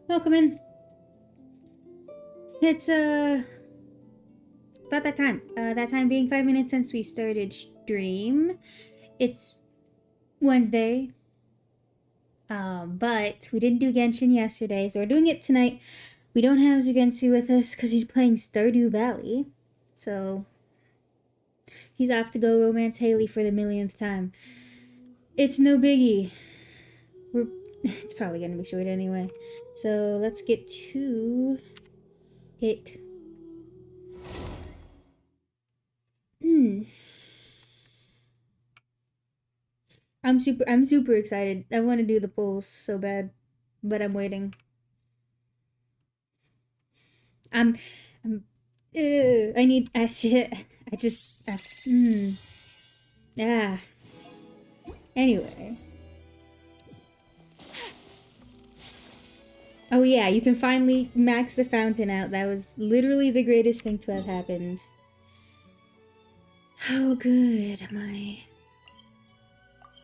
Welcome in. It's about that time. That time being 5 minutes since we started stream. It's Wednesday. But we didn't do Genshin yesterday, so we're doing it tonight. We don't have Zugensu with us because he's playing Stardew Valley. So he's off to go romance Haley for the millionth time. It's no biggie. It's probably gonna be short anyway. So let's get to it. I'm super excited. I want to do the polls so bad, but I'm waiting. I just anyway. Oh yeah, you can finally max the fountain out. That was literally the greatest thing to have happened. How good am I?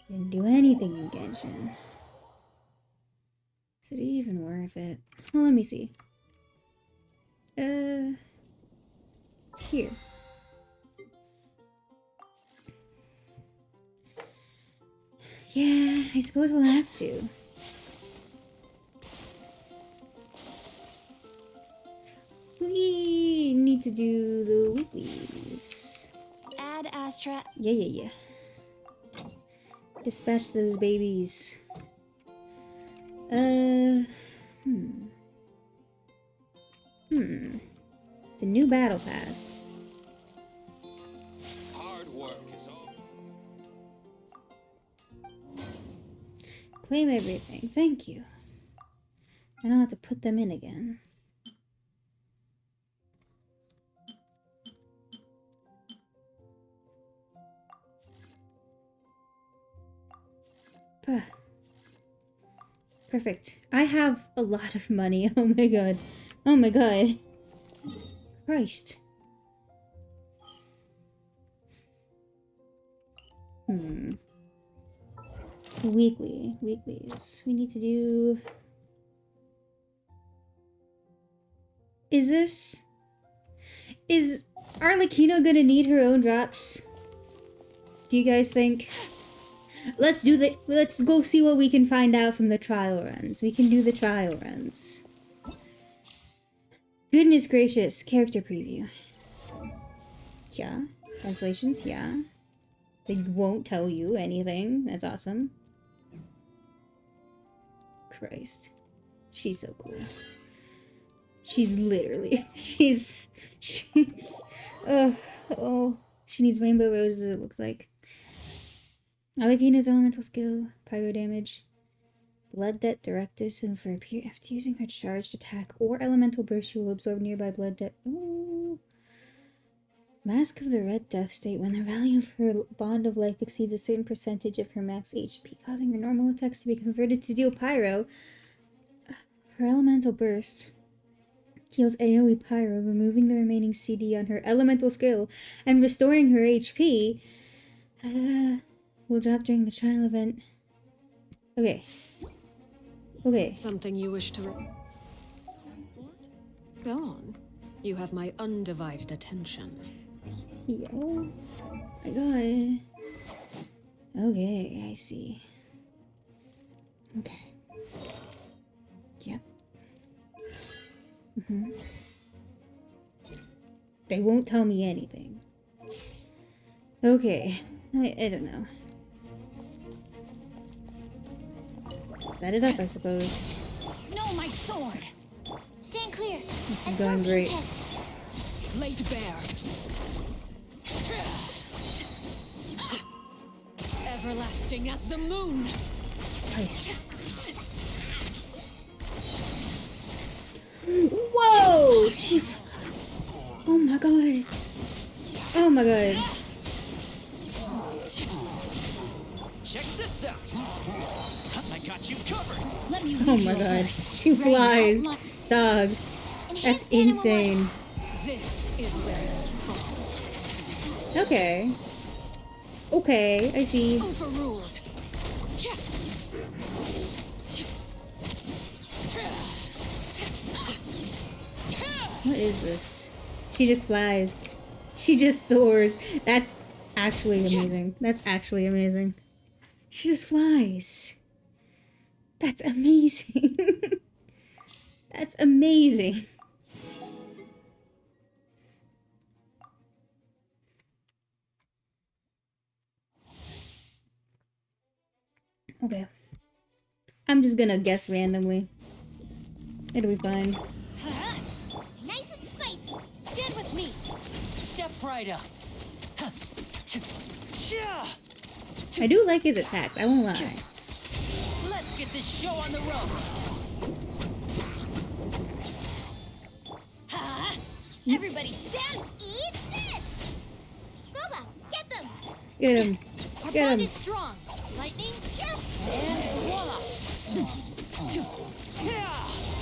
Didn't do anything in Genshin. Is it even worth it? Well, let me see. Here. Yeah, I suppose we'll have to. We need to do the weeklies. Add Astra. Yeah. Dispatch those babies. It's a new battle pass. Hard work is all. Claim everything. Thank you. I don't have to put them in again. Perfect. I have a lot of money. Oh my god. Oh my god. Christ. Weeklies. We need to do... Is Arlecchino gonna need her own drops? Do you guys think? Let's go see what we can find out from the trial runs. We can do the trial runs. Goodness gracious, character preview. Yeah. Translations, yeah. They won't tell you anything. That's awesome. Christ. She's so cool. She's literally... She's... Oh. She needs rainbow roses, it looks like. Awakena's elemental skill, pyro damage, blood debt directus, and for after using her charged attack or elemental burst, she will absorb nearby blood debt. Ooh. Mask of the Red Death state when the value of her bond of life exceeds a certain percentage of her max HP, causing her normal attacks to be converted to deal pyro. Her elemental burst heals AoE pyro, removing the remaining CD on her elemental skill and restoring her HP. Will drop during the trial event. Okay. Something you wish to... What? Go on. You have my undivided attention. Yo. My god. Okay, I see. Okay. Yep. They won't tell me anything. Okay. I don't know. Set it up, I suppose. No, my sword. Stand clear. This is going great. Test. Laid bare. Everlasting as the moon. Christ. Whoa! She flies. Oh my god. Oh my god. Check this out. I got you covered. Let me Oh my god. She flies. Dog. That's insane. This is where you fall. Okay. Okay, I see. Overruled. What is this? She just flies. She just soars. That's actually amazing. That's actually amazing. She just flies. That's amazing. That's amazing. Okay. I'm just gonna guess randomly. It'll be fine. Nice and spicy. Stand with me. Step right up. I do like his attacks, I won't lie. Let's get this show on the road. Ha! Everybody stand. Eat this. Boba, get them. Get him. Our Get bond him. is strong. Lightning, here. And voila!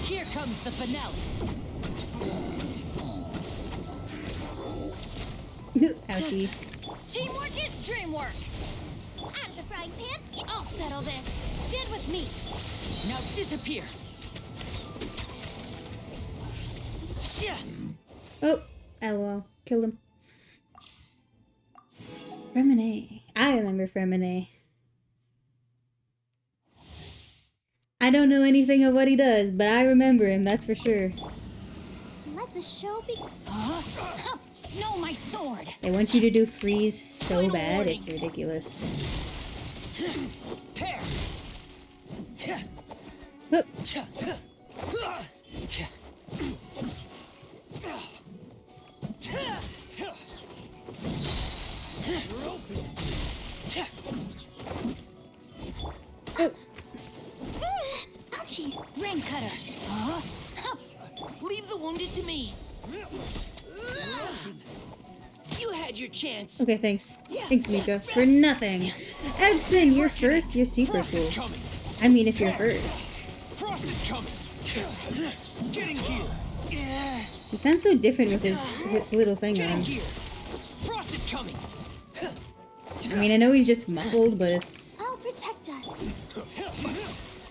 Here comes the finale. Ouchies. Teamwork is dreamwork. Out of the frying pan. I'll settle this. Stand with me. Now disappear. Oh, LOL. Killed him. Fremine. I remember Fremine. I don't know anything of what he does, but I remember him, that's for sure. Let the show be. No, my sword. They want you to do freeze so bad, it's ridiculous. Pair. Look. Oh. Ouchie. Rain cutter. Leave the wounded to me. You had your chance. Okay, thanks. Thanks, Mika. For nothing. Edson, you're first. You're super cool. I mean, if you're first. Frost is coming. Getting here. He sounds so different with his little thing on. Here. Frost is coming. I mean, I know he's just muffled, but it's... I'll protect us.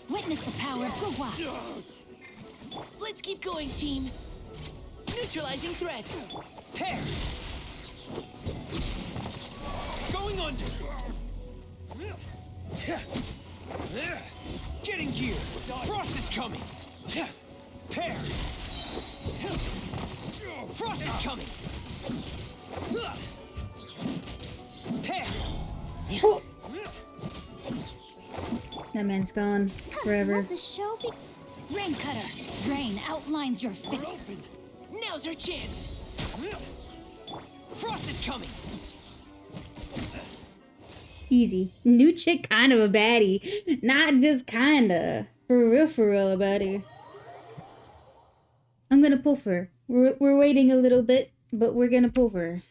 Witness the power of Gua. Let's keep going, team. Neutralizing threats. Pair. Going under. Getting gear. Frost is coming. Pair. Frost is coming. Pair. Oh. That man's gone forever. Let the show be. Rain cutter. Rain outlines your fate. Now's our chance. Frost is coming. Easy. New chick, kind of a baddie. Not just kinda. For real a baddie. I'm gonna pull for her. We're waiting a little bit, but we're gonna pull for her.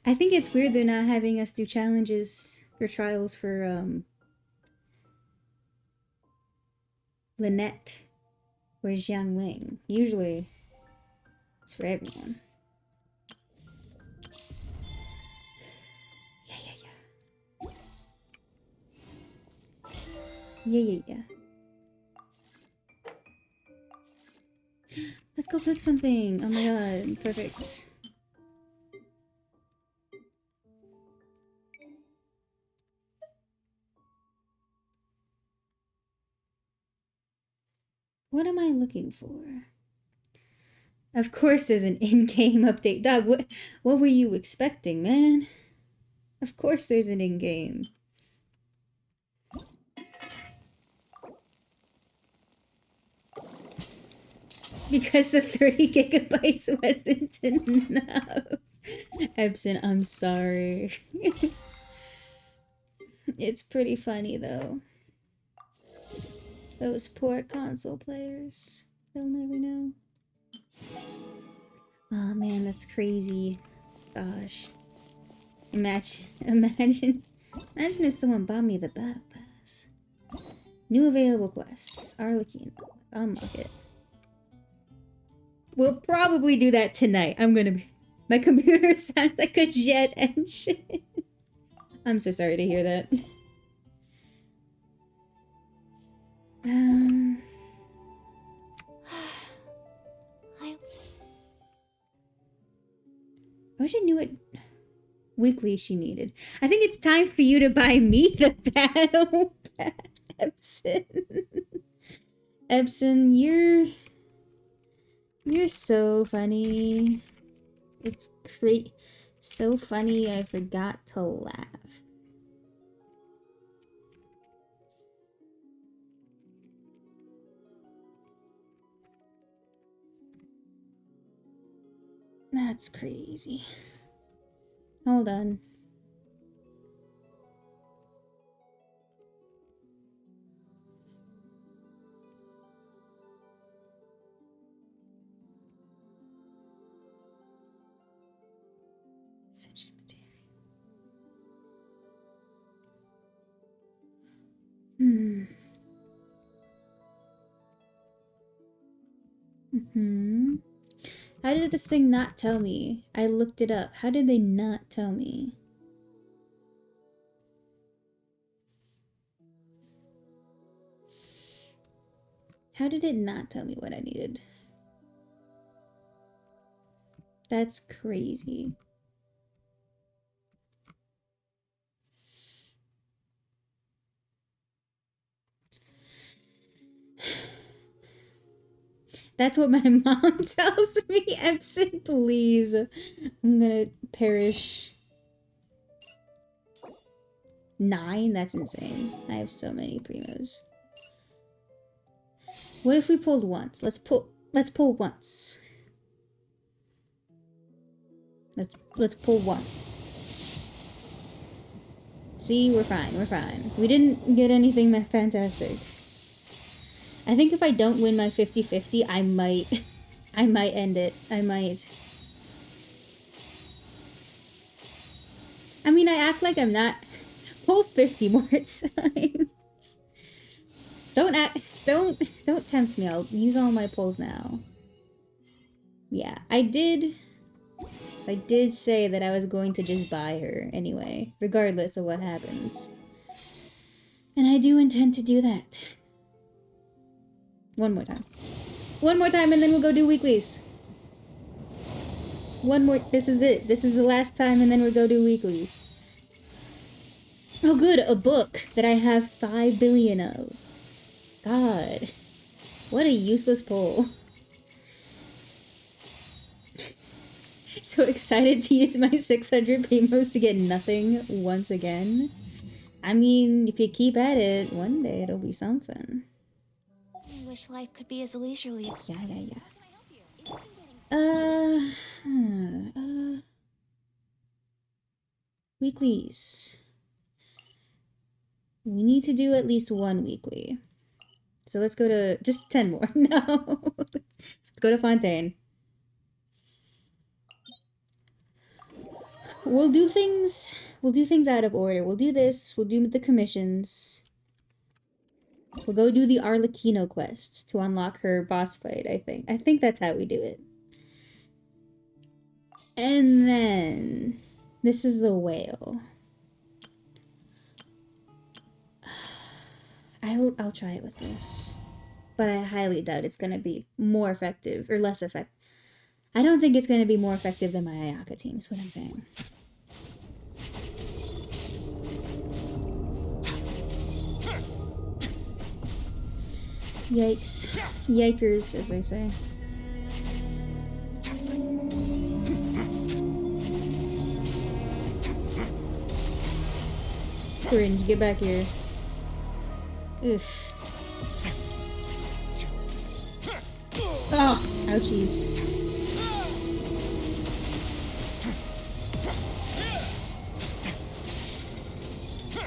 I think it's weird they're not having us do challenges or trials for Lynette or Xiangling. Usually it's for everyone. Yeah. Let's go cook something. Oh my god, perfect. What am I looking for? Of course there's an in-game update. Dog, what were you expecting, man? Of course there's an in-game. Because the 30 gigabytes wasn't enough. Epson, I'm sorry. It's pretty funny though. Those poor console players. They'll never know. Oh man, that's crazy. Gosh. Imagine if someone bought me the battle pass. New available quests. Arlequin. Unlock it. We'll probably do that tonight. I'm gonna be... My computer sounds like a jet engine. I'm so sorry to hear that. wish I knew what weekly she needed. I think it's time for you to buy me the battle pass, Epson. Epson, you're so funny. It's great. So funny I forgot to laugh. That's crazy. Hold on. Such material. How did this thing not tell me? I looked it up. How did they not tell me? How did it not tell me what I needed? That's crazy. That's what my mom tells me. Epson, please. I'm gonna perish. 9? That's insane. I have so many primos. What if we pulled once? Let's pull once. Let's pull once. See, we're fine. We're fine. We didn't get anything fantastic. I think if I don't win my 50-50, I might end it. I might. I mean, I act like I'm not. Pull 50 more times. Don't tempt me. I'll use all my pulls now. Yeah, I did say that I was going to just buy her anyway, regardless of what happens. And I do intend to do that. One more time. One more time and then we'll go do weeklies. One more. This is the last time and then we'll go do weeklies. Oh good, a book that I have 5 billion of. God. What a useless pull. So excited to use my 600 primos to get nothing once again. I mean, if you keep at it, one day it'll be something. I wish life could be as leisurely. Yeah. Weeklies. We need to do at least one weekly. So let's go to just 10 more. No. Let's go to Fontaine. We'll do things out of order. We'll do this. We'll do the commissions. We'll go do the Arlecchino quest to unlock her boss fight, I think. I think that's how we do it. And then this is the whale. I'll try it with this. But I highly doubt it's going to be more effective or less effective. I don't think it's going to be more effective than my Ayaka team, is what I'm saying. Yikes. Yikers, as they say. Cringe, get back here. Oof. Oh, ouchies.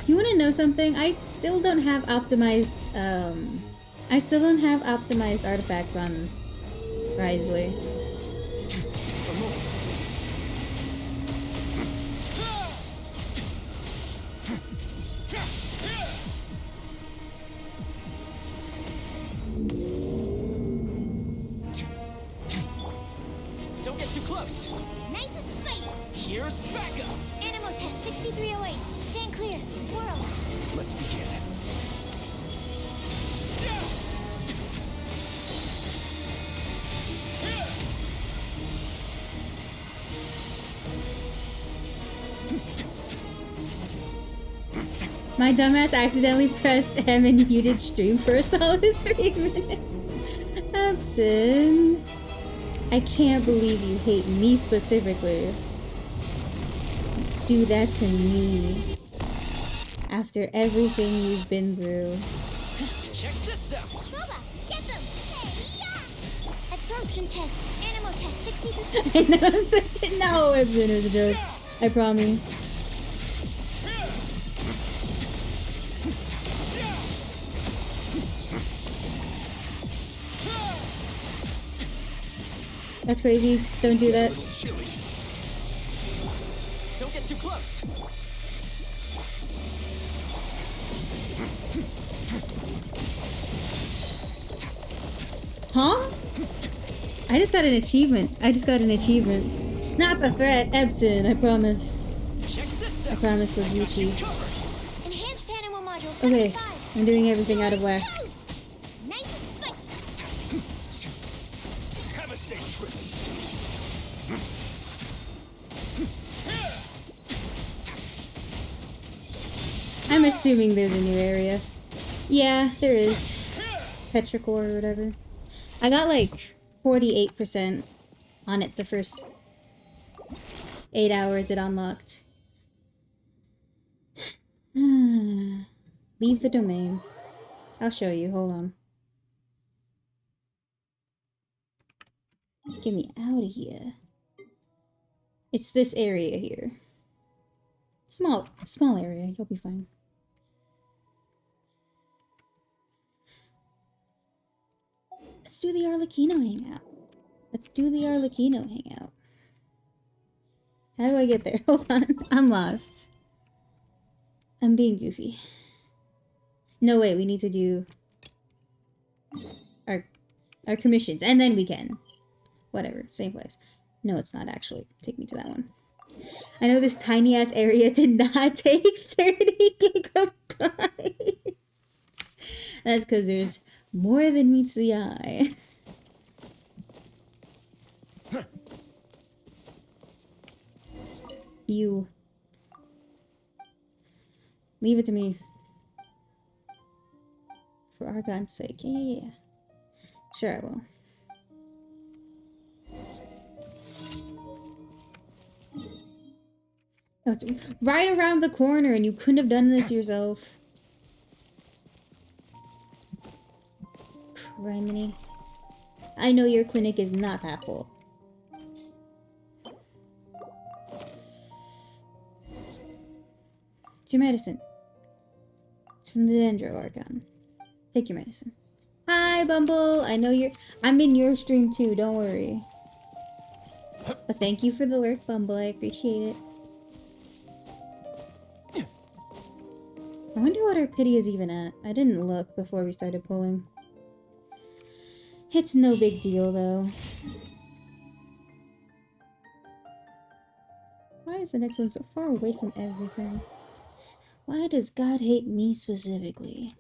You wanna know something? I still don't have optimized, artifacts on Risley. Don't get too close. Nice and spicy. Here's backup. Animal test 6308. Stand clear. Swirl. Let's begin. My dumbass accidentally pressed M and muted stream for a solid 3 minutes. Epson, I can't believe you hate me specifically. Do that to me. After everything you've been through. Check this out. Boba, get them! Hey, yeah! Absorption test, animal test 63. I know, I'm such a no, Epson is a joke. I promise. That's crazy. Just don't do that. Don't get too close. Huh? I just got an achievement. I just got an achievement. Not the threat, Epson, I promise. Check this I out. promise with Gucci. Enhanced animal module Okay, 75. I'm doing everything out of whack. Toast. Nice and spicy. Have a safe trip. I'm assuming there's a new area. Yeah, there is. Petrichor or whatever. I got like 48% on it the first 8 hours it unlocked. Leave the domain. I'll show you, hold on. Get me out of here. It's this area here. Small area, you'll be fine. Let's do the Arlecchino hangout. Let's do the Arlecchino hangout. How do I get there? Hold on. I'm lost. I'm being goofy. No, wait, we need to do our commissions, and then we can. Whatever, same place. No, it's not actually. Take me to that one. I know this tiny ass area did not take 30 gigabytes. That's because there's more than meets the eye. You. Leave it to me. For Argon's sake. Yeah. Sure, I will. Oh, it's right around the corner and you couldn't have done this yourself. Criminy. I know your clinic is not that full. It's your medicine. It's from the Dendro Argon. Take your medicine. Hi, Bumble. I know you're... I'm in your stream too, don't worry. But thank you for the lurk, Bumble. I appreciate it. I wonder what our pity is even at. I didn't look before we started pulling. It's no big deal, though. Why is the next one so far away from everything? Why does God hate me specifically?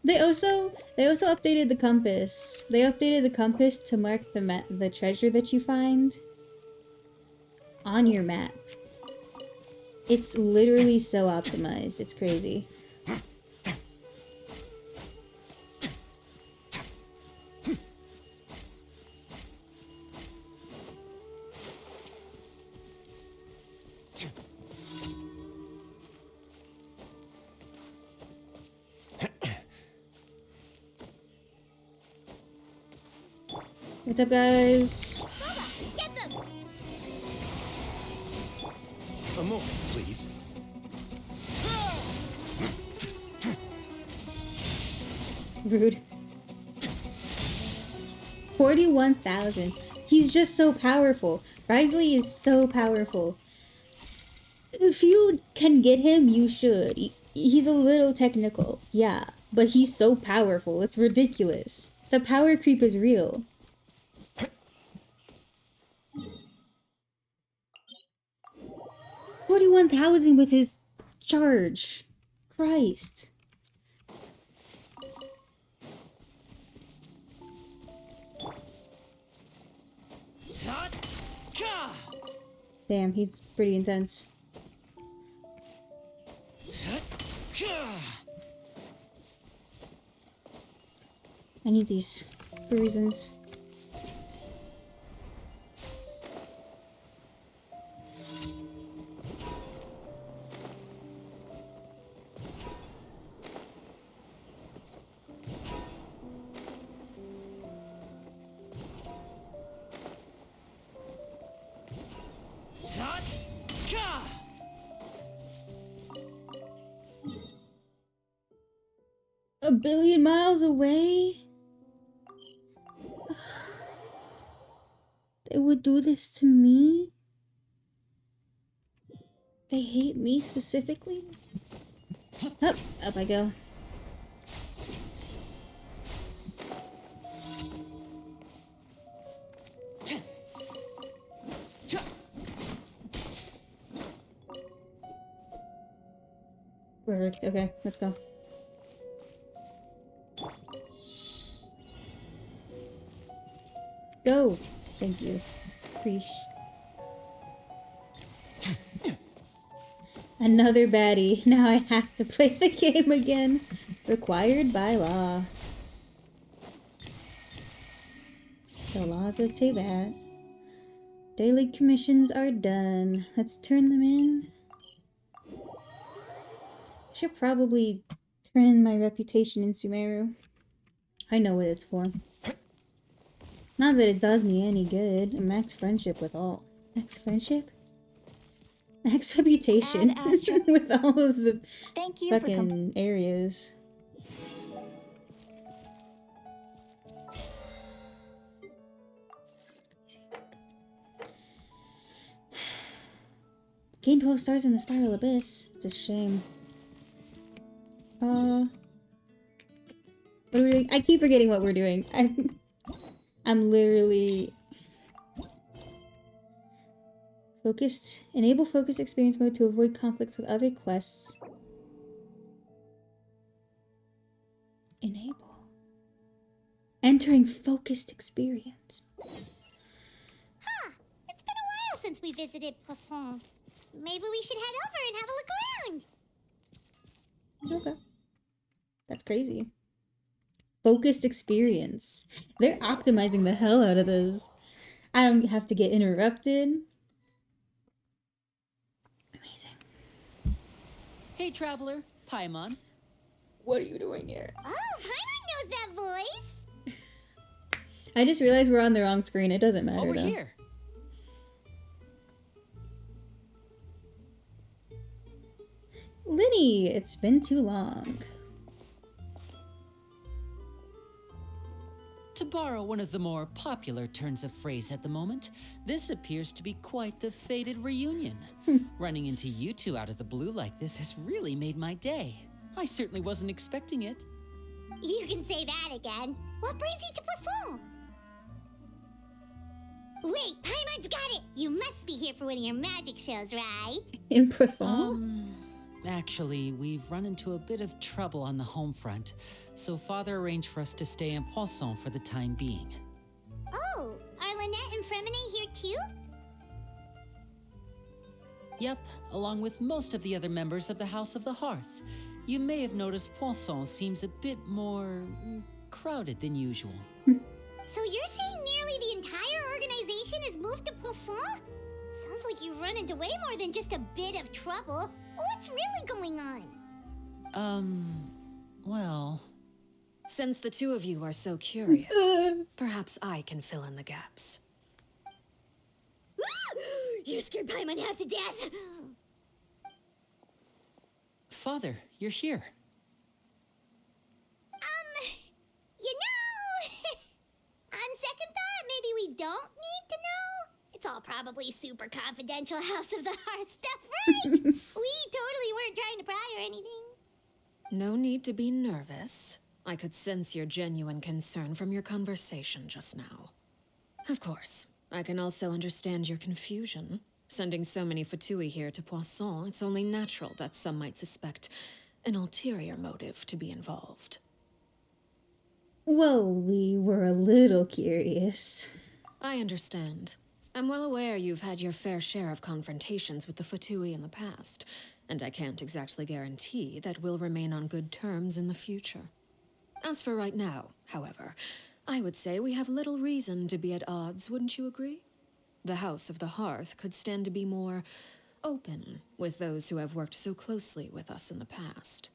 They also updated the compass. They updated the compass to mark the treasure that you find on your map. It's literally so optimized. It's crazy. What's up, guys? Boba, get them! A moment, please. Rude. 41,000. He's just so powerful. Risley is so powerful. If you can get him, you should. He's a little technical, yeah, but he's so powerful. It's ridiculous. The power creep is real. 41,000 with his charge. Christ. Damn, he's pretty intense. I need these for reasons. A billion miles away? They would do this to me? They hate me specifically? Up I go. Perfect. Okay, let's go. Go! Thank you. Preach. Another baddie. Now I have to play the game again. Required by law. The laws of Teyvat. Daily commissions are done. Let's turn them in. I should probably turn in my reputation in Sumeru. I know what it's for. Not that it does me any good. A max friendship with all. Max friendship? Max reputation with all of the Thank you fucking areas. Gain 12 stars in the Spiral Abyss. It's a shame. What are we doing? I keep forgetting what we're doing. I'm literally focused. Enable focused experience mode to avoid conflicts with other quests. Enable. Entering focused experience. Huh. It's been a while since we visited Poisson. Maybe we should head over and have a look around. Okay. That's crazy. Focused experience. They're optimizing the hell out of this. I don't have to get interrupted. Amazing. Hey, traveler, Paimon. What are you doing here? Oh, Paimon knows that voice. I just realized we're on the wrong screen. It doesn't matter Over though. here. Liddy, it's been too long. To borrow one of the more popular turns of phrase at the moment, this appears to be quite the fated reunion. Running into you two out of the blue like this has really made my day. I certainly wasn't expecting it. You can say that again. What brings you to Poisson? Wait, Paimon's got it. You must be here for one of your magic shows, right? In Poisson? Actually, we've run into a bit of trouble on the home front, so Father arranged for us to stay in Poisson for the time being. Oh, are Lynette and Fremine here too? Yep, along with most of the other members of the House of the Hearth. You may have noticed Poisson seems a bit more crowded than usual. So you're saying nearly the entire organization has moved to Poisson? Sounds like you've run into way more than just a bit of trouble. What's really going on? Well... Since the two of you are so curious, perhaps I can fill in the gaps. You scared Paimon half to death. Father, you're here. You know, on second thought, maybe we don't need to know. It's all probably super confidential House of the Heart stuff, right? We totally weren't trying to pry or anything. No need to be nervous. I could sense your genuine concern from your conversation just now. Of course, I can also understand your confusion. Sending so many Fatui here to Poisson, it's only natural that some might suspect an ulterior motive to be involved. Well, we were a little curious. I understand. I'm well aware you've had your fair share of confrontations with the Fatui in the past, and I can't exactly guarantee that we'll remain on good terms in the future. As for right now, however, I would say we have little reason to be at odds, wouldn't you agree? The House of the Hearth could stand to be more open with those who have worked so closely with us in the past.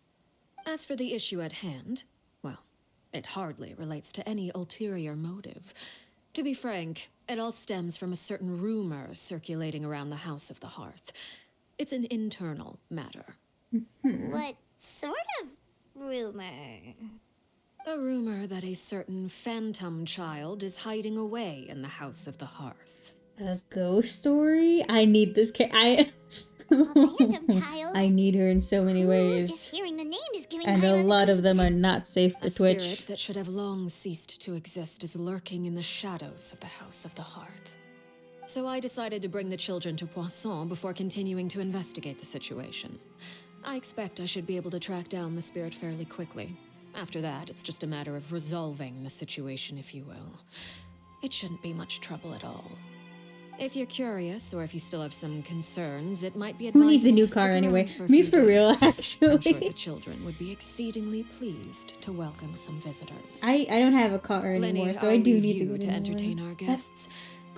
As for the issue at hand, well, it hardly relates to any ulterior motive. To be frank, it all stems from a certain rumor circulating around the House of the Hearth. It's an internal matter. What sort of rumor? A rumor that a certain phantom child is hiding away in the House of the Hearth. A ghost story? I need this A phantom child? I need her in so many Ooh, ways. just hearing the name is giving And a Hyla the lot of them are creeps. not safe for A Twitch. spirit that should have long ceased to exist is lurking in the shadows of the House of the Hearth. So I decided to bring the children to Poisson before continuing to investigate the situation. I expect I should be able to track down the spirit fairly quickly. After that, it's just a matter of resolving the situation, if you will. It shouldn't be much trouble at all. If you're curious, or if you still have some concerns, it might be Who needs a advisable new to stick car around anyway? for a Me few for real, days. I'm sure the actually. children would be exceedingly pleased to welcome some visitors. I don't have a car anymore, Lenny, so I'll I do leave need to you get to in entertain one. our guests.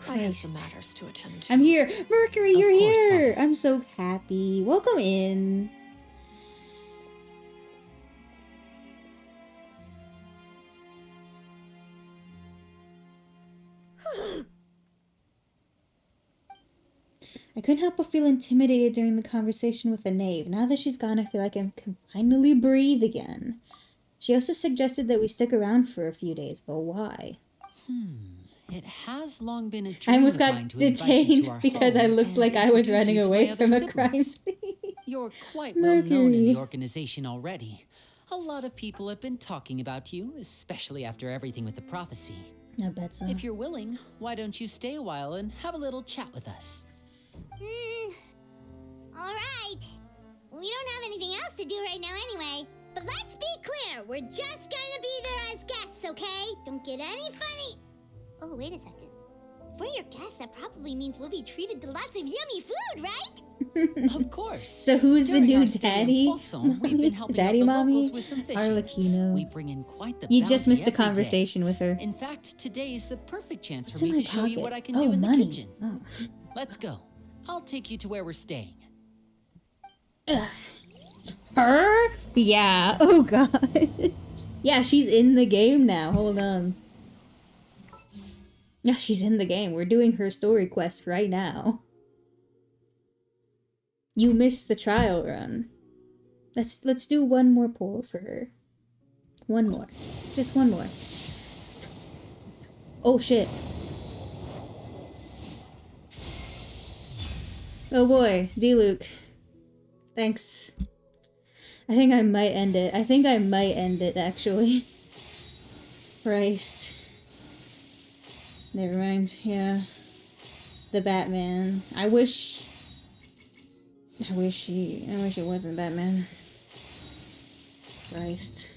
I have some Christ. matters to attend to. I'm here. Mercury, you're Of course, here. Father. I'm so happy. Welcome in. I couldn't help but feel intimidated during the conversation with the knave. Now that she's gone, I feel like I can finally breathe again. She also suggested that we stick around for a few days, but why? It has long been a I dream almost of got mine to invite you detained to our because I home looked and like I was introduce running you to my away other from a crime siblings. scene. You're quite well known in the Mercury. organization already. A lot of people have been talking about you, especially after everything with the prophecy. I bet so. If you're willing, why don't you stay a while and have a little chat with us? Alright. We don't have anything else to do right now anyway. But let's be clear, we're just gonna be there as guests, okay? Don't get any funny. Oh, wait a second. If we're your guests, that probably means we'll be treated to lots of yummy food, right? Of course. So who's the During new our stay in daddy? Poisson, we've been helping Daddy out the mommy? locals with some fishing. Arlecchino. We bring in quite the You just bounty missed a every day. conversation with her. In fact, today's the perfect chance What's for in me my to show you pocket? what I can Oh, do in money. the kitchen. Oh. Let's go. I'll take you to where we're staying. Her? Yeah. Oh god. Yeah, she's in the game now. Hold on. Yeah, she's in the game. We're doing her story quest right now. You missed the trial run. Let's do one more poll for her. One more. Just one more. Oh shit. Oh boy, D-Luke. Thanks. I think I might end it. I think I might end it, actually. Christ. Never mind, yeah. The Batman. I wish it wasn't Batman. Christ.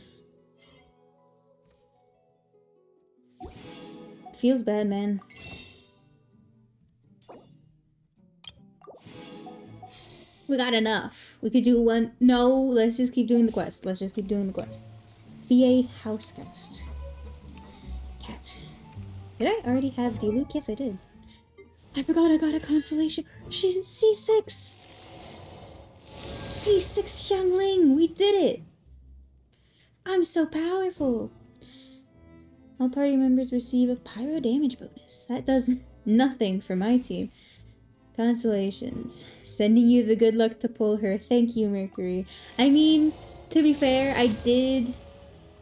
Feels bad, man. We got enough. We could do one. No, let's just keep doing the quest. Let's just keep doing the quest. VA house guest. Cat. Did I already have D-Luke? Yes, I did. I forgot I got a constellation. She's C6. C6 Xiangling. We did it. I'm so powerful. All party members receive a pyro damage bonus. That does nothing for my team. Constellations. Sending you the good luck to pull her. Thank you, Mercury. I mean, to be fair, I did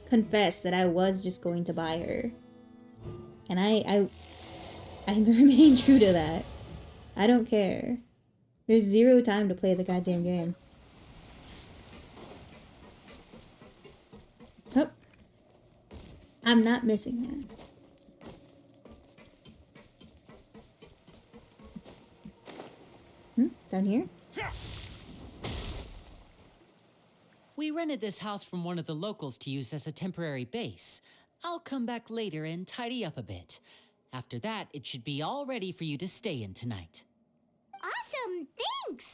confess that I was just going to buy her. And I remain true to that. I don't care. There's zero time to play the goddamn game. Oh. I'm not missing that. Down here? We rented this house from one of the locals to use as a temporary base. I'll come back later and tidy up a bit. After that, it should be all ready for you to stay in tonight. Awesome, thanks.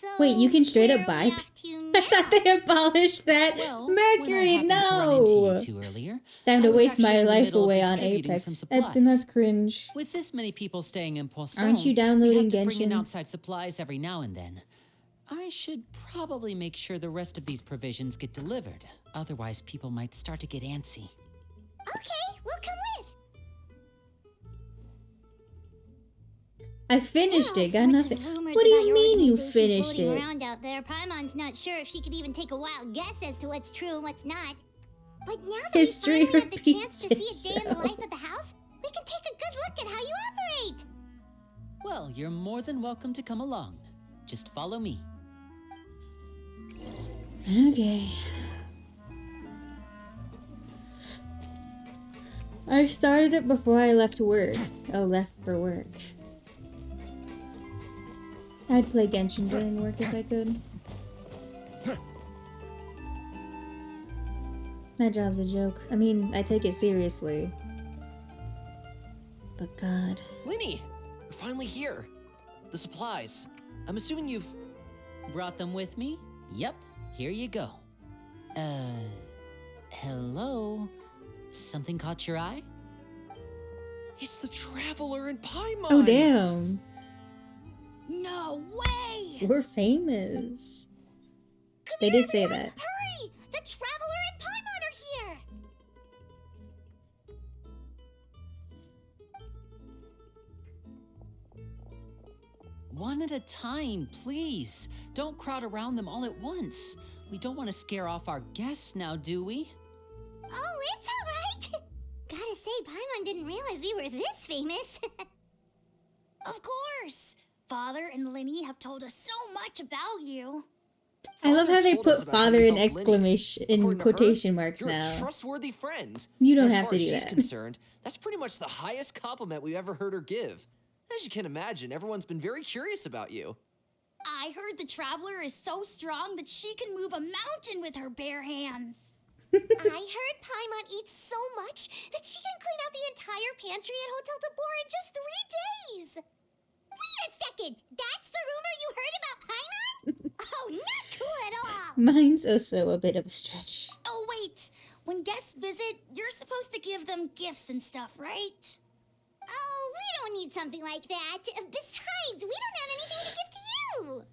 So Wait, you can straight up where are we buy. off to I now? thought they abolished that. Well, Mercury, when I happened to run into no! you two earlier, Time I to was waste actually my in the life middle of away on distributing some Apex. I think that's cringe. With this many people staying in Poisson, Aren't you we downloading have to bring in Genshin? outside supplies every now and then. I should probably make sure the rest of these provisions get delivered. Otherwise, people might start to get antsy. Okay, we'll come with. I finished There are it, got all sorts nothing. of rumors What do about you your mean you organization finished floating it? around out there. Paimon's not sure if she could even take a wild guess as to what's true and what's not. But now that History we finally have the chance repeats to see a day in the itself. life of the house, we can take a good look at how you operate. Well, you're more than welcome to come along. Just follow me. Okay. I started it before I left work. Oh, left for work. I'd play Genshin during work if I could. That job's a joke. I mean, I take it seriously. But God. Linny, you're finally here. The supplies. I'm assuming you've... Brought them with me? Yep, here you go. Hello? Something caught your eye? It's the Traveler in Paimon! Oh, damn. No way! We're famous. They did say that. Hurry! The Traveler and Paimon are here! One at a time, please. Don't crowd around them all at once. We don't want to scare off our guests now, do we? Oh, it's alright! Gotta say, Paimon didn't realize we were this famous. Of course! Father and Linny have told us so much about you. I love how they told us put about how father you in helped Linny. exclamation in According to her, quotation marks you're now. a trustworthy friend. You don't As have far to as do she's that. concerned, that's pretty much the highest compliment we've ever heard her give. As you can imagine, everyone's been very curious about you. I heard the Traveler is so strong that she can move a mountain with her bare hands. I heard Paimon eats so much that she can clean out the entire pantry at Hotel Tabor in just 3 days. Wait a second! That's the rumor you heard about Paimon? Oh, not cool at all! Mine's also a bit of a stretch. Oh, wait. When guests visit, you're supposed to give them gifts and stuff, right? Oh, we don't need something like that. Besides, we don't have anything to give to you.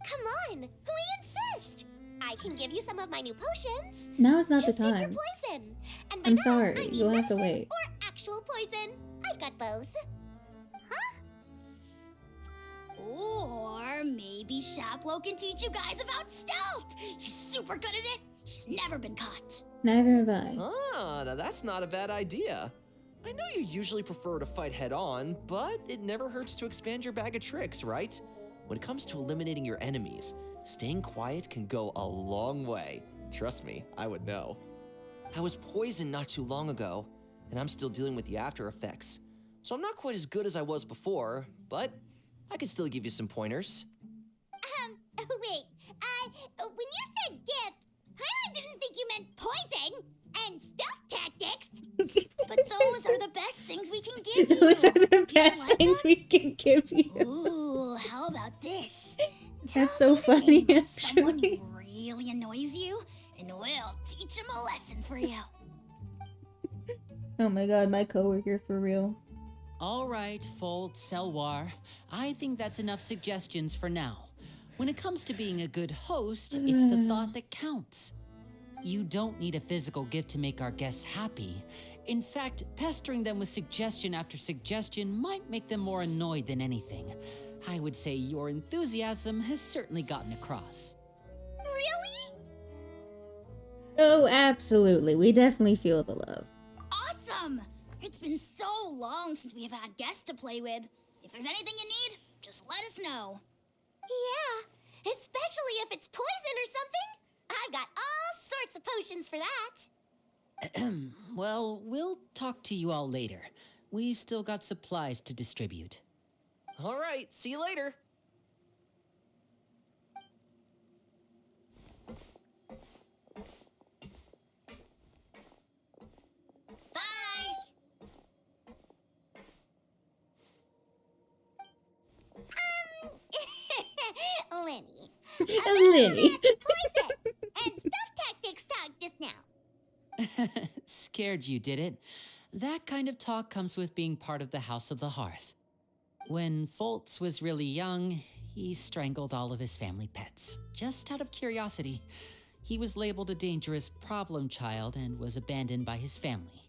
Come on, we insist. I can give you some of my new potions. Now is not the Just pick your time. poison. And by I'm that, sorry, I mean you'll have to medicine wait. Or actual poison. I've got both. Huh? Or maybe Shaplo can teach you guys about stealth. He's super good at it. He's never been caught. Neither have I. Ah, now that's not a bad idea. I know you usually prefer to fight head on, but it never hurts to expand your bag of tricks, right? When it comes to eliminating your enemies, staying quiet can go a long way. Trust me, I would know. I was poisoned not too long ago, and I'm still dealing with the after effects. So I'm not quite as good as I was before, but I can still give you some pointers. Wait, when you said gifts, I didn't think you meant poison and stealth tactics. But those are the best things we can give you. Those are the best like things we can give you. Ooh, how about this? That's Tell so me the name funny, of someone actually. who really annoys you, and we'll teach him a lesson for you. Oh my god, my coworker for real. All right, Fold, Selwar. I think that's enough suggestions for now. When it comes to being a good host, it's the thought that counts. You don't need a physical gift to make our guests happy. In fact, pestering them with suggestion after suggestion might make them more annoyed than anything. I would say your enthusiasm has certainly gotten across. Really? Oh, absolutely. We definitely feel the love. Awesome! It's been so long since we have had guests to play with. If there's anything you need, just let us know. Yeah, especially if it's poison or something. I've got all sorts of potions for that. Well, we'll talk to you all later. We've still got supplies to distribute. All right, see you later. Bye! Lily. Voice it! And stuff tactics talk just now. Scared you, did it? That kind of talk comes with being part of the House of the Hearth. When Foltz was really young, he strangled all of his family pets, just out of curiosity. He was labeled a dangerous problem child and was abandoned by his family.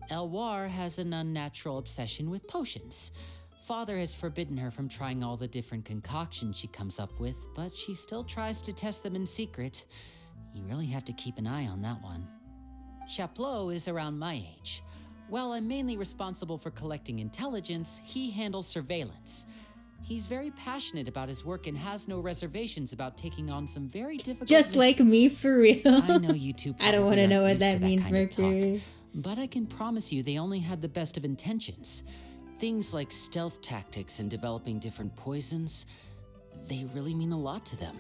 Elwar has an unnatural obsession with potions. Father has forbidden her from trying all the different concoctions she comes up with, but she still tries to test them in secret. You really have to keep an eye on that one. Chaplot is around my age. While I'm mainly responsible for collecting intelligence, he handles surveillance. He's very passionate about his work and has no reservations about taking on some very difficult Just like missions. me, for real. I know you two I don't probably want to aren't know what used to that means, kind of talk, Mercury. but I can promise you they only had the best of intentions. Things like stealth tactics and developing different poisons, they really mean a lot to them.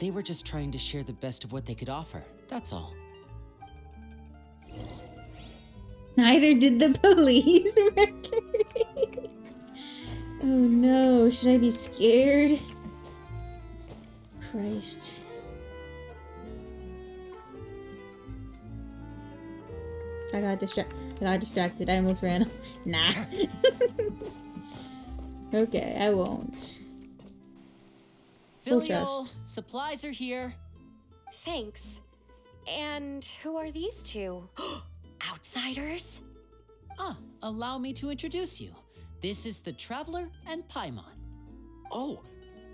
They were just trying to share the best of what they could offer, that's all. Neither did the police, Mercury. Oh no, should I be scared? Christ. I got distracted. I almost ran. Nah. Okay, I won't. Full Filial, trust. supplies are here. Thanks. And who are these two? Outsiders? Allow me to introduce you. This is the Traveler and Paimon. Oh,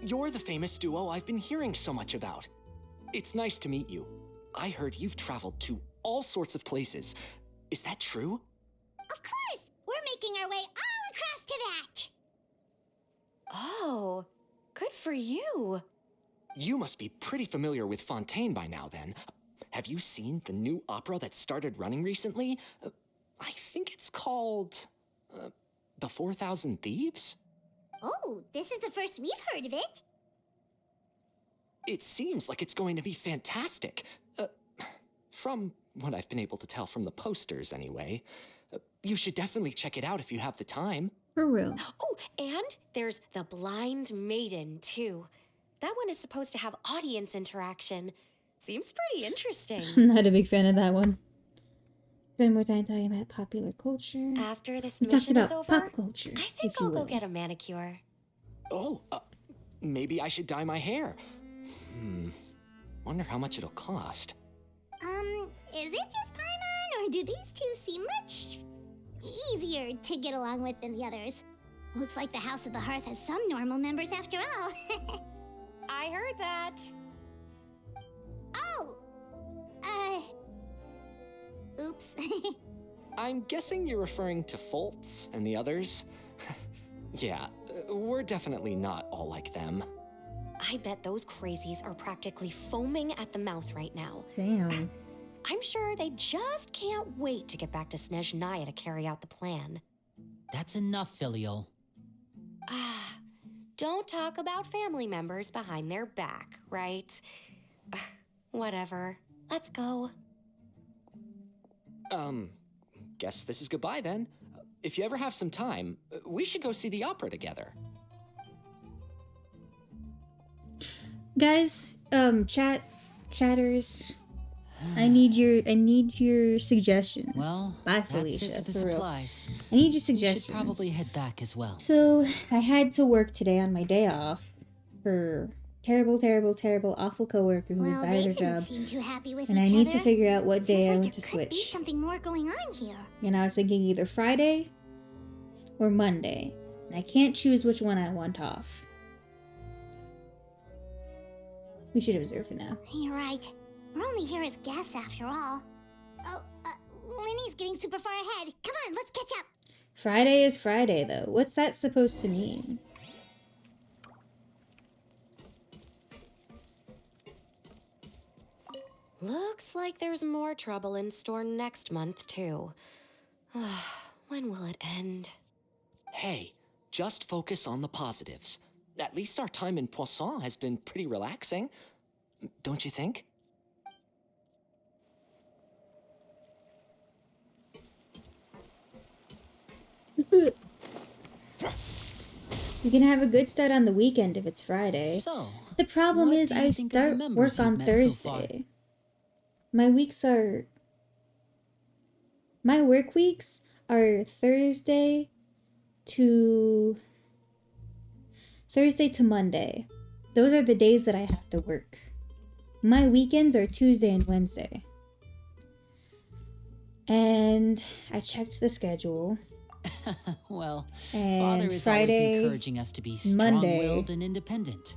you're the famous duo I've been hearing so much about. It's nice to meet you. I heard you've traveled to all sorts of places. Is that true? Of course! We're making our way all across to that! Oh, good for you. You must be pretty familiar with Fontaine by now, then. Have you seen the new opera that started running recently? I think it's called... The 4,000 Thieves? Oh, this is the first we've heard of it. It seems like it's going to be fantastic. From what I've been able to tell from the posters, anyway. You should definitely check it out if you have the time. For real. Oh, and there's the Blind Maiden, too. That one is supposed to have audience interaction. Seems pretty interesting. I'm not a big fan of that one. Spend more time talking about popular culture. After this We talked mission is about over, pop culture, I think if you I'll go will. get a manicure. Oh, maybe I should dye my hair. Wonder how much it'll cost. Is it just Paimon, or do these two seem much easier to get along with than the others? Looks like the House of the Hearth has some normal members after all. I heard that. Oh! Oops. I'm guessing you're referring to Foltz and the others? Yeah, we're definitely not all like them. I bet those crazies are practically foaming at the mouth right now. Damn. I'm sure they just can't wait to get back to Snezhnaya to carry out the plan. That's enough, Filial. Don't talk about family members behind their back, right? Whatever. Let's go. Guess this is goodbye then. If you ever have some time, we should go see the opera together. Guys, chatters. I need your suggestions. Well, Bye, that's Felicia. it for the for real. supplies. I need your We should suggestions. probably head back as well. So I had to work today on my day off for terrible, awful coworker who was Well, bad at they her didn't job, seem too happy with and I each need other. to figure out what day Seems I like want to there could be switch. something more going on here. And I was thinking either Friday or Monday, and I can't choose which one I want off. We should observe for now. You're right. We're only here as guests after all. Oh, Linny's getting super far ahead. Come on, let's catch up. Friday is Friday, though. What's that supposed to mean? Looks like there's more trouble in store next month, too. When will it end? Hey, just focus on the positives. At least our time in Poisson has been pretty relaxing. Don't you think? We can have a good start on the weekend if it's Friday. So, The problem What is do you I think of the start members work you've on met so far? Thursday. My weeks are my work weeks are to Thursday to Monday. Those are the days that I have to work. My weekends are Tuesday and Wednesday. And I checked the schedule. Well, And Father is Friday, always encouraging us to be Monday strong-willed and independent.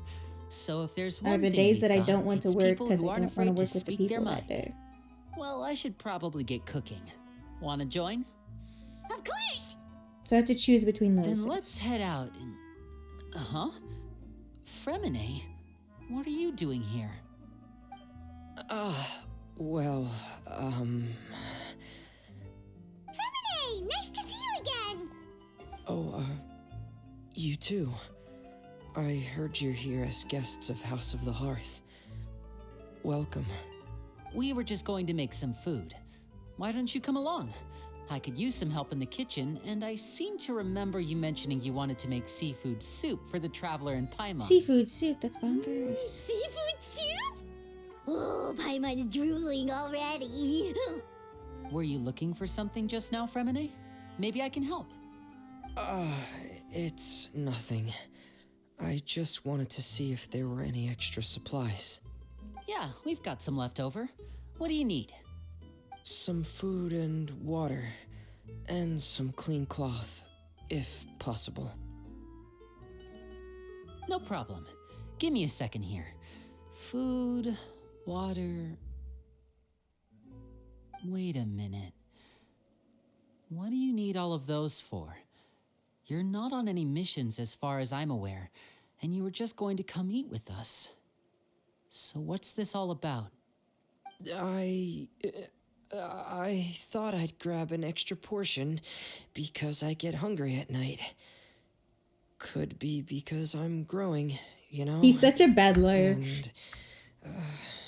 So if there's one are the thing days we've that I got, don't want to it's work people because who I aren't don't want to afraid work with the speak their people that mind. day. Well, I should probably get cooking. Wanna join? Of course! So I have to choose between those. Then let's head out and... Uh-huh. Fremine, what are you doing here? Well, Hey, nice to see you again! you too. I heard you're here as guests of House of the Hearth. Welcome. We were just going to make some food. Why don't you come along? I could use some help in the kitchen, and I seem to remember you mentioning you wanted to make seafood soup for the traveler in Paimon. seafood soup. That's bonkers. Seafood soup? Oh, Paimon's drooling already. Were you looking for something just now, Fremine? Maybe I can help. It's nothing. I just wanted to see if there were any extra supplies. Yeah, we've got some left over. What do you need? Some food and water, and some clean cloth, if possible. No problem. Give me a second here. Food, water... Wait a minute. What do you need all of those for? You're not on any missions as far as I'm aware, and you were just going to come eat with us. So what's this all about? I thought I'd grab an extra portion because I get hungry at night. Could be because I'm growing, you know? He's such a bad liar. And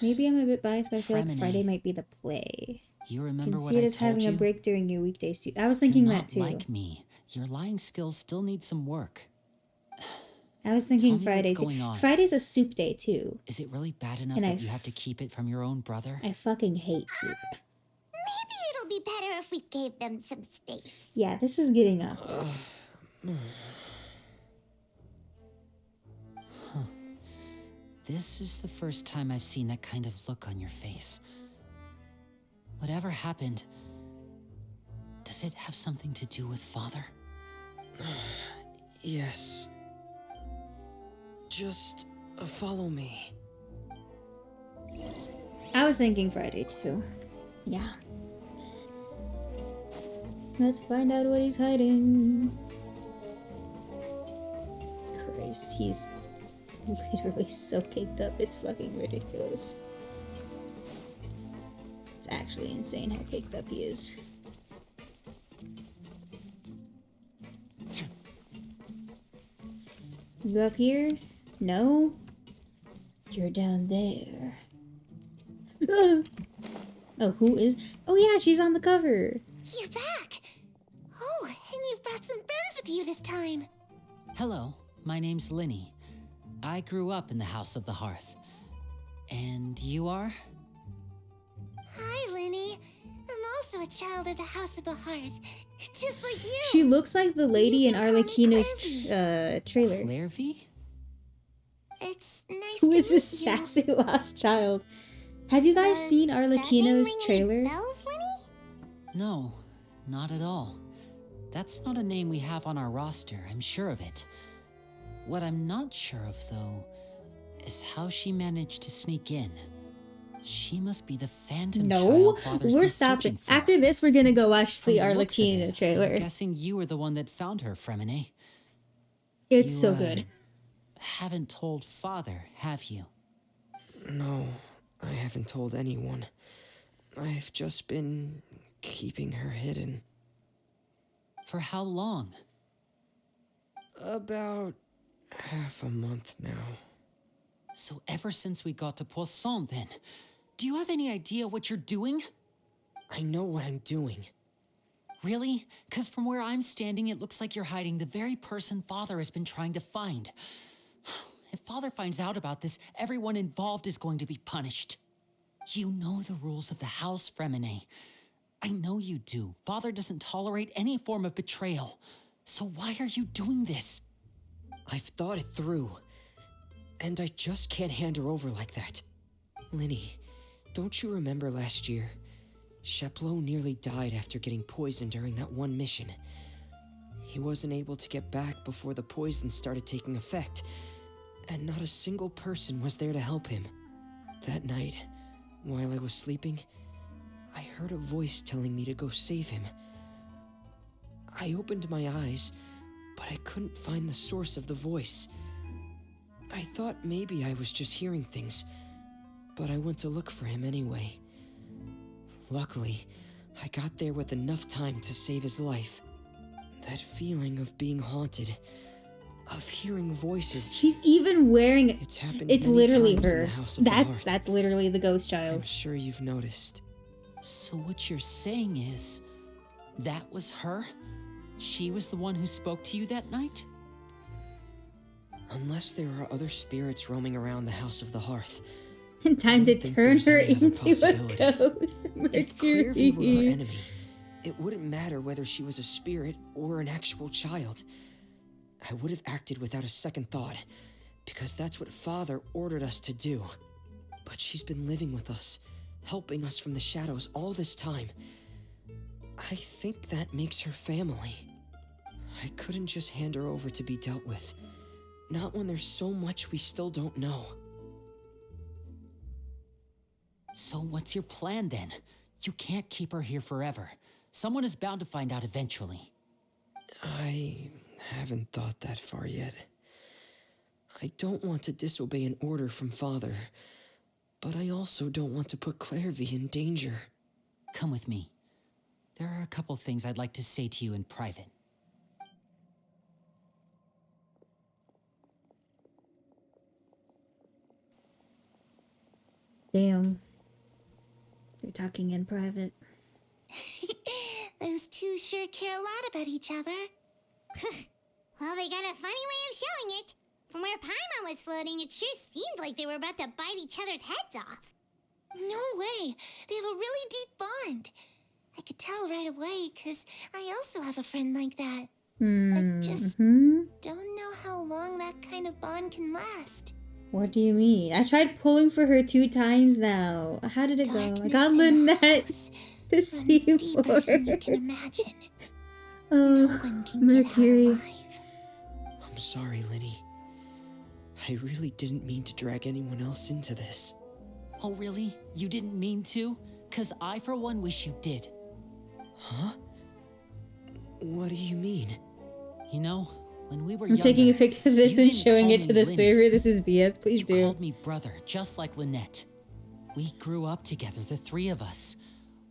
Maybe I'm a bit biased, but I feel like Fremine. Friday might be the play. You You remember can what see it I as told having you? a break during your weekdays too. I was You're thinking not that too. like me. Your lying skills still need some work. I was thinking Tell me Friday what's too. going on. Friday's a soup day too. Is it really bad enough And that I you have to keep it from your own brother? I fucking hate soup. Maybe it'll be better if we gave them some space. Yeah, this is getting awkward. This is the first time I've seen that kind of look on your face. Whatever happened, does it have something to do with Father? yes. Just follow me. I was thinking Friday too. Yeah. Let's find out what he's hiding. Christ, he's literally so caked up. It's fucking ridiculous. It's actually insane how caked up he is. You up here? No? You're down there. Oh, who is? Oh yeah, she's on the cover. You're back! Oh, and you've brought some friends with you this time. Hello, my name's Linny. I grew up in the House of the Hearth. And you are? Hi, Linny. I'm also a child of the House of the Hearth, just like you. She looks like the lady You in can call me Arlecchino's trailer. Clairvy? It's nice Who to is this meet you. sassy lost child? Have you guys Does seen that name Arlecchino's ring any trailer? bells, Linny? No, not at all. That's not a name we have on our roster, I'm sure of it. What I'm not sure of, though, is how she managed to sneak in. She must be the phantom No, child Father's we're been stopping. searching for. After this, we're gonna go watch From the looks of Arlecchino it, trailer. I'm guessing you were the one that found her, Fremine. It's You, so good. Haven't told Father, have you? No, I haven't told anyone. I've just been keeping her hidden. For how long? About half a month now. So ever since we got to Poisson, then, do you have any idea what you're doing? I know what I'm doing. Really? Because from where I'm standing, it looks like you're hiding the very person Father has been trying to find. If Father finds out about this, everyone involved is going to be punished. You know the rules of the house, Fremine. I know you do. Father doesn't tolerate any form of betrayal. So why are you doing this? I've thought it through. And I just can't hand her over like that. Linny, don't you remember last year? Chapleau nearly died after getting poisoned during that one mission. He wasn't able to get back before the poison started taking effect, and not a single person was there to help him. That night, while I was sleeping, I heard a voice telling me to go save him. I opened my eyes, but I couldn't find the source of the voice. I thought maybe I was just hearing things, but I went to look for him anyway. Luckily, I got there with enough time to save his life. That feeling of being haunted, of hearing voices. She's even wearing it. It's happened. It's many literally times in her. the House of the Hearth. That's literally the ghost I'm child. sure you've noticed. So what you're saying is, that was her? She was the one who spoke to you that night? Unless there are other spirits roaming around the House of the Hearth. Time I to don't think turn there's her any other into a possibility. ghost. If Clairvy were our Mercury. enemy, it wouldn't matter whether she was a spirit or an actual child. I would have acted without a second thought, because that's what Father ordered us to do. But she's been living with us, helping us from the shadows all this time. I think that makes her family. I couldn't just hand her over to be dealt with. Not when there's so much we still don't know. So what's your plan then? You can't keep her here forever. Someone is bound to find out eventually. I haven't thought that far yet. I don't want to disobey an order from Father, but I also don't want to put Clairvy in danger. Come with me. There are a couple things I'd like to say to you in private. Damn. They're talking in private. Those two sure care a lot about each other. Well, they got a funny way of showing it. From where Paimon was floating, it sure seemed like they were about to bite each other's heads off. No way. They have a really deep bond. I could tell right away, because I also have a friend like that. I just don't know how long that kind of bond can last. What do you mean? I tried pulling for her 2 times now. How did it go? I Darkness got in the Lynette house to see runs deeper for than you her. can imagine. No Oh, one can get out Mercury. alive. I'm sorry, Linny. I really didn't mean to drag anyone else into this. Oh really? You didn't mean to? 'Cause I for one wish you did. Huh? What do you mean? You know, when we were I'm younger, taking a picture of this you and didn't showing call it me to the Linny. server. This is BS. Please You do. called me brother, just like Lynette. We grew up together, the 3 of us.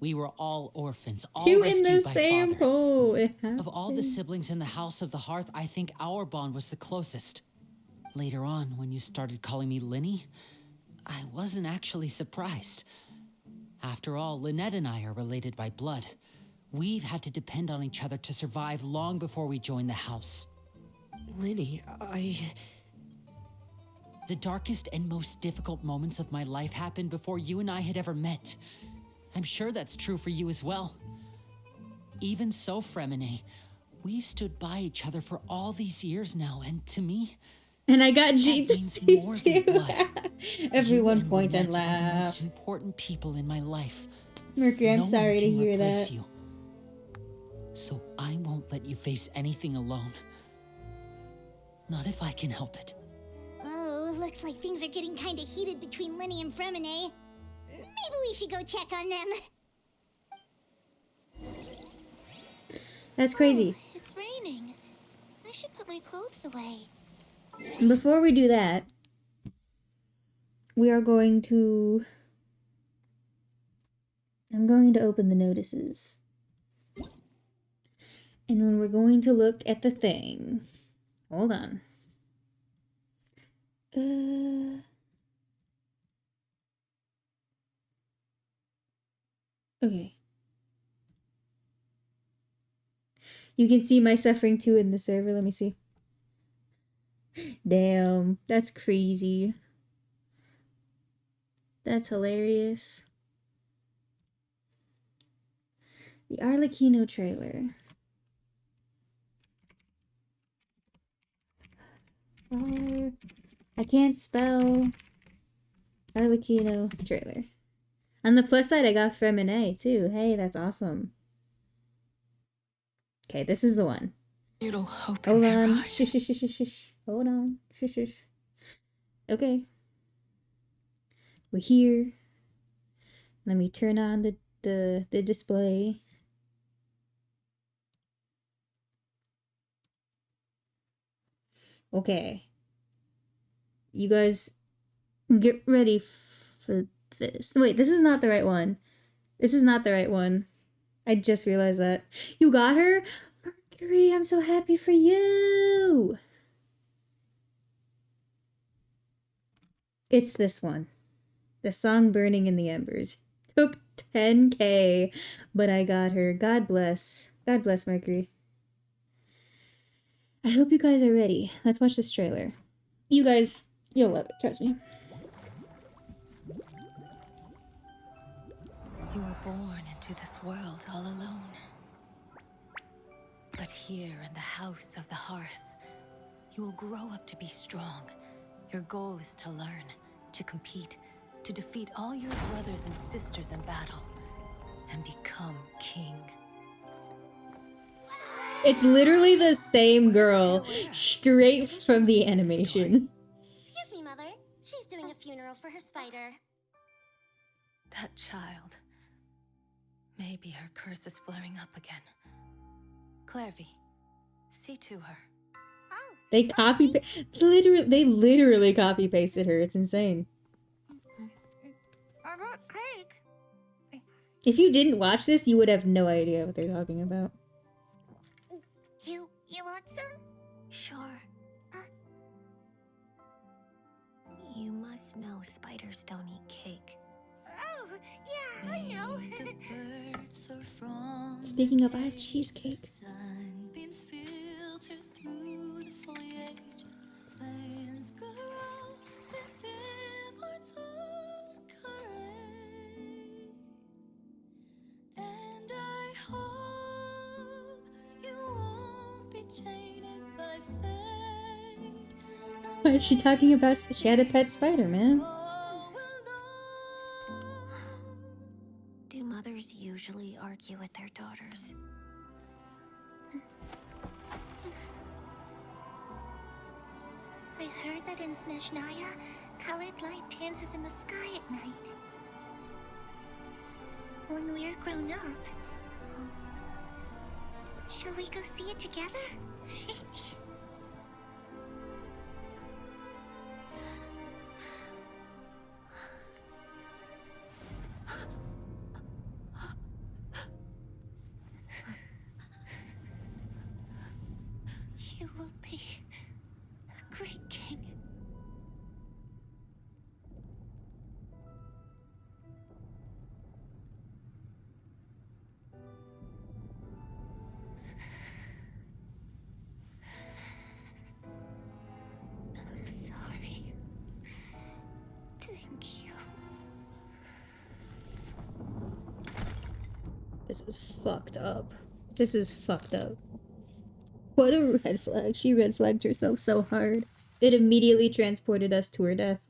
We were all orphans, all 2 in rescued the by same Father. hole. It Of all the happened. siblings in the House of the Hearth, I think our bond was the closest. Later on, when you started calling me Linny, I wasn't actually surprised. After all, Lynette and I are related by blood. We've had to depend on each other to survive long before we joined the house. Linny, The darkest and most difficult moments of my life happened before you and I had ever met. I'm sure that's true for you as well. Even so, Fremine, we've stood by each other for all these years now, and to me, And I got G that to means see more than too. blood. Everyone You point and Lynette are the laugh. most important people in my life. Mercury, I'm No one sorry to can hear replace that. you. So I won't let you face anything alone. Not if I can help it. Oh, looks like things are getting kind of heated between Linny and Fremine. Maybe we should go check on them. That's crazy. Oh, it's raining. I should put my clothes away. Before we do that, we are going to... I'm going to open the notices. And when we're going to look at the thing... Hold on. Okay. You can see my suffering too in the server. Let me see. Damn, that's crazy. That's hilarious. The Arlecchino trailer. I can't spell Arlecchino trailer. On the plus side, I got Femine too. Hey, that's awesome. Okay, this is the one. Little hope Hold on. Shush, shush, shush, shush. Hold on. Shush, shush. Okay. We're here. Let me turn on the display. Okay. You guys get ready for this. Wait, this is not the right one. This is not the right one. I just realized that. You got her? Mercury, I'm so happy for you. It's this one. The song Burning in the Embers. Took 10K, but I got her. God bless. God bless Mercury. I hope you guys are ready. Let's watch this trailer. You guys, you'll love it, trust me. You were born into this world all alone. But here in the house of the hearth, you will grow up to be strong. Your goal is to learn, to compete, to defeat all your brothers and sisters in battle, and become king. It's literally the same girl, straight from the animation. Excuse me, Mother. She's doing a funeral for her spider. That child. Maybe her curse is flaring up again. Clairvy, see to her. Oh. They literally copy pasted her. It's insane. I want cake. If you didn't watch this, you would have no idea what they're talking about. You want some? Sure. You must know spiders don't eat cake. Oh, yeah, I know. Speaking of, I have cheesecake. Sunbeams filter through the foliage. Flames grow with immortal courage. And I hope you won't be tainted by fate. Why is she talking about? She had a pet spider, man. Do mothers usually argue with their daughters? I heard that in Snezhnaya, colored light dances in the sky at night. When we're grown up, shall we go see it together? You will be a great king. I'm sorry. Thank you. This is fucked up. This is fucked up. What a red flag. She red flagged herself so hard. It immediately transported us to her death.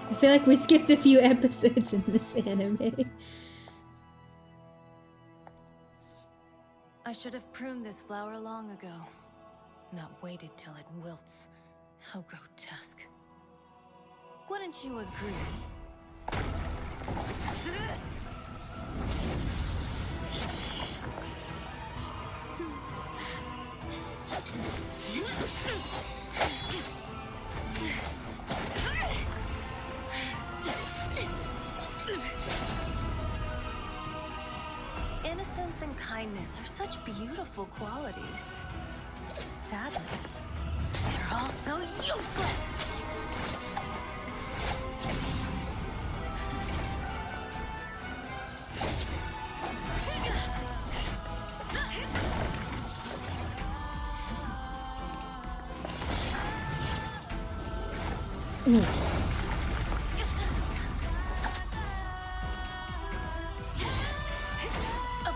I feel like we skipped a few episodes in this anime. I should have pruned this flower long ago, not waited till it wilts. How grotesque. Wouldn't you agree? Innocence and kindness are such beautiful qualities. Sadly, They're all so useless! A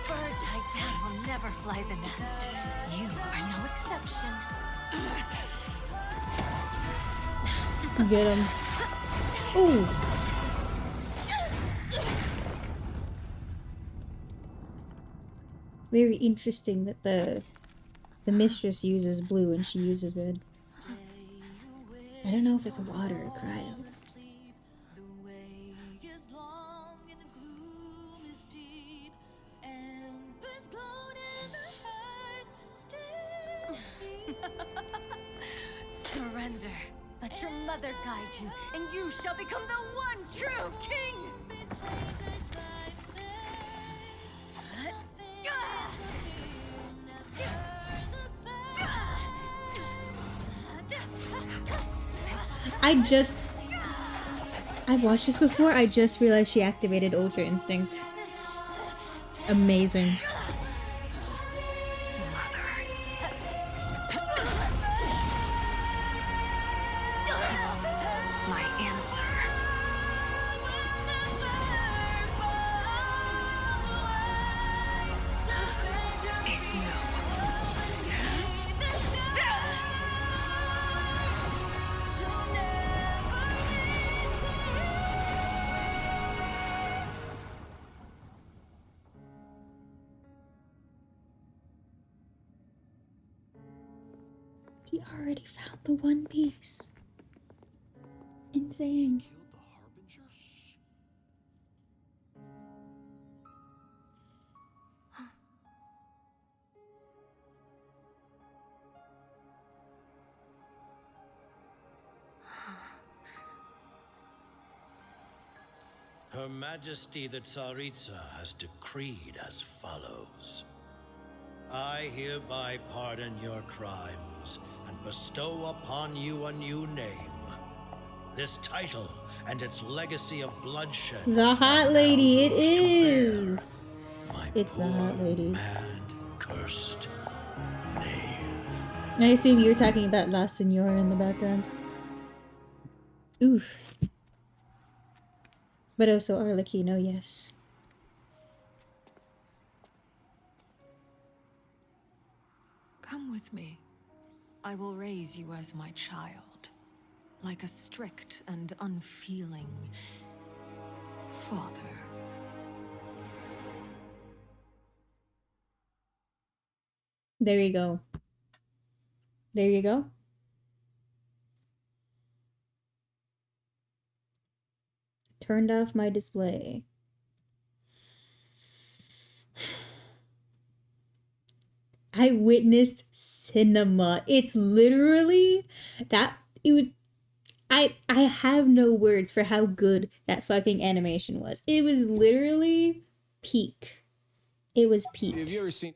bird tied down will never fly the nest. You are no exception. Get him. Ooh. Very interesting that the mistress uses blue and she uses red. I don't know if it's water or cryo. Surrender. Let your mother guide you, and you shall become the one true king! I've watched this before, I just realized she activated Ultra Instinct. Amazing. My answer. Is no. She already found the One Piece. Insane. Her Majesty the Tsaritsa has decreed as follows. I hereby pardon your crimes and bestow upon you a new name. This title and its legacy of bloodshed. The hot are lady, now it yours to is. bear. My It's the hot poor, lady. Mad, cursed knave. I assume you're talking about La Senora in the background. Ooh. But also Arlecchino, yes. Come with me. I will raise you as my child, like a strict and unfeeling father. There you go. There you go. Turned off my display. I witnessed cinema. It's literally that it was I have no words for how good that fucking animation was. It was literally peak. It was peak. Have you ever seen?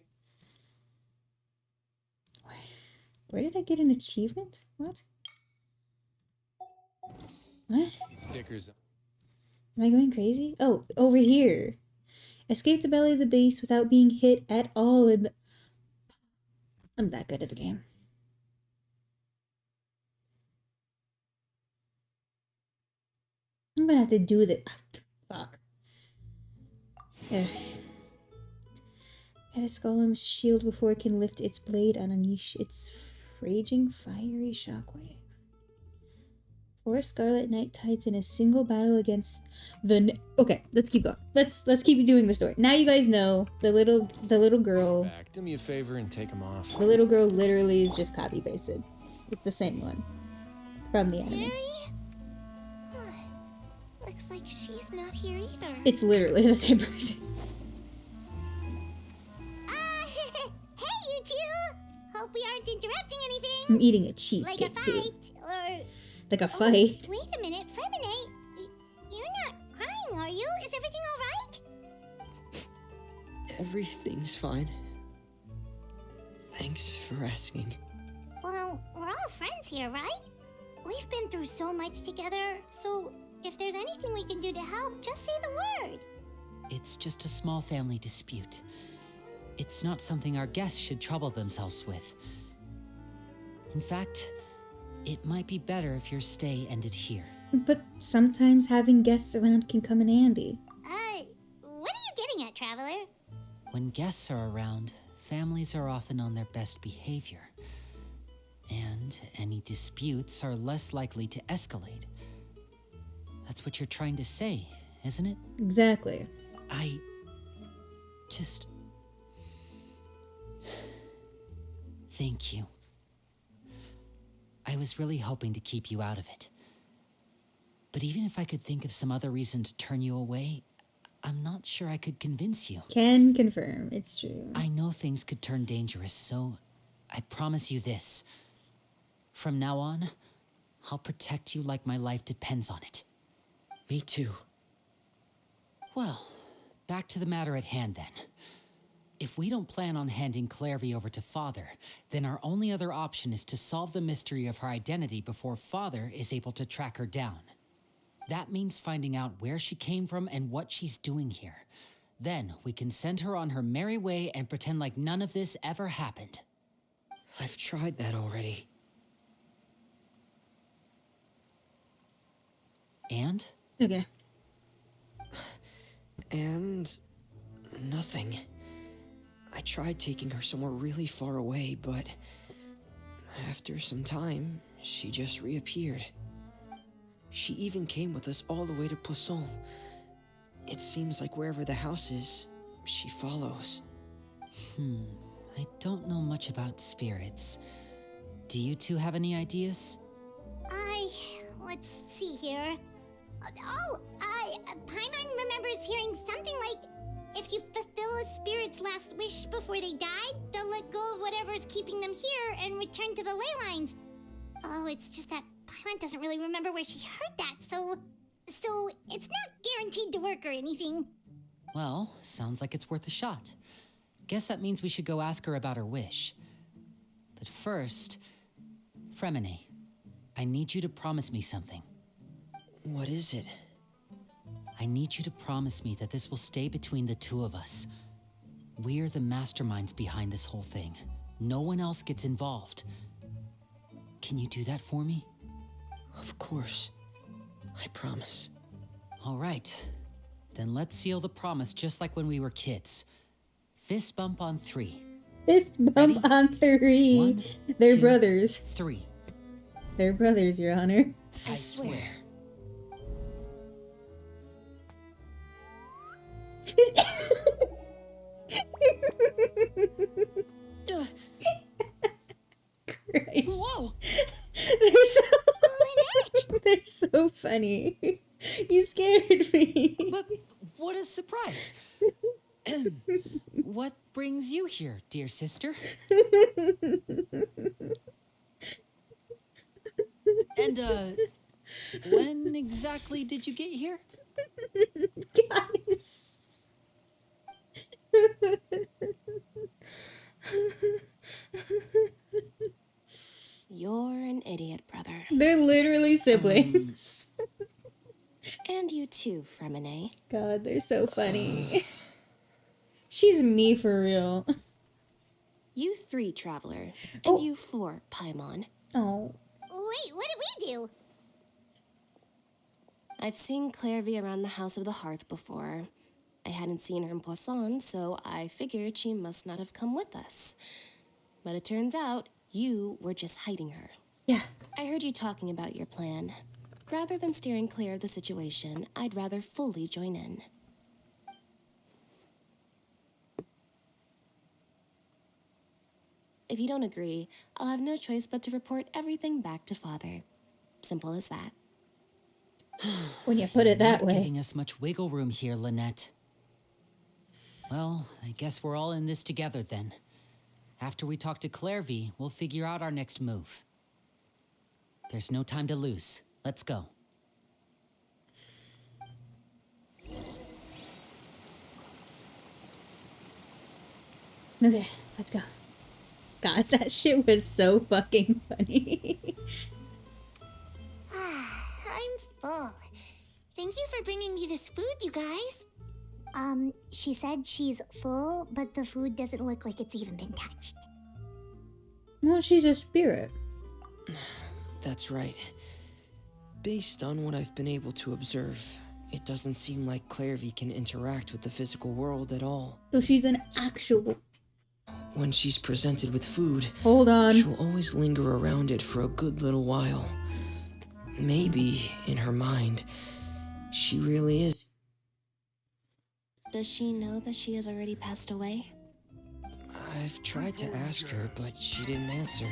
Where did I get an achievement? What? What? Stickers. Am I going crazy? Oh, over here. Escape the belly of the base without being hit at all in the... I'm that good at the game. I'm gonna have to do the... Fuck. Ugh. Hit a Golem's shield before it can lift its blade and unleash its raging, fiery shockwave. 4 Scarlet Knight Tides in a single battle against the... Okay, let's keep going. Let's keep doing the story. Now you guys know the little girl... Back. Do me a favor and take them off. The little girl literally is just copy pasted. It's the same one from the anime. Harry? Huh. Looks like she's not here either. It's literally the same person. Hey, you two! Hope we aren't interrupting anything. I'm eating a Like cheesecake a too. fight, or... Like a Oh, fight. wait a minute, Freminate. You're not crying, are you? Is everything alright? Everything's fine. Thanks for asking. Well, we're all friends here, right? We've been through so much together, so if there's anything we can do to help, just say the word. It's just a small family dispute. It's not something our guests should trouble themselves with. In fact, it might be better if your stay ended here. But sometimes having guests around can come in handy. What are you getting at, Traveler? When guests are around, families are often on their best behavior. And any disputes are less likely to escalate. That's what you're trying to say, isn't it? Exactly. I just... Thank you. I was really hoping to keep you out of it. But even if I could think of some other reason to turn you away, I'm not sure I could convince you. Can confirm, it's true. I know things could turn dangerous, so I promise you this. From now on, I'll protect you like my life depends on it. Me too. Well, back to the matter at hand then. If we don't plan on handing Clairvy over to Father, then our only other option is to solve the mystery of her identity before Father is able to track her down. That means finding out where she came from and what she's doing here. Then we can send her on her merry way and pretend like none of this ever happened. I've tried that already. And? Okay. And nothing. I tried taking her somewhere really far away, but after some time, she just reappeared. She even came with us all the way to Poisson. It seems like wherever the house is, she follows. I don't know much about spirits. Do you two have any ideas? Let's see here. Paimon remembers hearing something like, if you fulfill a spirit's last wish before they died, they'll let go of whatever's keeping them here and return to the ley lines. Oh, it's just that Paimon doesn't really remember where she heard that, so it's not guaranteed to work or anything. Well, sounds like it's worth a shot. Guess that means we should go ask her about her wish. But first, Fremine, I need you to promise me something. What is it? I need you to promise me that this will stay between the two of us. We're the masterminds behind this whole thing. No one else gets involved. Can you do that for me? Of course. I promise. All right. Then let's seal the promise just like when we were kids. Fist bump on 3. Fist bump Ready? on 3. 1, They're 2, brothers. 3. They're brothers, Your Honor. I swear. Christ. Whoa! They're so funny. You scared me. But what a surprise! What brings you here, dear sister? And, when exactly did you get here? Guys. You're an idiot, brother. They're literally siblings. And you too, Fremine. God, they're so funny. She's me for real. You 3, Traveler. And Oh. you 4, Paimon. Oh. Wait, what did we do? I've seen Clairvy around the House of the Hearth before. I hadn't seen her in Poisson, so I figured she must not have come with us. But it turns out you were just hiding her. Yeah. I heard you talking about your plan. Rather than steering clear of the situation, I'd rather fully join in. If you don't agree, I'll have no choice but to report everything back to Father. Simple as that. When you put it that Not way. giving us much wiggle room here, Lynette. Well, I guess we're all in this together then. After we talk to Clairvy, we'll figure out our next move. There's no time to lose. Let's go. Okay, let's go. God, that shit was so fucking funny. I'm full. Thank you for bringing me this food, you guys. She said she's full, but the food doesn't look like it's even been touched. Well, she's a spirit. That's right. Based on what I've been able to observe, it doesn't seem like Clairvy can interact with the physical world at all. So she's an actual... When she's presented with food, Hold on. she'll always linger around it for a good little while. Maybe, in her mind, she really is. Does she know that she has already passed away? I've tried to ask her, but she didn't answer.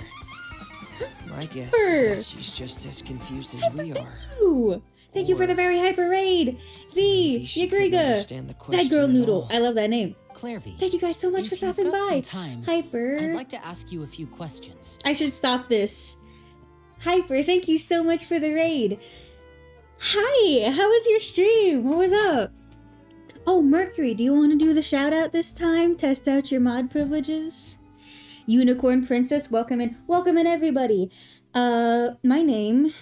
My guess Hyper. is that she's just as confused as we are. Ooh, thank you for the very hyper raid. Maybe Z, she couldn't Yagriga, understand the Dead question Girl at Noodle. all. I love that name. Clairvy, Thank you guys so much if for you've stopping got by. some time, Hyper. I'd like to ask you a few questions. I should stop this. Hyper, thank you so much for the raid. Hi, how was your stream? What was up? Oh, Mercury, do you want to do the shout out this time? Test out your mod privileges? Unicorn Princess, welcome in. Welcome in, everybody. My name...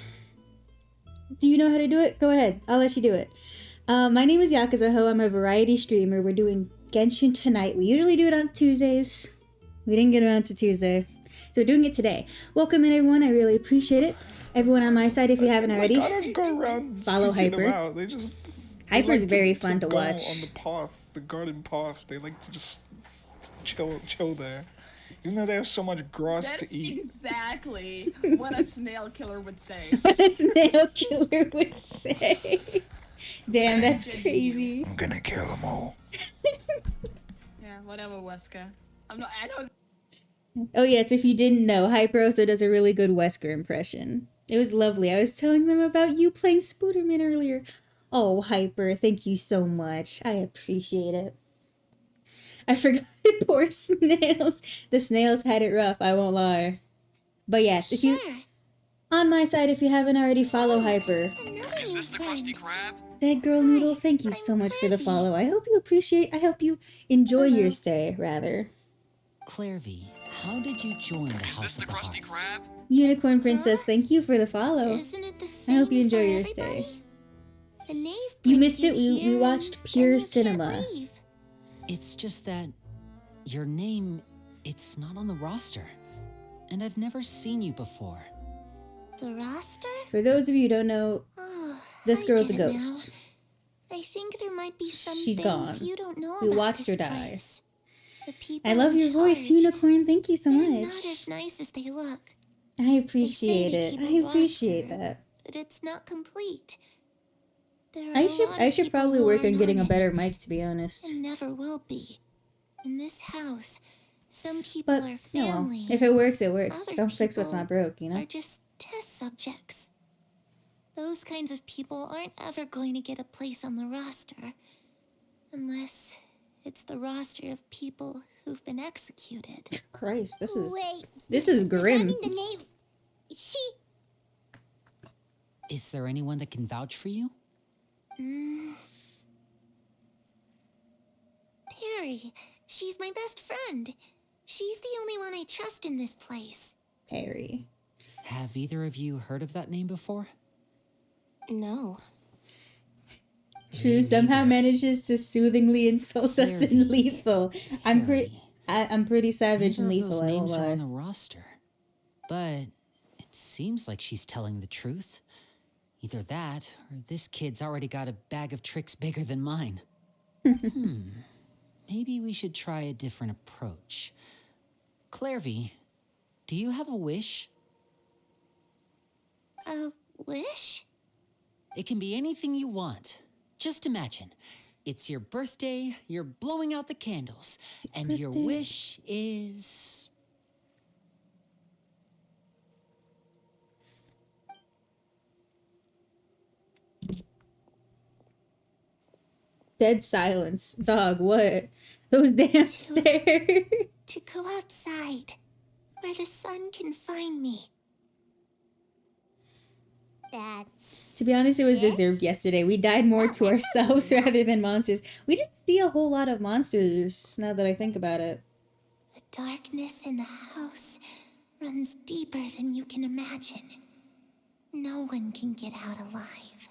Do you know how to do it? Go ahead. I'll let you do it. My name is Yakuzaho. I'm a variety streamer. We're doing Genshin tonight. We usually do it on Tuesdays. We didn't get around to Tuesday. So we're doing it today. Welcome in, everyone. I really appreciate it. Everyone on my side, if you haven't already, I don't go around follow seeking Hyper. them out. They just Hyper's like very fun to go watch. on the path, the garden path. They like to just chill there, even though they have so much grass That's to eat. exactly what a snail killer would say. What a snail killer would say. Damn, that's crazy. I'm gonna kill them all. Yeah, whatever, Wesker. I don't. Oh yes, if you didn't know, Hyper also does a really good Wesker impression. It was lovely. I was telling them about you playing Spooderman earlier. Oh, Hyper, thank you so much. I appreciate it. I forgot poor snails. The snails had it rough, I won't lie. But yes, if you... On my side, if you haven't already, follow Hyper. Is this the Krusty Krab? Dead Girl Noodle, thank you so much for the follow. I hope you enjoy your stay, rather. Clairvy, how did you join the House of the Hearth? Krab? Unicorn Princess, thank you for the follow. Isn't it the I same hope you enjoy for your everybody? stay. The knave You brings missed it, we here watched and pure you can't cinema. leave. It's just that your name, it's not on the roster. And I've never seen you before. The roster? For those of you who don't know, Oh, this I girl's a get it ghost. now. I think there might be some She's things gone. you don't know We about watched this her die. place. The people I love in your voice, charge, Unicorn. Thank you so they're much. not as nice as they look. I appreciate they it. keep I a appreciate roster. that. But it's not complete. There are I a should lot I of should people probably who work aren't on getting a it, better mic, to be honest. and never will be. In this house, some people But are yeah, well, family. if it works, it works. Other Don't fix what's people not broke, you know. Are just test subjects. Those kinds of people aren't ever going to get a place on the roster. Unless it's the roster of people who've been executed. Christ, this is Wait, grim. Does that mean the name... She... Is there anyone that can vouch for you? Perry. She's my best friend. She's the only one I trust in this place. Perry. Have either of you heard of that name before? No. True somehow manages to soothingly insult us in Clairvy. Lethal. I'm pretty savage in Neither of Lethal, those I won't names are on lie. the roster. But it seems like she's telling the truth. Either that, or this kid's already got a bag of tricks bigger than mine. Maybe we should try a different approach. Clairvy, do you have a wish? A wish? It can be anything you want. Just imagine. It's your birthday, you're blowing out the candles, and your birthday. wish is... Dead silence. Dog, what? Those damn stairs. To go outside, where the sun can find me. That's... To be honest, it was deserved yesterday. We died more to ourselves rather than monsters. We didn't see a whole lot of monsters, now that I think about it. The darkness in the house runs deeper than you can imagine. No one can get out alive.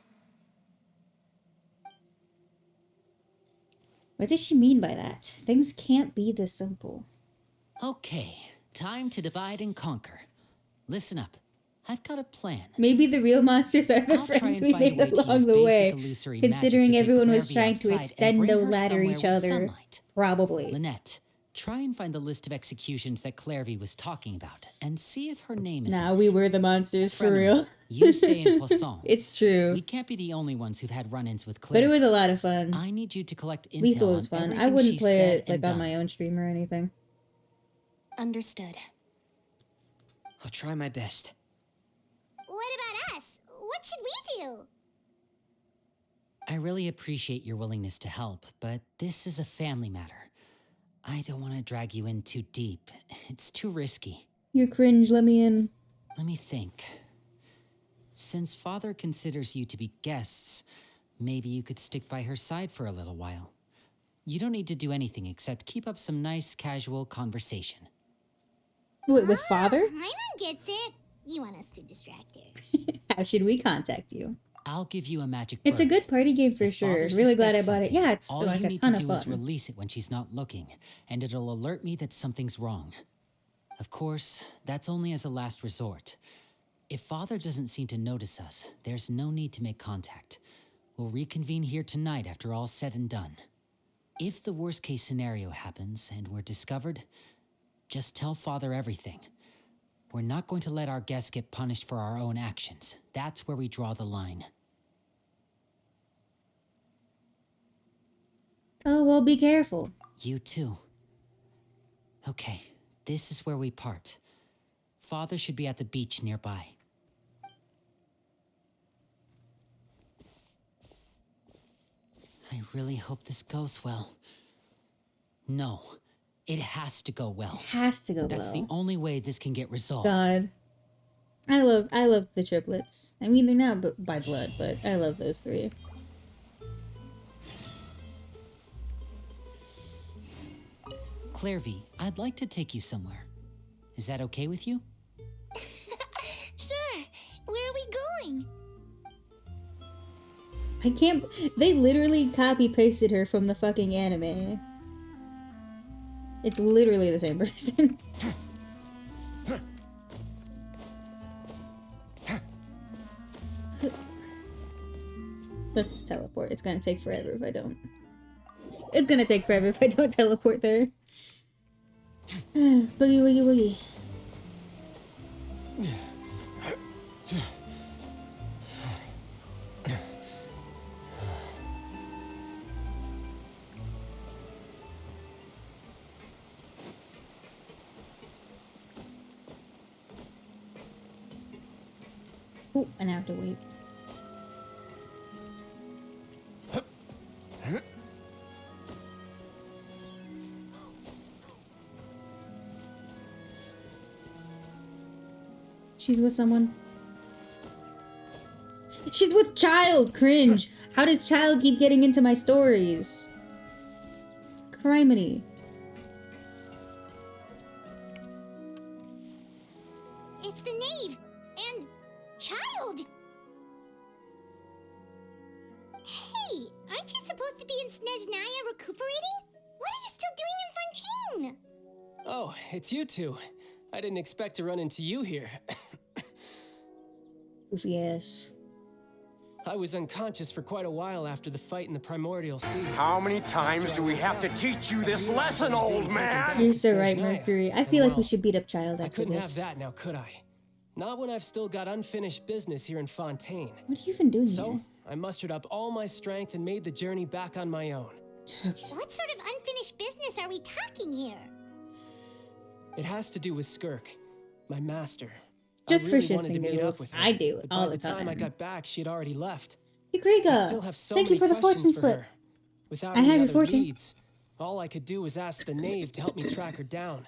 What does she mean by that? Things can't be this simple. Okay, time to divide and conquer. Listen up. I've got a plan. Maybe the real monsters are the I'll try friends and we find a made way to use along the basic way. illusory Considering magic to take everyone was Clairvy trying to outside and bring extendo her ladder somewhere each with other. sunlight. Probably. Lynette, try and find the list of executions that Clairvy was talking about and see if her name is Nah, on we it. were the monsters for Fremini, real. you stay in Poisson. It's true. We can't be the only ones who've had run-ins with Clairvy. But it was a lot of fun. I need you to collect intel Lethal was on fun. I everything wouldn't she play said it like and on done. my own stream or anything. Understood. I'll try my best. What about us? What should we do? I really appreciate your willingness to help, but this is a family matter. I don't want to drag you in too deep. It's too risky. You're cringe, let me in. Let me think. Since Father considers you to be guests, maybe you could stick by her side for a little while. You don't need to do anything except keep up some nice, casual conversation. Wait, with Father? Hyman gets it. You want us to distract her. How should we contact you? I'll give you a magic It's a bird. good party game for If sure. Father Really glad I suspects bought it. something, Yeah, it's all like you a need ton to of do is fun. release it when she's not looking, and it'll alert me that something's wrong. Of course, that's only as a last resort. If Father doesn't seem to notice us, there's no need to make contact. We'll reconvene here tonight after all's said and done. If the worst case scenario happens and we're discovered, just tell Father everything. We're not going to let our guests get punished for our own actions. That's where we draw the line. Oh, well, be careful. You too. Okay, this is where we part. Father should be at the beach nearby. I really hope this goes well. No, it has to go well. It has to go That's well. the only way this can get resolved. God. I love the triplets. I mean, they're not by blood, but I love those three. Clairvy, I'd like to take you somewhere. Is that okay with you? Sure. Where are we going? I can't. They literally copy pasted her from the fucking anime. It's literally the same person. Let's teleport. It's gonna take forever if I don't. It's gonna take forever if I don't teleport there. Boogie woogie woogie. Oh, and I have to wait. She's with someone. She's with Child! Cringe! How does Child keep getting into my stories? Criminy. It's the knave and Child. Hey, aren't you supposed to be in Snezhnaya recuperating? What are you still doing in Fontaine? Oh, it's you two. I didn't expect to run into you here. Goofy ass. I was unconscious for quite a while after the fight in the Primordial Sea. How many times do we have to teach you this lesson, old man? You're so right, Mercury. I feel like we should beat up Child I after couldn't this. have that now, could I? Not when I've still got unfinished business here in Fontaine. What are you even doing So, here? I mustered up all my strength and made the journey back on my own. Okay. What sort of unfinished business are we talking here? It has to do with Skirk, my master. Just I for really shits wanted to and meet up giggles. with her, I do it but all by the the time I time. got back, she had already left. I Yukriga! still have so Thank many you for the fortune questions for slip. her. Without I any have your other fortune. leads, all I could do was ask the knave to help me track her down.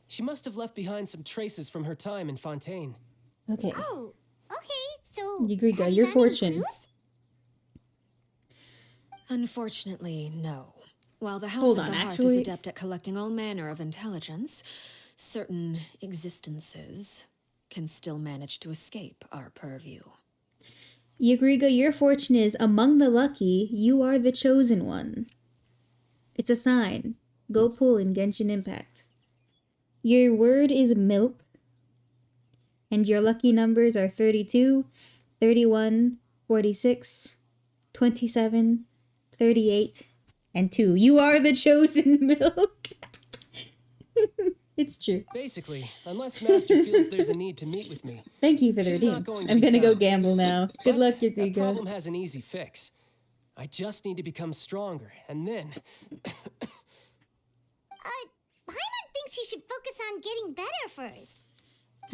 She must have left behind some traces from her time in Fontaine. Okay. Oh, okay, so... Yukriga, have your you found any fortune. clues? Unfortunately, no. While the House Hold of on, the Hearth actually- is adept at collecting all manner of intelligence, certain existences can still manage to escape our purview. Yagriga, your fortune is among the lucky, you are the chosen one. It's a sign. Go pull in Genshin Impact. Your word is milk, and your lucky numbers are 32, 31, 46, 27, 38, and 2. You are the chosen milk. It's true. Basically, unless Master feels there's a need to meet with me. Thank you for the she's not redeem. going to I'm be gonna go found. gamble now. Good But luck, that Yagriga. problem has an easy fix. I just need to become stronger, and then Paimon thinks you should focus on getting better first.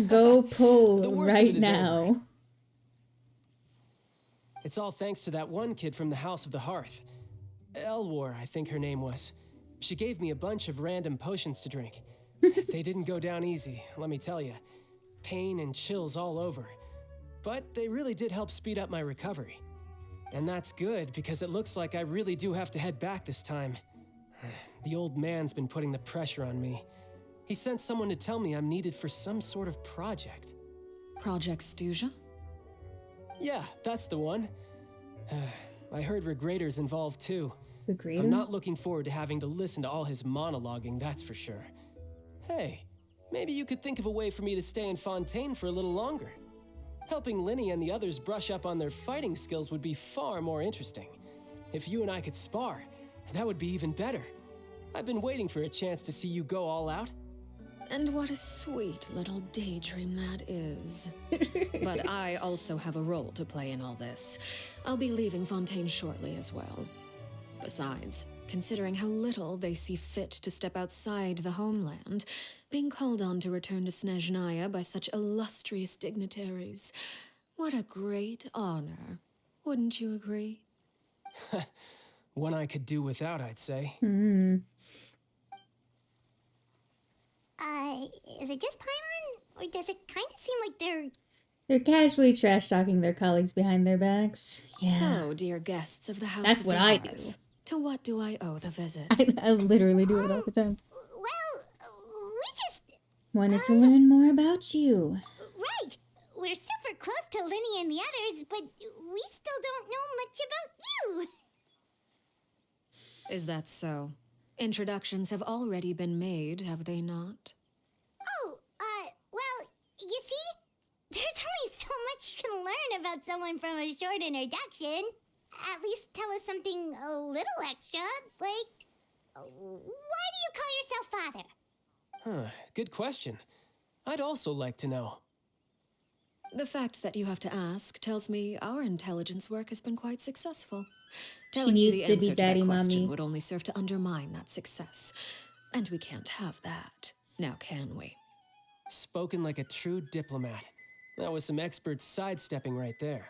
Go The pull worst of it right is over. now. it's all thanks to that one kid from the House of the Hearth. Elwar, I think her name was. She gave me a bunch of random potions to drink. They didn't go down easy, let me tell you. Pain and chills all over. But they really did help speed up my recovery. And that's good, because it looks like I really do have to head back this time. The old man's been putting the pressure on me. He sent someone to tell me I'm needed for some sort of project. Project Stuja? Yeah, that's the one. I heard Regrator's involved too. Regrator? I'm not looking forward to having to listen to all his monologuing, that's for sure. Hey, maybe you could think of a way for me to stay in Fontaine for a little longer. Helping Linny and the others brush up on their fighting skills would be far more interesting. If you and I could spar, that would be even better. I've been waiting for a chance to see you go all out. And what a sweet little daydream that is. But I also have a role to play in all this. I'll be leaving Fontaine shortly as well. Besides, considering how little they see fit to step outside the homeland, being called on to return to Snezhnaya by such illustrious dignitaries, what a great honor. Wouldn't you agree? One I could do without, I'd say. Is it just Paimon? Or does it kind of seem like They're casually trash talking their colleagues behind their backs. Yeah. So, dear guests of the House That's of what the I Hearth, do. to what do I owe the visit? I literally do it all the time. we just... Wanted to learn more about you. Right! We're super close to Linny and the others, but we still don't know much about you! Is that so? Introductions have already been made, have they not? Well, you see? There's only so much you can learn about someone from a short introduction. At least tell us something a little extra, like... Why do you call yourself father? Huh, good question. I'd also like to know. The fact that you have to ask tells me our intelligence work has been quite successful. She Telling you needs the to be answer daddy that question mommy. would only serve to undermine that success. And we can't have that, now can we? Spoken like a true diplomat. That was some expert sidestepping right there.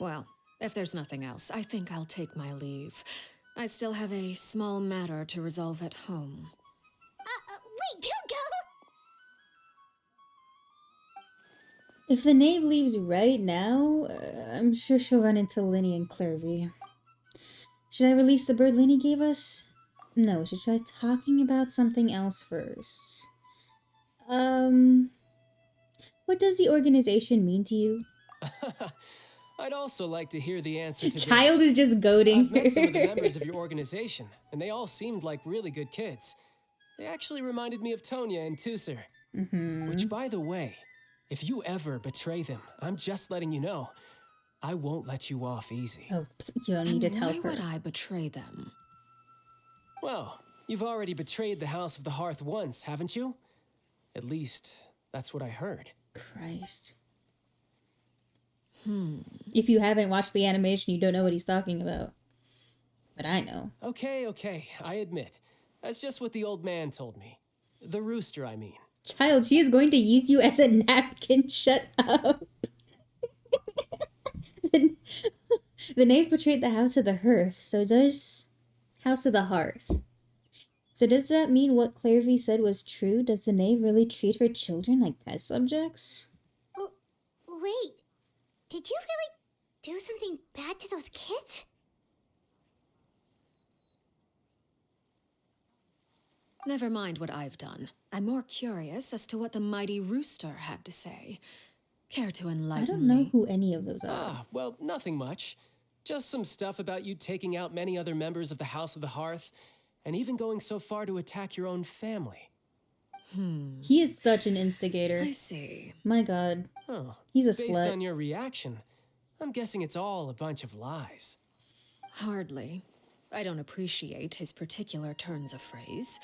Well, if there's nothing else, I think I'll take my leave. I still have a small matter to resolve at home. Wait, don't go! If the knave leaves right now, I'm sure she'll run into Linny and Clervy. Should I release the bird Linny gave us? No, we should try talking about something else first. What does the organization mean to you? I'd also like to hear the answer to Child this. is just goading I've met some of the her. members of your organization, and they all seemed like really good kids. They actually reminded me of Tonya and Tusser. Which, by the way, if you ever betray them, I'm just letting you know, I won't let you off easy. Oh, you don't need to And tell why her. would I betray them? Well, you've already betrayed the House of the Hearth once, haven't you? At least, that's what I heard. Christ. If you haven't watched the animation, you don't know what he's talking about. But I know. Okay, I admit. That's just what the old man told me. The rooster, I mean. Child, she is going to use you as a napkin. Shut up. The knave betrayed the House of the Hearth, so does House of the Hearth. So does that mean what Clervy said was true? Does the knave really treat her children like test subjects? Wait, did you really do something bad to those kids? Never mind what I've done. I'm more curious as to what the mighty rooster had to say. Care to enlighten I don't know me? who any of those are. Ah, well, nothing much. Just some stuff about you taking out many other members of the House of the Hearth, and even going so far to attack your own family. He is such an instigator. I see. My god. Oh, He's a based slut. on your reaction, I'm guessing it's all a bunch of lies. Hardly. I don't appreciate his particular turns of phrase,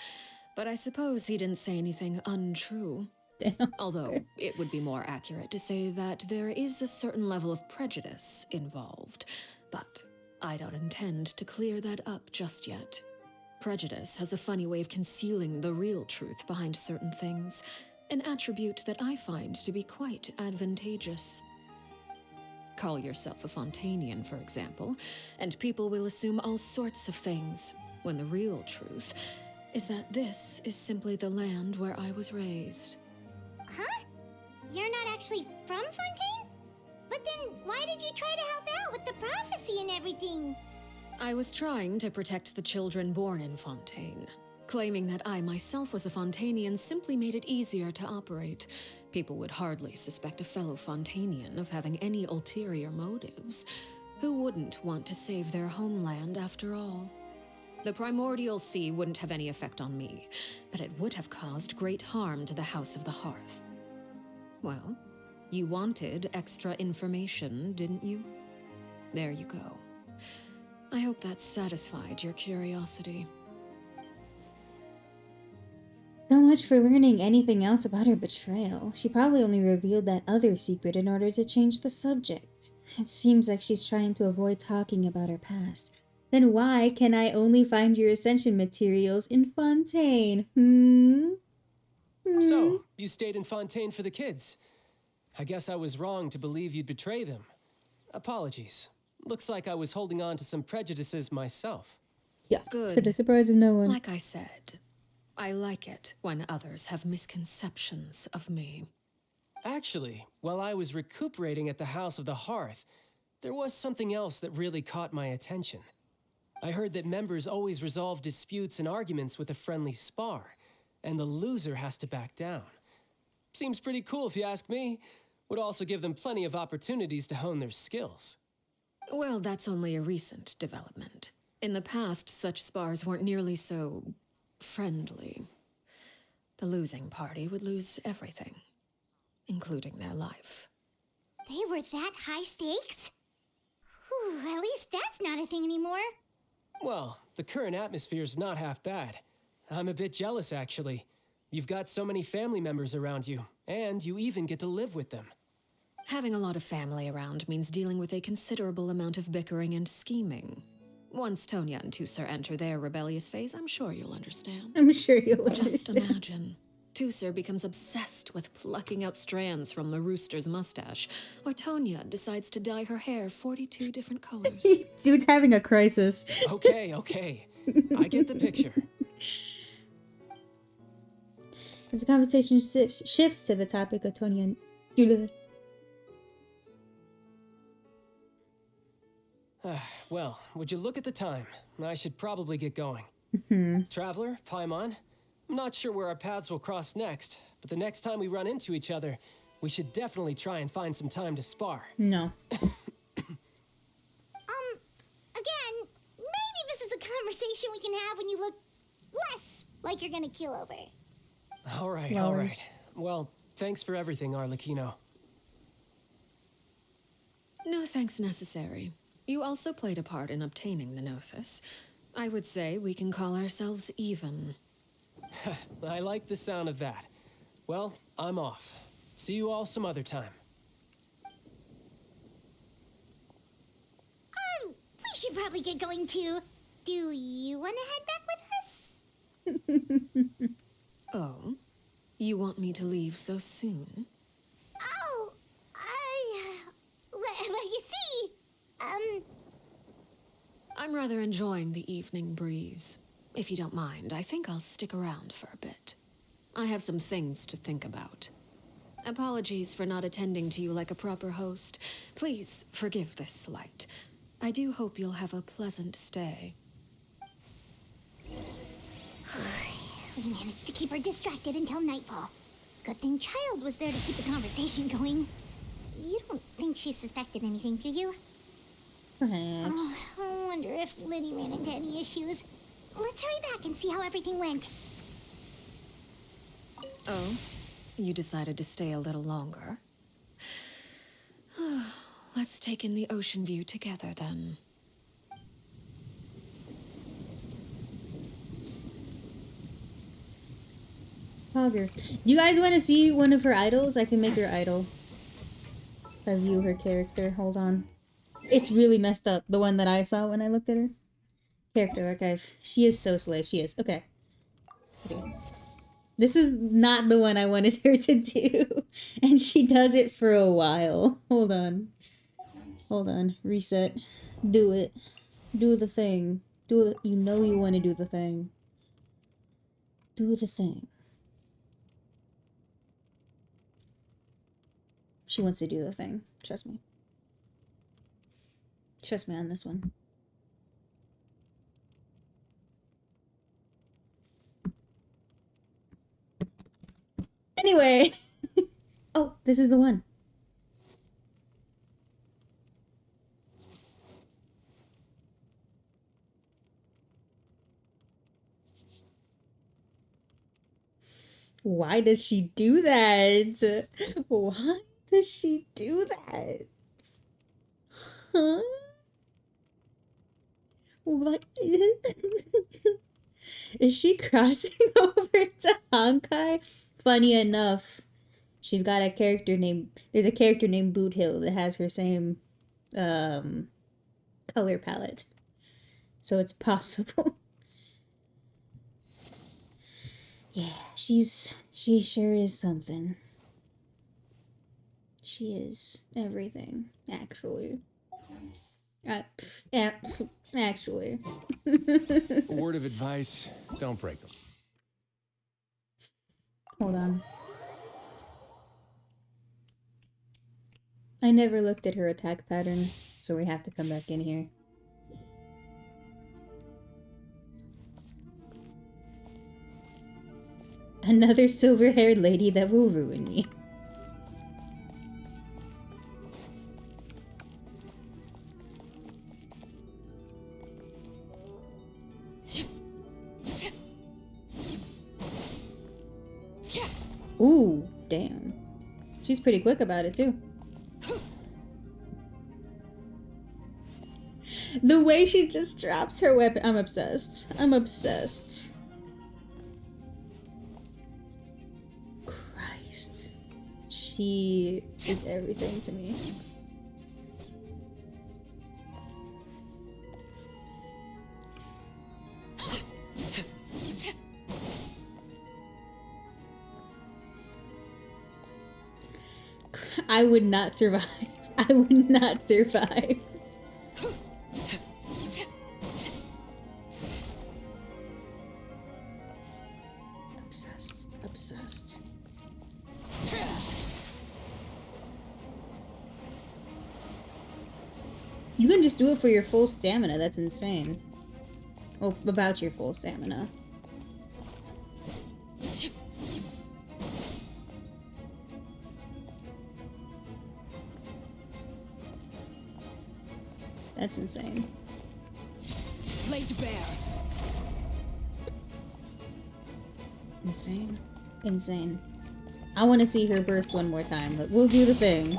but I suppose he didn't say anything untrue. Damn. Although it would be more accurate to say that there is a certain level of prejudice involved, but I don't intend to clear that up just yet. Prejudice has a funny way of concealing the real truth behind certain things, an attribute that I find to be quite advantageous. Call yourself a Fontanian, for example, and people will assume all sorts of things, when the real truth is that this is simply the land where I was raised. Huh? You're not actually from Fontaine? But then why did you try to help out with the prophecy and everything? I was trying to protect the children born in Fontaine. Claiming that I myself was a Fontanian simply made it easier to operate. People would hardly suspect a fellow Fontanian of having any ulterior motives. Who wouldn't want to save their homeland after all? The primordial sea wouldn't have any effect on me, but it would have caused great harm to the House of the Hearth. Well, you wanted extra information, didn't you? There you go. I hope that satisfied your curiosity. So much for learning anything else about her betrayal. She probably only revealed that other secret in order to change the subject. It seems like she's trying to avoid talking about her past. Then why can I only find your ascension materials in Fontaine? So, you stayed in Fontaine for the kids. I guess I was wrong to believe you'd betray them. Apologies. Looks like I was holding on to some prejudices myself. Yeah, Good. to the surprise of no one. Like I said, I like it when others have misconceptions of me. Actually, while I was recuperating at the House of the Hearth, there was something else that really caught my attention. I heard that members always resolve disputes and arguments with a friendly spar, and the loser has to back down. Seems pretty cool if you ask me. Would also give them plenty of opportunities to hone their skills. Well, that's only a recent development. In the past, such spars weren't nearly so friendly. The losing party would lose everything, including their life. They were that high stakes? Whew, at least that's not a thing anymore. Well, the current atmosphere's not half bad. I'm a bit jealous, actually. You've got so many family members around you, and you even get to live with them. Having a lot of family around means dealing with a considerable amount of bickering and scheming. Once Tonya and Tusser enter their rebellious phase, I'm sure you'll understand. I'm sure you'll Just understand. imagine. Tusser becomes obsessed with plucking out strands from the rooster's mustache, or Tonya decides to dye her hair 42 different colors. Dude's having a crisis. Okay. I get the picture. As the conversation shifts to the topic of Tonya and... Well, would you look at the time? I should probably get going. Traveler, Paimon, I'm not sure where our paths will cross next, but the next time we run into each other, we should definitely try and find some time to spar. No. Again, maybe this is a conversation we can have when you look less like you're gonna kill over. All right. Well, thanks for everything, Arlecchino. No thanks necessary. You also played a part in obtaining the Gnosis. I would say we can call ourselves even. I like the sound of that. Well, I'm off. See you all some other time. We should probably get going too. Do you want to head back with us? Oh? You want me to leave so soon? Oh, well, you see, I'm rather enjoying the evening breeze. If you don't mind, I think I'll stick around for a bit. I have some things to think about. Apologies for not attending to you like a proper host. Please forgive this slight. I do hope you'll have a pleasant stay. We managed to keep her distracted until nightfall. Good thing Child was there to keep the conversation going. You don't think she suspected anything, do you? Perhaps. Oh, I wonder if Liddy ran into any issues. Let's hurry back and see how everything went. Oh, you decided to stay a little longer? Let's take in the ocean view together then. Hogger. Do you guys want to see one of her idols? I can make her idol. If I view her character. Hold on. It's really messed up. The one that I saw when I looked at her. Character archive. She is so slay. She is. Okay. This is not the one I wanted her to do. And she does it for a while. Hold on. Hold on. Reset. Do it. Do the thing. Do it. You know you want to do the thing. Do the thing. She wants to do the thing. Trust me. Trust me on this one. Anyway. Oh, this is the one. Why does she do that? Why does she do that? Huh? What? Is she crossing over to Honkai? Funny enough, she's got a character named... There's a character named Boot Hill that has her same color palette. So it's possible. Yeah, she sure is something. She is everything, actually. Actually. A word of advice, don't break them. Hold on. I never looked at her attack pattern, so we have to come back in here. Another silver-haired lady that will ruin me. Ooh, damn. She's pretty quick about it, too. The way she just drops her weapon. I'm obsessed. I'm obsessed. Christ. She is everything to me. I would not survive. I would not survive. Obsessed. Obsessed. You can just do it for your full stamina. That's insane. Oh, about your full stamina. That's insane. Laid bare. Insane. Insane. I want to see her burst one more time, but we'll do the thing.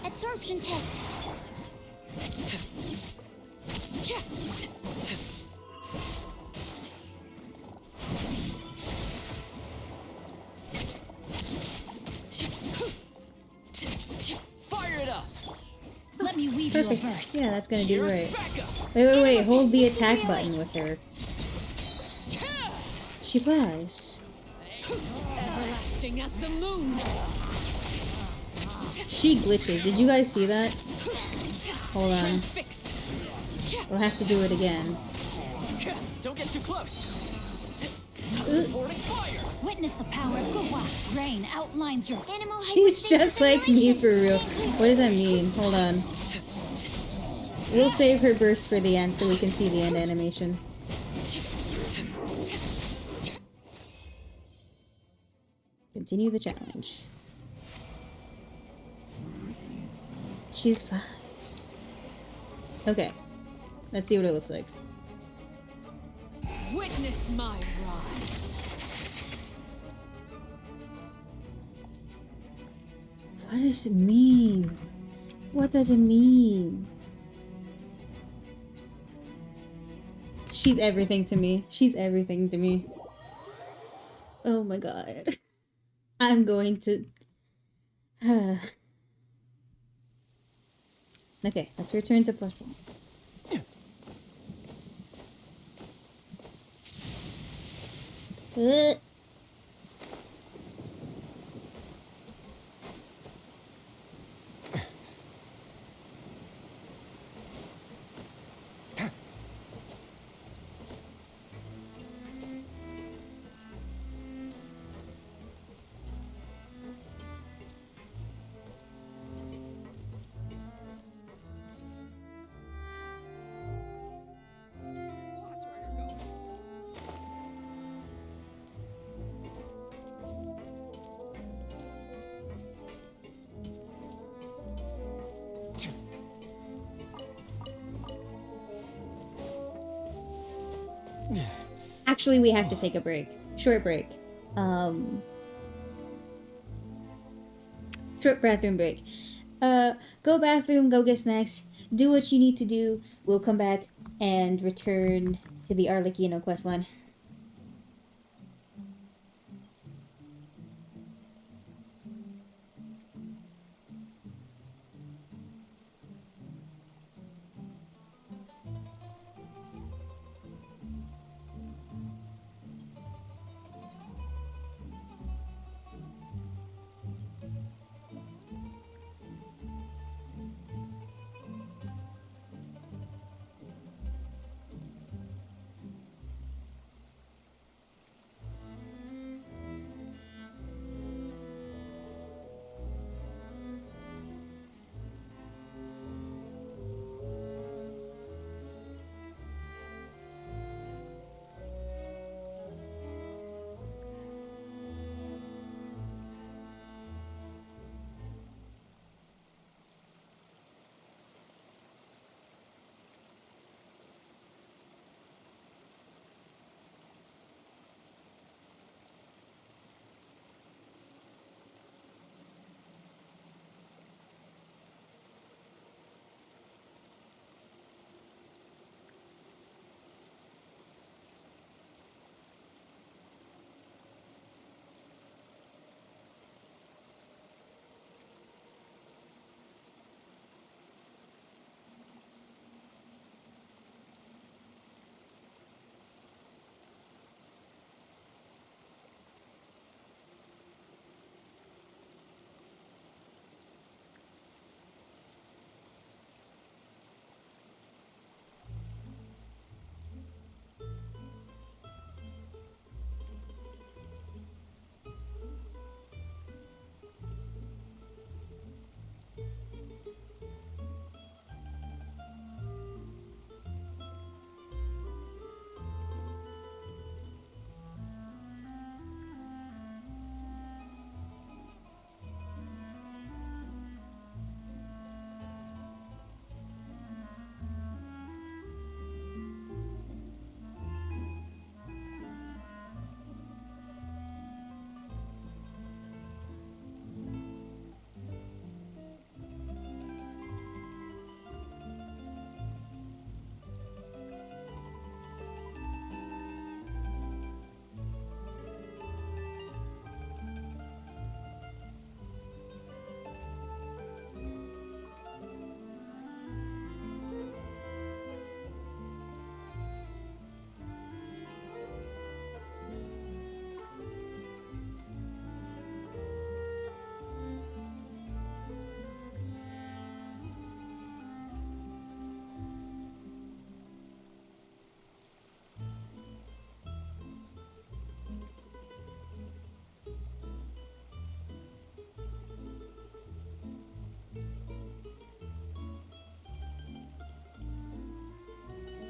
Absorption test. Fire it up. Let me weave Perfect. you a verse. Yeah, that's gonna do right. Wait. Hold the attack button with her. She flies. Everlasting as the moon. She glitches. Did you guys see that? Hold on. Transfixed. We'll have to do it again. Don't get too close. Supporting fire. Witness the power of Gua. Rain outlines your animal. She's just like me for real. What does that mean? Hold on. We'll save her burst for the end so we can see the end animation. Continue the challenge. She's flies. Okay. Let's see what it looks like. Witness my rise. What does it mean? What does it mean? She's everything to me. She's everything to me. Oh my god. I'm going to... Okay, let's return to Poisson. Actually, we have to take a break. Short break. Short bathroom break. Go bathroom, go get snacks, do what you need to do. We'll come back and return to the Arlecchino questline.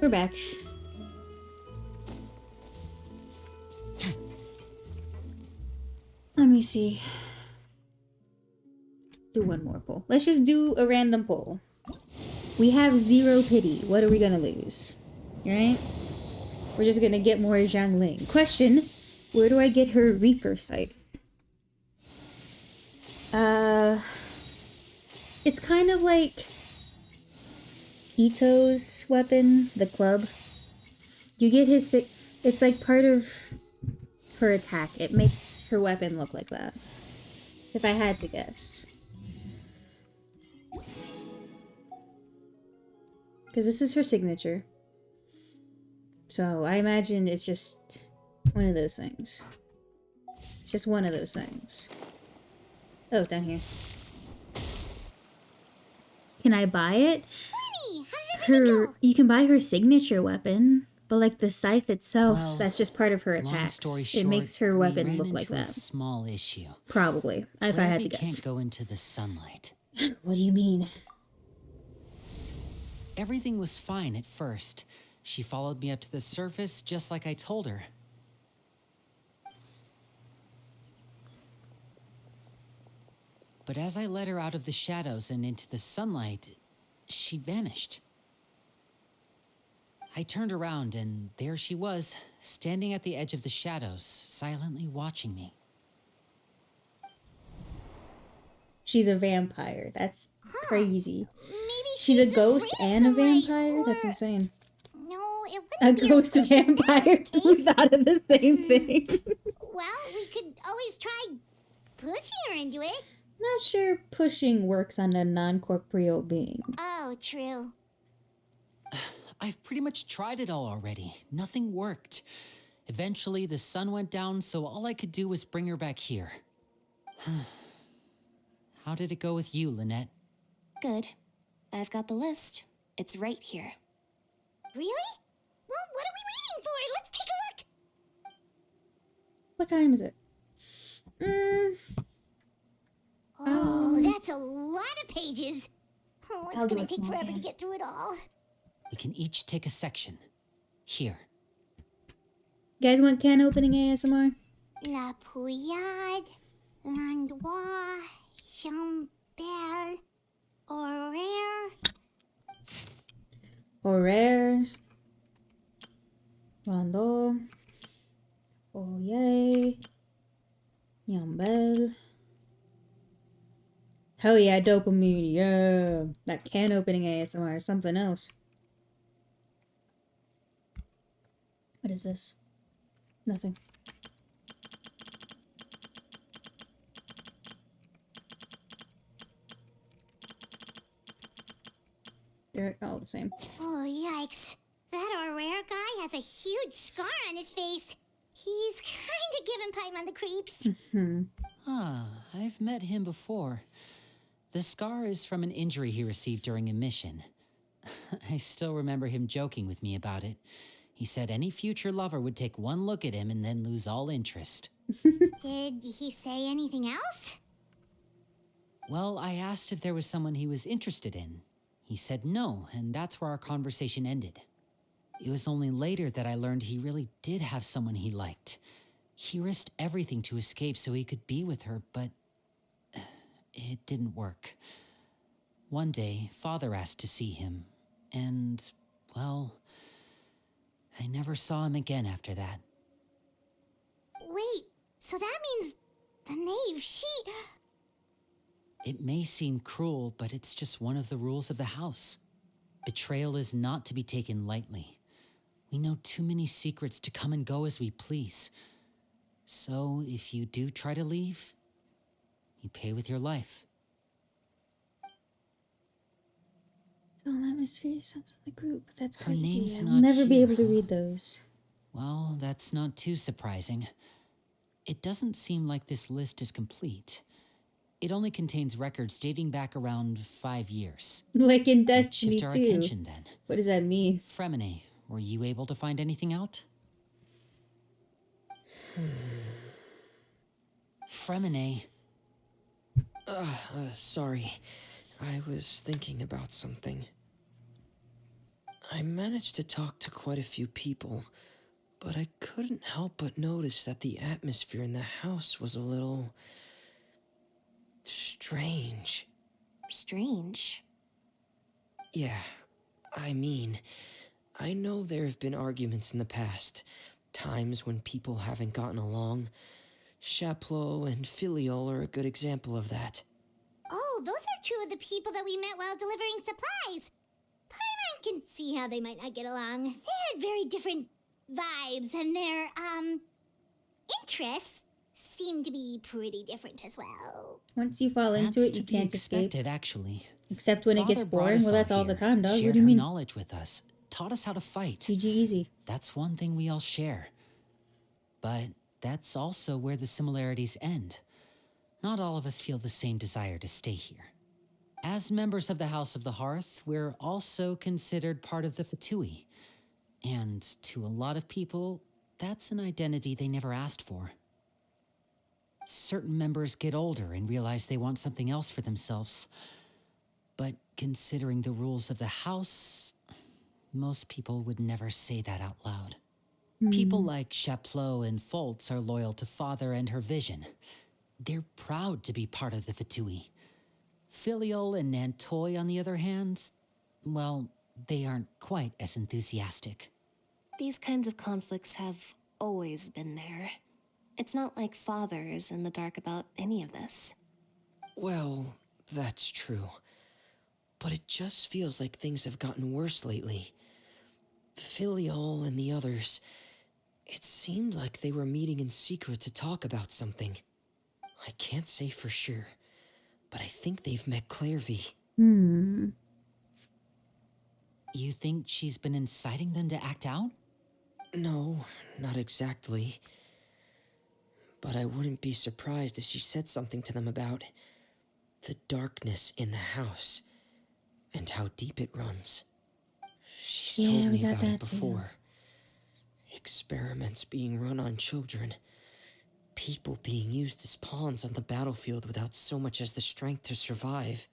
We're back. me see. Do one more poll. Let's just do a random poll. We have 0 pity. What are we gonna lose? Right? We're just gonna get more Xiangling. Question: where do I get her Reaper sight? It's kind of like Ito's weapon, the club. You get his. It's like part of her attack. It makes her weapon look like that. If I had to guess. Because this is her signature. So I imagine it's just one of those things. It's just one of those things. Oh, down here. Can I buy it? Funny, how did it go? You can buy her signature weapon, but like the scythe itself, Well, that's just part of her long attacks. story It short, makes her we weapon ran look like into a that. small issue. Probably, if I had to Clevy guess. can't go into the sunlight. What do you mean? Everything was fine at first. She followed me up to the surface just like I told her. But as I led her out of the shadows and into the sunlight, she vanished. I turned around and there she was, standing at the edge of the shadows, silently watching me. She's a vampire. That's crazy. Maybe She's a ghost afraid of and a sunlight, vampire? or- That's insane. No, it A wouldn't be ghost push if that's vampire. the case. We thought of the same thing. Well, we could always try pushing her into it. Not sure pushing works on a non-corporeal being. Oh, true. I've pretty much tried it all already. Nothing worked. Eventually, the sun went down, so all I could do was bring her back here. How did it go with you, Lynette? Good. I've got the list. It's right here. Really? Well, what are we waiting for? Let's take a look. What time is it? Oh, that's a lot of pages. Oh, it's I'll do gonna a take small forever to can. get through it all. We can each take a section. Here. You guys want can opening ASMR? La Pouillade, Landois, Chambel, Horaire. Horaire. Rondo. Oh yay. Yambel. Hell yeah, dopamine, yeah. That can opening ASMR is something else. What is this? Nothing. They're all the same. Oh, yikes. That Horaire guy has a huge scar on his face. He's kind of giving Paimon the creeps. Ah, I've met him before. The scar is from an injury he received during a mission. I still remember him joking with me about it. He said any future lover would take one look at him and then lose all interest. Did he say anything else? Well, I asked if there was someone he was interested in. He said no, and that's where our conversation ended. It was only later that I learned he really did have someone he liked. He risked everything to escape so he could be with her, but it didn't work. One day, Father asked to see him, and, well, I never saw him again after that. Wait, so that means the knave, she... It may seem cruel, but it's just one of the rules of the house. Betrayal is not to be taken lightly. We know too many secrets to come and go as we please. So, if you do try to leave, you pay with your life. Don't let Mystery sense of the group. That's Her crazy. name's I'll not never be here, able to huh? read those. Well, that's not too surprising. It doesn't seem like this list is complete. It only contains records dating back around 5 years. Like in Let's Destiny shift our 2. attention then. What does that mean? Fremine, were you able to find anything out? Fremine. Sorry. I was thinking about something. I managed to talk to quite a few people, but I couldn't help but notice that the atmosphere in the house was a little strange. Strange. Yeah, I mean, I know there have been arguments in the past, times when people haven't gotten along. Chaplot and Filiol are a good example of that. Oh, those are two of the people that we met while delivering supplies. Paimon can see how they might not get along. They had very different vibes, and their, interests seem to be pretty different as well. Once you fall into That's it, you to be can't escape. expected, actually. Except when it gets Father brought boring. us Well, that's all the here, time, dog. What shared do you her mean? knowledge with us, taught us how to fight. GG easy. That's one thing we all share. But that's also where the similarities end. Not all of us feel the same desire to stay here. As members of the House of the Hearth, we're also considered part of the Fatui. And to a lot of people, that's an identity they never asked for. Certain members get older and realize they want something else for themselves. But considering the rules of the house, most people would never say that out loud. People like Chaplot and Foltz are loyal to Father and her vision. They're proud to be part of the Fatui. Filiol and Nantoy, on the other hand, well, they aren't quite as enthusiastic. These kinds of conflicts have always been there. It's not like Father is in the dark about any of this. Well, that's true. But it just feels like things have gotten worse lately. Filiol and the others, it seemed like they were meeting in secret to talk about something. I can't say for sure, but I think they've met Clairvy. You think she's been inciting them to act out? No, not exactly. But I wouldn't be surprised if she said something to them about the darkness in the house and how deep it runs. She's told me about it before. Experiments being run on children. People being used as pawns on the battlefield without so much as the strength to survive.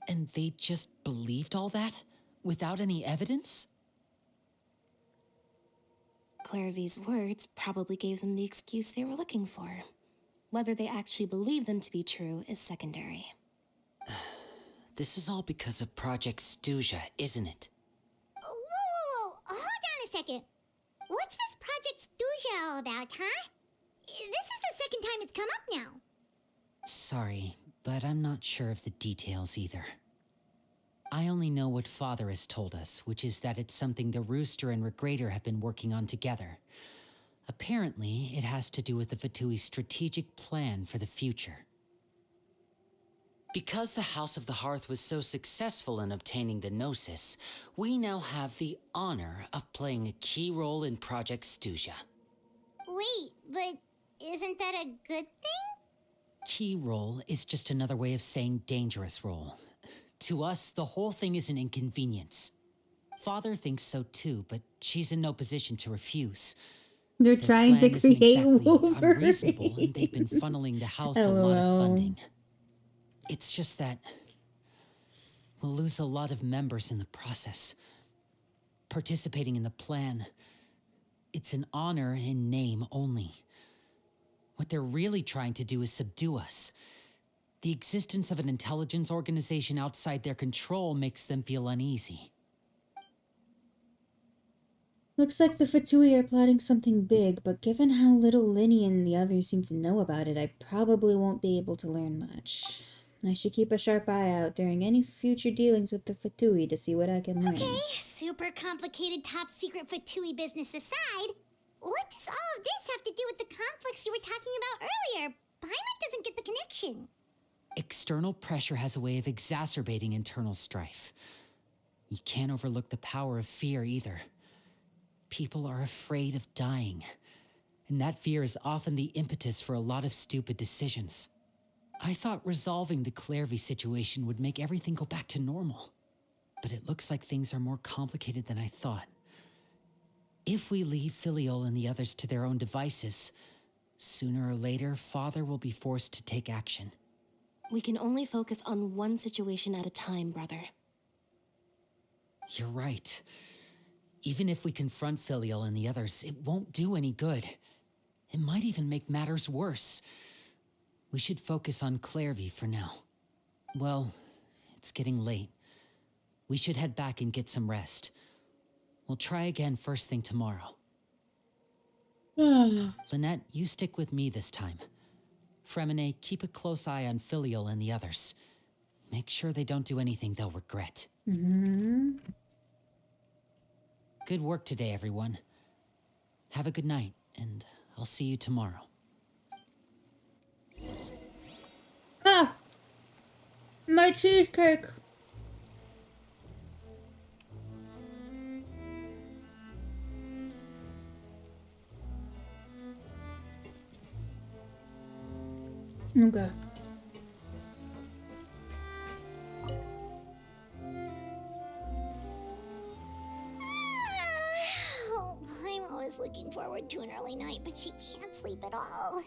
And they just believed all that? Without any evidence? Clairvy's words probably gave them the excuse they were looking for. Whether they actually believe them to be true is secondary. This is all because of Project Stuja, isn't it? Whoa. Hold on a second. What's this Project Stuja all about, huh? This is the second time it's come up now. Sorry, but I'm not sure of the details either. I only know what Father has told us, which is that it's something the Rooster and Regrader have been working on together. Apparently, it has to do with the Fatui's strategic plan for the future. Because the House of the Hearth was so successful in obtaining the Gnosis, we now have the honor of playing a key role in Project Stuja. Wait, but isn't that a good thing? Key role is just another way of saying dangerous role. To us, the whole thing is an inconvenience. Father thinks so too, but she's in no position to refuse. They're Their trying to plan isn't create exactly Wolverine. unreasonable, and they've been funneling the house a lot of funding. It's just that we'll lose a lot of members in the process. Participating in the plan, it's an honor in name only. What they're really trying to do is subdue us. The existence of an intelligence organization outside their control makes them feel uneasy. Looks like the Fatui are plotting something big, but given how little Linny and the others seem to know about it, I probably won't be able to learn much. I should keep a sharp eye out during any future dealings with the Fatui to see what I can learn. Okay, super complicated top secret Fatui business aside, what does all of this have to do with the conflicts you were talking about earlier? Paimon doesn't get the connection. External pressure has a way of exacerbating internal strife. You can't overlook the power of fear either. People are afraid of dying, and that fear is often the impetus for a lot of stupid decisions. I thought resolving the Clairvy situation would make everything go back to normal, but it looks like things are more complicated than I thought. If we leave Filiol and the others to their own devices, sooner or later, Father will be forced to take action. We can only focus on one situation at a time, brother. You're right. Even if we confront Filial and the others, it won't do any good. It might even make matters worse. We should focus on Clairvy for now. Well, it's getting late. We should head back and get some rest. We'll try again first thing tomorrow. Lynette, you stick with me this time. Fremine, keep a close eye on Filial and the others. Make sure they don't do anything they'll regret. Good work today, everyone. Have a good night, and I'll see you tomorrow. Ah! My cheesecake! Okay. Oh, I'm always looking forward to an early night, but she can't sleep at all.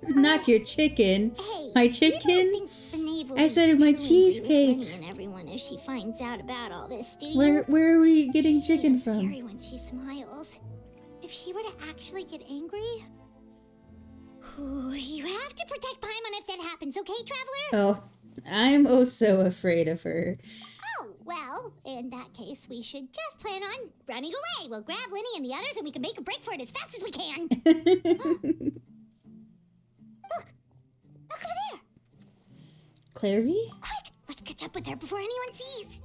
Not your chicken. Hey, My you chicken? don't think the knave will I be said my too angry with cheesecake. Lenny and everyone if she finds out about all this, do you? Where are we getting chicken It's from? scary when she smiles. If she were to actually get angry, ooh, you have to protect Paimon if that happens, okay, Traveler? Oh, I'm oh so afraid of her. Oh, well, in that case, we should just plan on running away. We'll grab Lenny and the others and we can make a break for it as fast as we can. Look over there. Clairvy? Quick, let's catch up with her before anyone sees.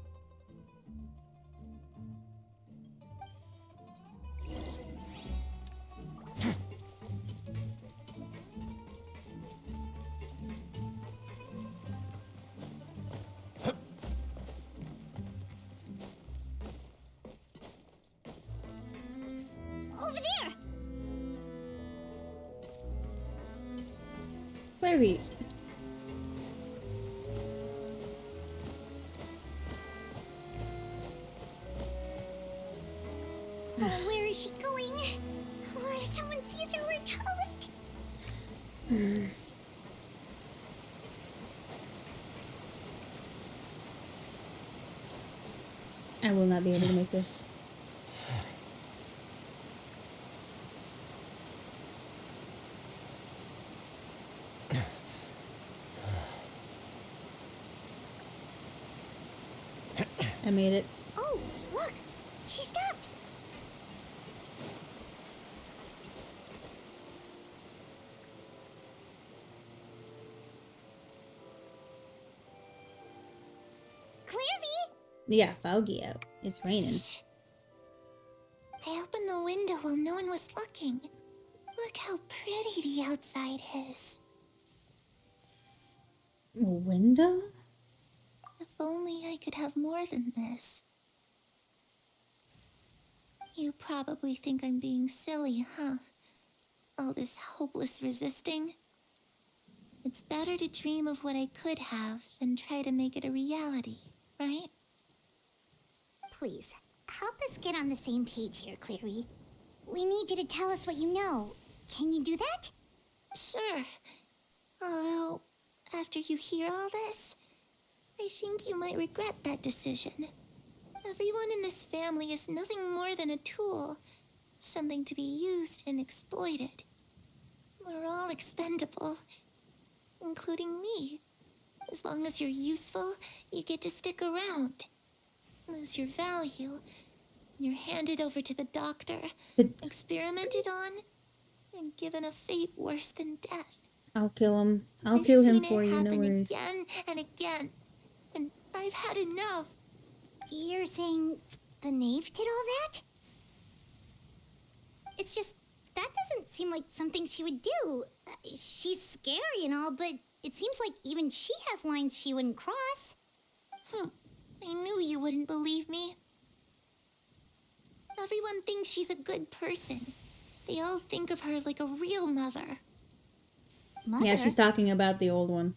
Over there. Clairvy. Oh, where is she going? Oh, if someone sees her, we're toast. I will not be able to make this. I made it. Oh, look, she stopped. Clairvy! Yeah, foggy out. It's raining. I opened the window while no one was looking. Look how pretty the outside is. A window? If only I could have more than this. You probably think I'm being silly, huh? All this hopeless resisting. It's better to dream of what I could have than try to make it a reality, right? Please, help us get on the same page here, Clary. We need you to tell us what you know. Can you do that? Sure. Although, after you hear all this, I think you might regret that decision. Everyone in this family is nothing more than a tool. Something to be used and exploited. We're all expendable. Including me. As long as you're useful, you get to stick around. Lose your value. You're handed over to the doctor, experimented on, and given a fate worse than death. I'll kill him. I'll I've kill him seen for it you, no happen worries. again and again, and I've had enough. You're saying the knave did all that? It's just, that doesn't seem like something she would do. She's scary and all, but it seems like even she has lines she wouldn't cross. I knew you wouldn't believe me. Everyone thinks she's a good person. They all think of her like a real mother. Mother? Yeah, she's talking about the old one.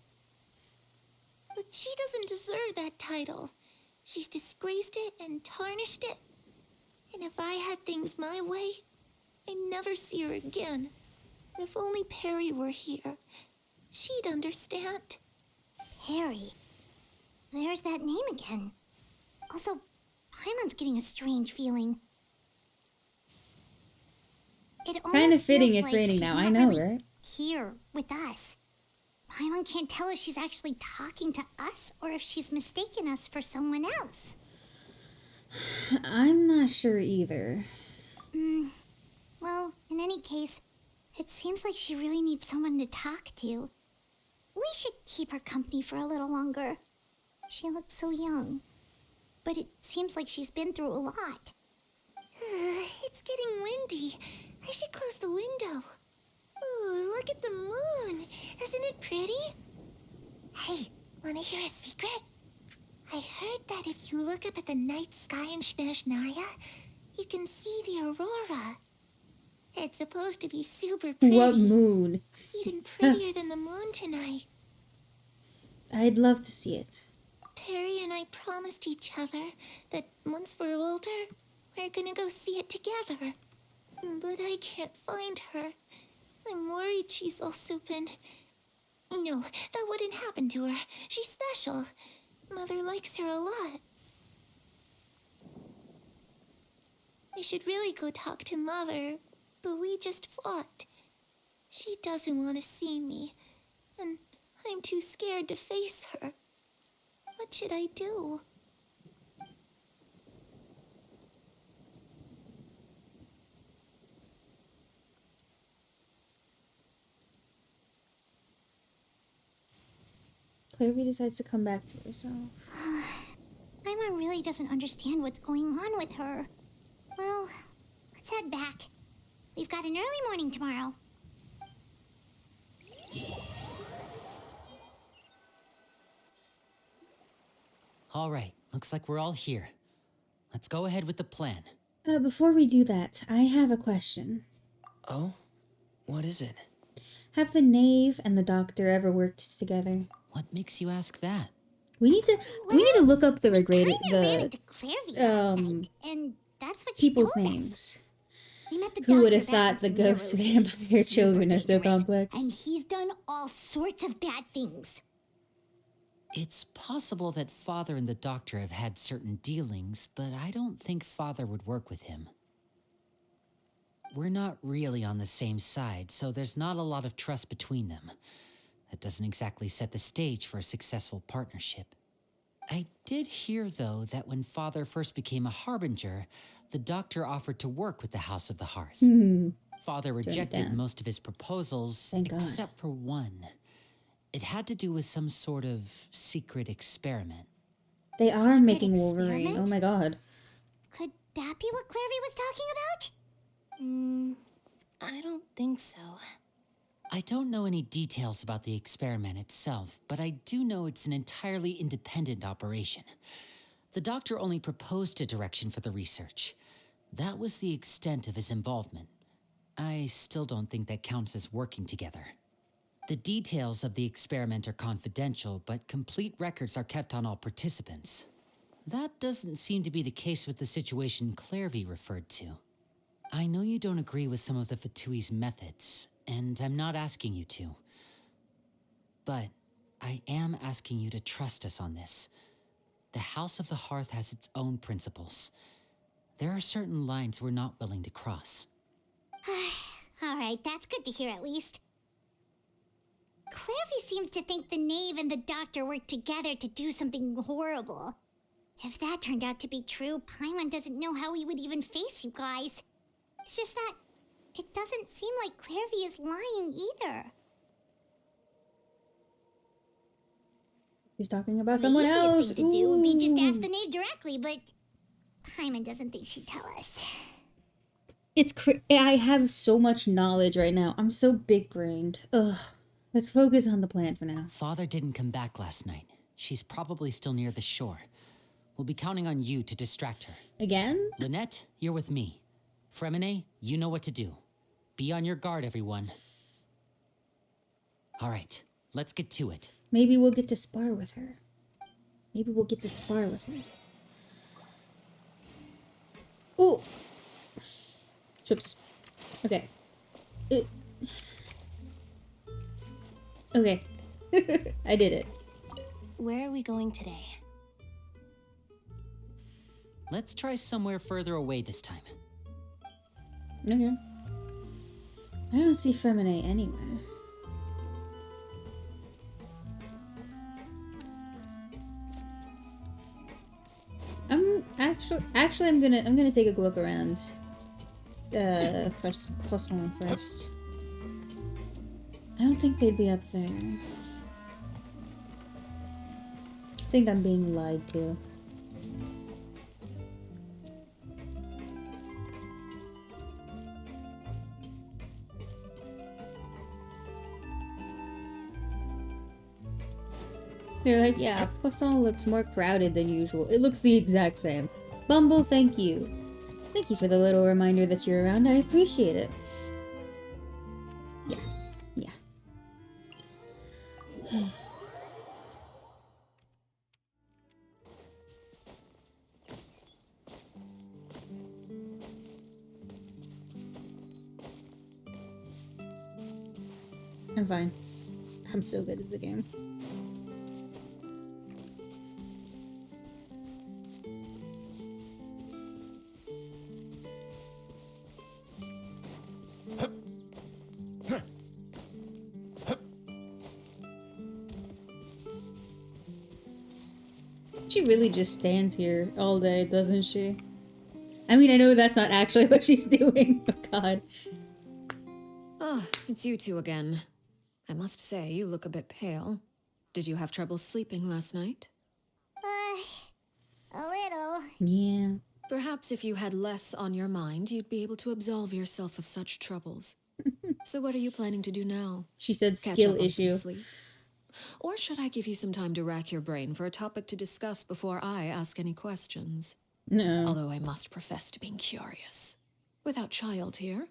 But she doesn't deserve that title. She's disgraced it and tarnished it. And if I had things my way, I'd never see her again. If only Perry were here, she'd understand. Perry? There's that name again. Also, Paimon's getting a strange feeling. It Kind of almost fitting feels it's like raining she's now, not I know, really right? here with us. Paimon can't tell if she's actually talking to us or if she's mistaken us for someone else. I'm not sure either. Well, in any case, it seems like she really needs someone to talk to. We should keep her company for a little longer. She looks so young, but it seems like she's been through a lot. It's getting windy. I should close the window. Ooh, look at the moon. Isn't it pretty? Hey, wanna hear a secret? I heard that if you look up at the night sky in Snezhnaya, you can see the aurora. It's supposed to be super pretty. What moon? Even prettier than the moon tonight. I'd love to see it. Perry and I promised each other that once we're older, we're gonna go see it together. But I can't find her. I'm worried she's also been... No, that wouldn't happen to her. She's special. Mother likes her a lot. I should really go talk to Mother, but we just fought. She doesn't want to see me, and I'm too scared to face her. What should I do? Clairvy decides to come back to herself. Paimon really doesn't understand what's going on with her. Well, let's head back. We've got an early morning tomorrow. All right, looks like we're all here. Let's go ahead with the plan. Before we do that, I have a question. Oh? What is it? Have the knave and the doctor ever worked together? What makes you ask that? We need to look up the Ran into Clairvy last night, and that's what she people's told us. names. We met the Who would doctor have back thought the in ghost Smearrow. vampire He's children are so super dangerous, complex? and he's done all sorts of bad things. It's possible that Father and the Doctor have had certain dealings, but I don't think Father would work with him. We're not really on the same side, so there's not a lot of trust between them. That doesn't exactly set the stage for a successful partnership. I did hear, though, that when Father first became a Harbinger, the Doctor offered to work with the House of the Hearth. Father rejected down. most of his proposals, Thank God. except for one. It had to do with some sort of secret experiment. They are Secret making Wolverine. experiment? Oh my god. Could that be what Clairvy was talking about? I don't think so. I don't know any details about the experiment itself, but I do know it's an entirely independent operation. The Doctor only proposed a direction for the research. That was the extent of his involvement. I still don't think that counts as working together. The details of the experiment are confidential, but complete records are kept on all participants. That doesn't seem to be the case with the situation Clairvy referred to. I know you don't agree with some of the Fatui's methods, and I'm not asking you to. But I am asking you to trust us on this. The House of the Hearth has its own principles. There are certain lines we're not willing to cross. Alright, that's good to hear at least. Clairvy seems to think the knave and the doctor worked together to do something horrible. If that turned out to be true, Paimon doesn't know how he would even face you guys. It's just that it doesn't seem like Clairvy is lying either. He's talking about The someone easiest else. thing to do would be just ask Ooh. the knave directly, but Paimon doesn't think she'd tell us. I have so much knowledge right now. I'm so big-brained. Ugh. Let's focus on the plan for now. Father didn't come back last night. She's probably still near the shore. We'll be counting on you to distract her. Again? Lynette, you're with me. Fremine, you know what to do. Be on your guard, everyone. All right, let's get to it. Maybe we'll get to spar with her. Ooh. Chips. Okay. Okay. I did it. Where are we going today? Let's try somewhere further away this time. Okay. I don't see Femine anywhere. I'm gonna take a look around. Press one first. I don't think they'd be up there. I think I'm being lied to. They're like, yeah, Poisson looks more crowded than usual. It looks the exact same. Bumble, thank you. Thank you for the little reminder that you're around. I appreciate it. Yeah. Yeah. I'm fine. I'm so good at the game. She really just stands here all day, doesn't she? I mean, I know that's not actually what she's doing, but God. Ah, it's you two again. I must say, you look a bit pale. Did you have trouble sleeping last night? A little. Yeah. Perhaps if you had less on your mind, you'd be able to absolve yourself of such troubles. So what are you planning to do now? She said Catch skill up on issue. some sleep? Or should I give you some time to rack your brain for a topic to discuss before I ask any questions? No. Although I must profess to being curious. Without child here,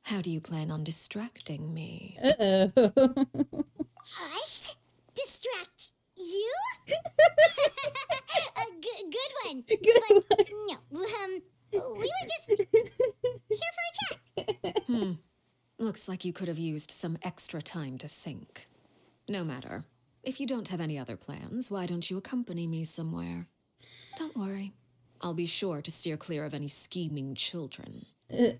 how do you plan on distracting me? Uh-oh. Us? Distract you? A good one. But no, we were just here for a chat. Looks like you could have used some extra time to think. No matter. If you don't have any other plans, why don't you accompany me somewhere? Don't worry. I'll be sure to steer clear of any scheming children. The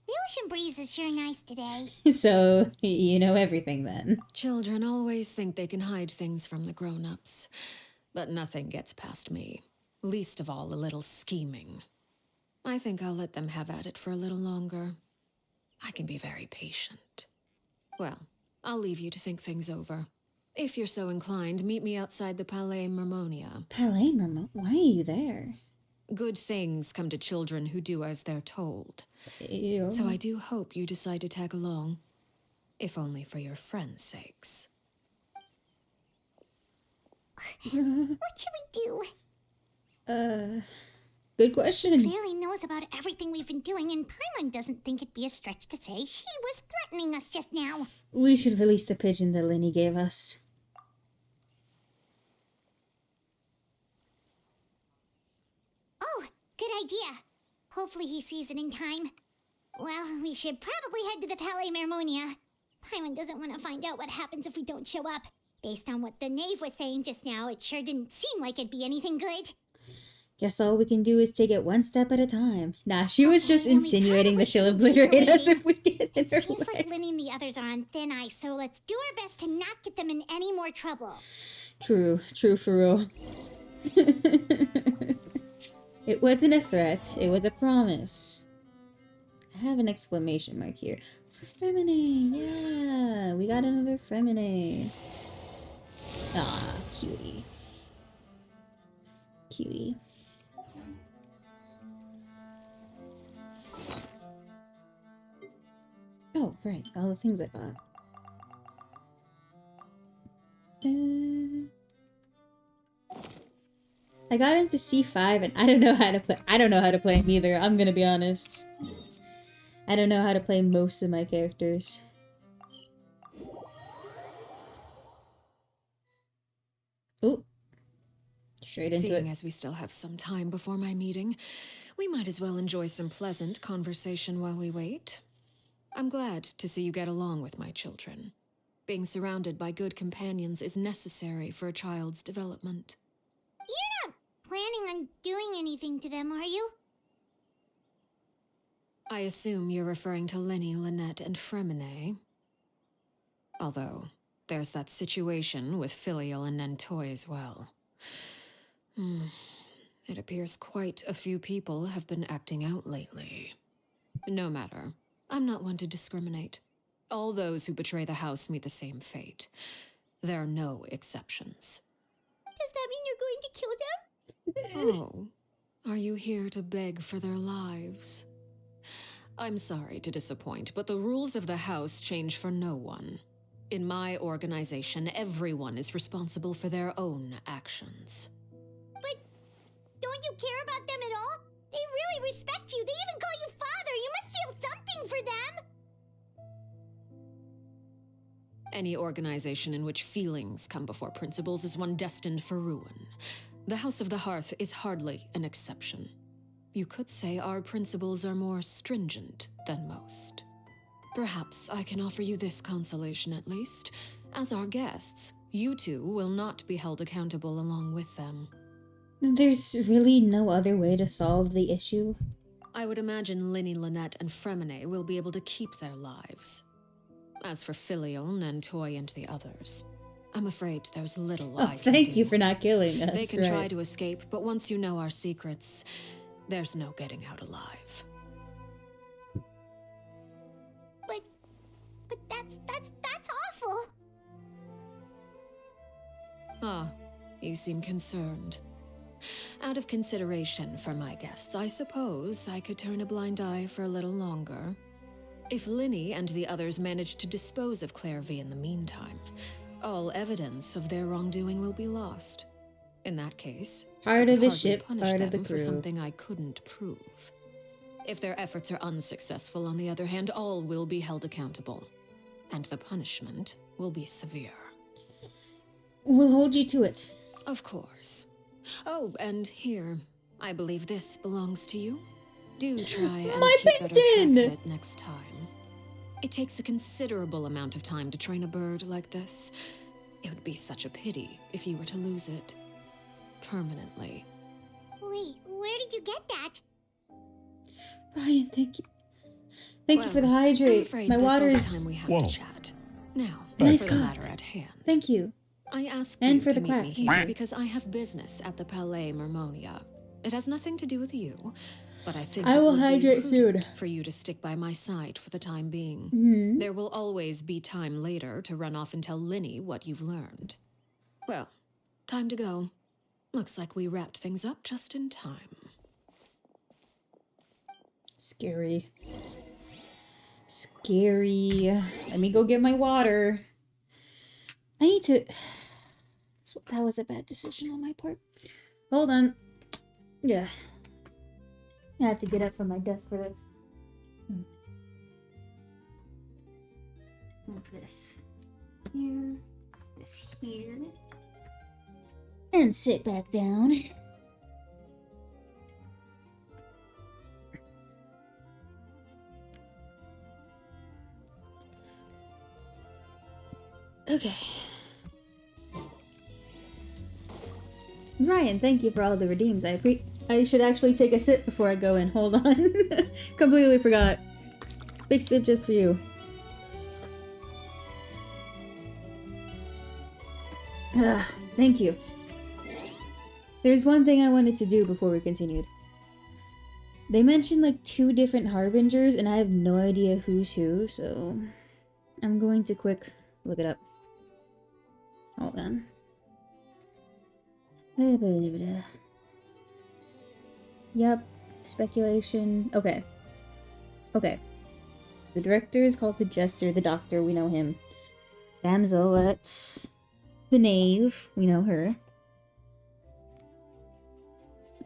ocean breeze is sure nice today. So, you know everything then. Children always think they can hide things from the grown-ups. But nothing gets past me. Least of all a little scheming. I think I'll let them have at it for a little longer. I can be very patient. Well, I'll leave you to think things over. If you're so inclined, meet me outside the Palais Mermonia. Palais Mermonia? Why are you there? Good things come to children who do as they're told. Ew. So I do hope you decide to tag along. If only for your friends' sakes. What should we do? Good question. Clearly knows about everything we've been doing, and Paimon doesn't think it'd be a stretch to say she was threatening us just now. We should release the pigeon that Linny gave us. Oh, good idea. Hopefully he sees it in time. Well, we should probably head to the Palais Mermonia. Paimon doesn't want to find out what happens if we don't show up. Based on what the knave was saying just now, it sure didn't seem like it'd be anything good. Guess all we can do is take it one step at a time. Nah, she was just then we insinuating probably that she'll shouldn't keep obliterate us waiting. if we get in her Seems way. like Linny and the others are on thin ice, so let's do our best to not get them in any more trouble. True for real. It wasn't a threat, it was a promise. I have an exclamation mark here. Fremine, yeah! We got another Fremine. Ah, cutie. Cutie. Oh, right, all the things I bought. I got into C5 and I don't know how to play. I don't know how to play him either, I'm gonna be honest. I don't know how to play most of my characters. Ooh. Straight into Seeing it. as we still have some time before my meeting, we might as well enjoy some pleasant conversation while we wait. I'm glad to see you get along with my children. Being surrounded by good companions is necessary for a child's development. You're not planning on doing anything to them, are you? I assume you're referring to Lenny, Lynette, and Fremine. Although, there's that situation with Filial and Nentoy as well. It appears quite a few people have been acting out lately. No matter. I'm not one to discriminate. All those who betray the house meet the same fate. There are no exceptions. Does that mean you're going to kill them? Oh, are you here to beg for their lives? I'm sorry to disappoint, but the rules of the house change for no one. In my organization, everyone is responsible for their own actions. But don't you care about them at all? They really respect you. They even call you father. You must feel something for them. Any organization in which feelings come before principles is one destined for ruin. The House of the Hearth is hardly an exception. You could say our principles are more stringent than most. Perhaps I can offer you this consolation at least. As our guests, you two will not be held accountable along with them. There's really no other way to solve the issue. I would imagine Linny, Lynette, and Fremine will be able to keep their lives. As for Filial, Nentoy, and the others, I'm afraid there's little I can thank do. you for not killing us. They can right. try to escape, but once you know our secrets, there's no getting out alive. But that's awful. Ah, you seem concerned. Out of consideration for my guests, I suppose I could turn a blind eye for a little longer. If Linny and the others manage to dispose of Claire V in the meantime, all evidence of their wrongdoing will be lost. In that case, Part I of could the hardly ship, punish part them of the for crew. something I couldn't prove. If their efforts are unsuccessful, on the other hand, all will be held accountable, and the punishment will be severe. We'll hold you to it. Of course. Oh, and here, I believe this belongs to you. Do try and My keep better track Pinkton! of it next time. It takes a considerable amount of time to train a bird like this. It would be such a pity if you were to lose it. Permanently. Wait, where did you get that? Ryan, thank you. Thank you for the I'm hydrate. afraid My that's water all the is time we have to chat. Now, Nice for the cock. matter at hand. Thank you. I asked And you for to the meet quack. me here because I have business at the Palais Mermonia. It has nothing to do with you, but I think I it will would hydrate be soon. prudent for you to stick by my side for the time being. Mhm. There will always be time later to run off and tell Linny what you've learned. Well, time to go. Looks like we wrapped things up just in time. Scary. Scary. Let me go get my water. I need to... That was a bad decision on my part. Hold on. Yeah. I have to get up from my desk for this. Move this here. This here. And sit back down. Okay. Ryan, thank you for all the redeems. I should actually take a sip before I go in. Hold on. Completely forgot. Big sip just for you. Thank you. There's one thing I wanted to do before we continued. They mentioned like 2 different harbingers and I have no idea who's who, so I'm going to quick look it up. Hold on. Yep. Speculation. Okay. Okay. The director is called the Jester. The Doctor, we know him. Damselette. The Knave, we know her.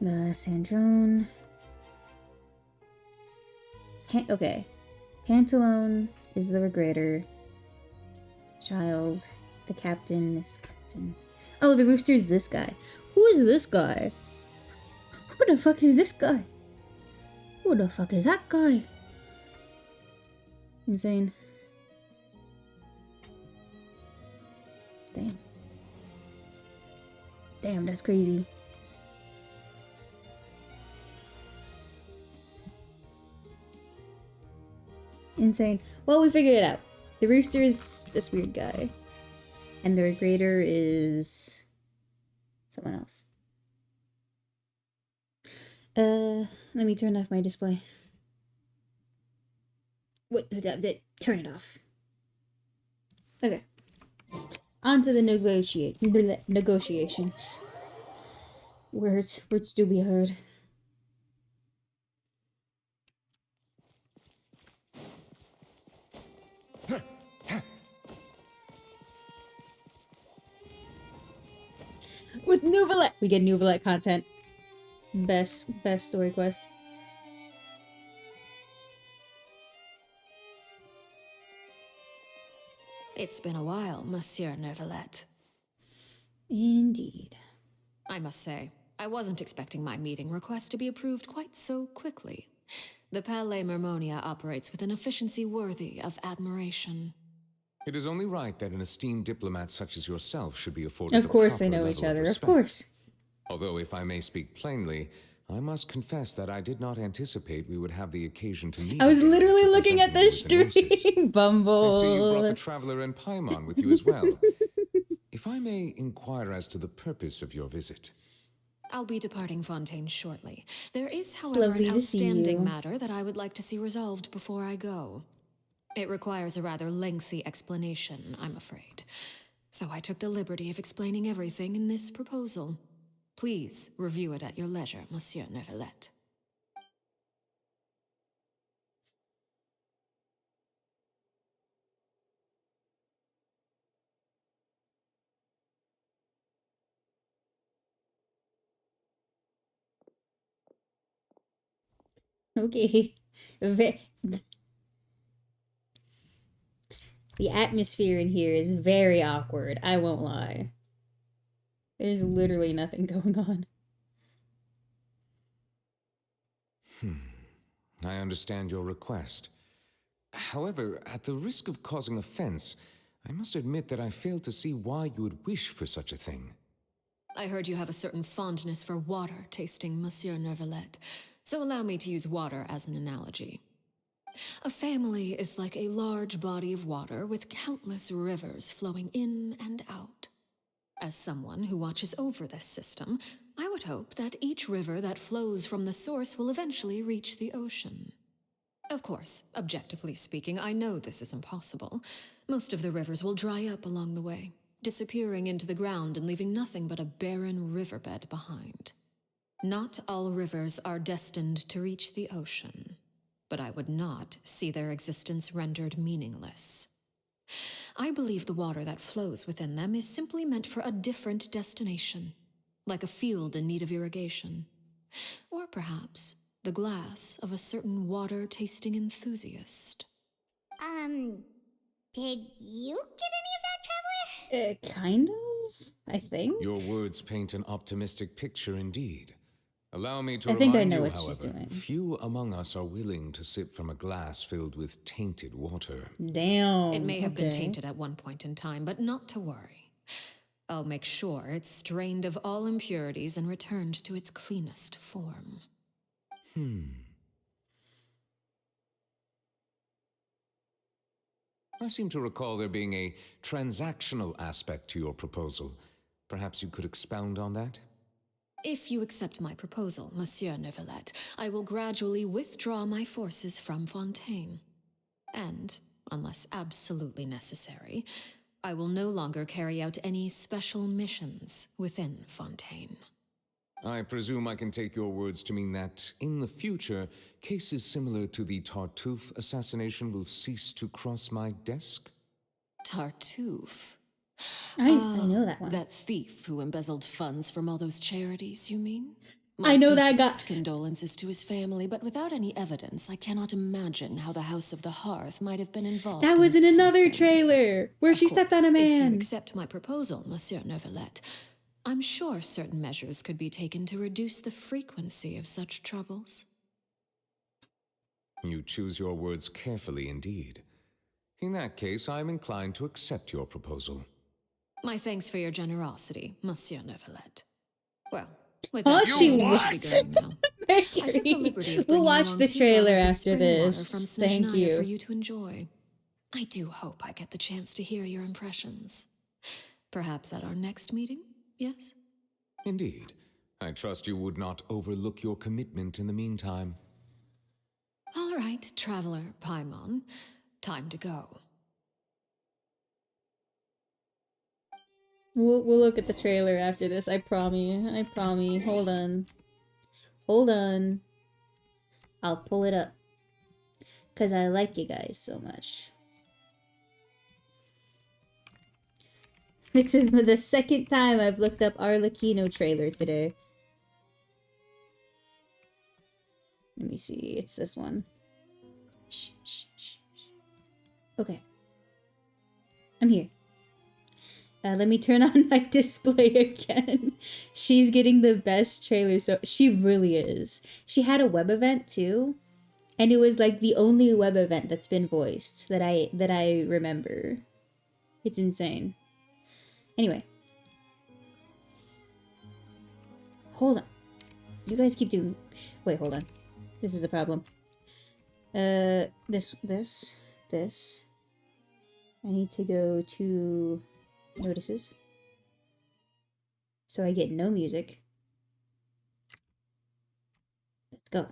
Sandrone. Okay. Pantalone is the Regretter. Child. The Captain is Captain. Oh, the Rooster is this guy. Who is this guy? Who the fuck is this guy? Who the fuck is that guy? Insane. Damn. Damn, that's crazy. Insane. Well, we figured it out. The rooster is this weird guy. And the regrader is someone else. Let me turn off my display. What? Turn it off. Okay. On to the negotiations. Words do be heard. With Nouvelette, we get Nouvelette content. Best story quest. It's been a while, Monsieur Nouvelette. Indeed. I must say, I wasn't expecting my meeting request to be approved quite so quickly. The Palais Mermonia operates with an efficiency worthy of admiration. It is only right that an esteemed diplomat such as yourself should be afforded Of course they a proper know level each other, of respect. course. Although, if I may speak plainly, I must confess that I did not anticipate we would have the occasion to meet. I was again literally after looking at presenting the you with the gnosis. stream. Bumble. I see you brought the traveler and Paimon with you as well. If I may inquire as to the purpose of your visit. I'll be departing Fontaine shortly. There is, It's however, lovely an to see outstanding you. matter that I would like to see resolved before I go. It requires a rather lengthy explanation, I'm afraid. So I took the liberty of explaining everything in this proposal. Please review it at your leisure, Monsieur Nouvelette. Okay. The atmosphere in here is very awkward. I won't lie. There's literally nothing going on. I understand your request. However, at the risk of causing offense, I must admit that I fail to see why you would wish for such a thing. I heard you have a certain fondness for water tasting, Monsieur Nouvelette, so allow me to use water as an analogy. A family is like a large body of water with countless rivers flowing in and out. As someone who watches over this system, I would hope that each river that flows from the source will eventually reach the ocean. Of course, objectively speaking, I know this is impossible. Most of the rivers will dry up along the way, disappearing into the ground and leaving nothing but a barren riverbed behind. Not all rivers are destined to reach the ocean, but I would not see their existence rendered meaningless. I believe the water that flows within them is simply meant for a different destination, like a field in need of irrigation. Or perhaps the glass of a certain water-tasting enthusiast. Did you get any of that, Traveler? Kind of, I think. Your words paint an optimistic picture indeed. Allow me to I think I remind know you, what she's however, doing. few among us are willing to sip from a glass filled with tainted water. Damn. It may have been okay. tainted at one point in time, but not to worry. I'll make sure it's strained of all impurities and returned to its cleanest form. I seem to recall there being a transactional aspect to your proposal. Perhaps you could expound on that? If you accept my proposal, Monsieur Nouvelette, I will gradually withdraw my forces from Fontaine. And, unless absolutely necessary, I will no longer carry out any special missions within Fontaine. I presume I can take your words to mean that, in the future, cases similar to the Tartuffe assassination will cease to cross my desk? Tartuffe? I know that one. That thief who embezzled funds from all those charities, you mean? I know that guy. Deepest condolences to his family, but without any evidence, I cannot imagine how the House of the Hearth might have been involved. That was in his another passing. trailer where she stepped on a If you man. accept my proposal, Monsieur Nouvelette, I'm sure certain measures could be taken to reduce the frequency of such troubles. You choose your words carefully indeed. In that case, I am inclined to accept your proposal. My thanks for your generosity, Monsieur Nouvelette. Well, with Huh? that, She we what? should be going now. I took the liberty of We'll bringing watch along the 2 trailer bottles of after spring water this. from Thank Snezhnaya for you. you to enjoy. I do hope I get the chance to hear your impressions. Perhaps at our next meeting, yes? Indeed. I trust you would not overlook your commitment in the meantime. All right, Traveler Paimon. Time to go. We'll look at the trailer after this. I promise. I promise. Hold on. Hold on. I'll pull it up. Because I like you guys so much. This is the second time I've looked up Arlecchino trailer today. Let me see. It's this one. Shh, shh, shh, shh. Okay. I'm here. Let me turn on my display again. She's getting the best trailer, so she really is. She had a web event too, and it was like the only web event that's been voiced that I remember. It's insane. Anyway, hold on. You guys keep doing. Wait, hold on. This is a problem. This. I need to go to notices. So I get no music. Let's go.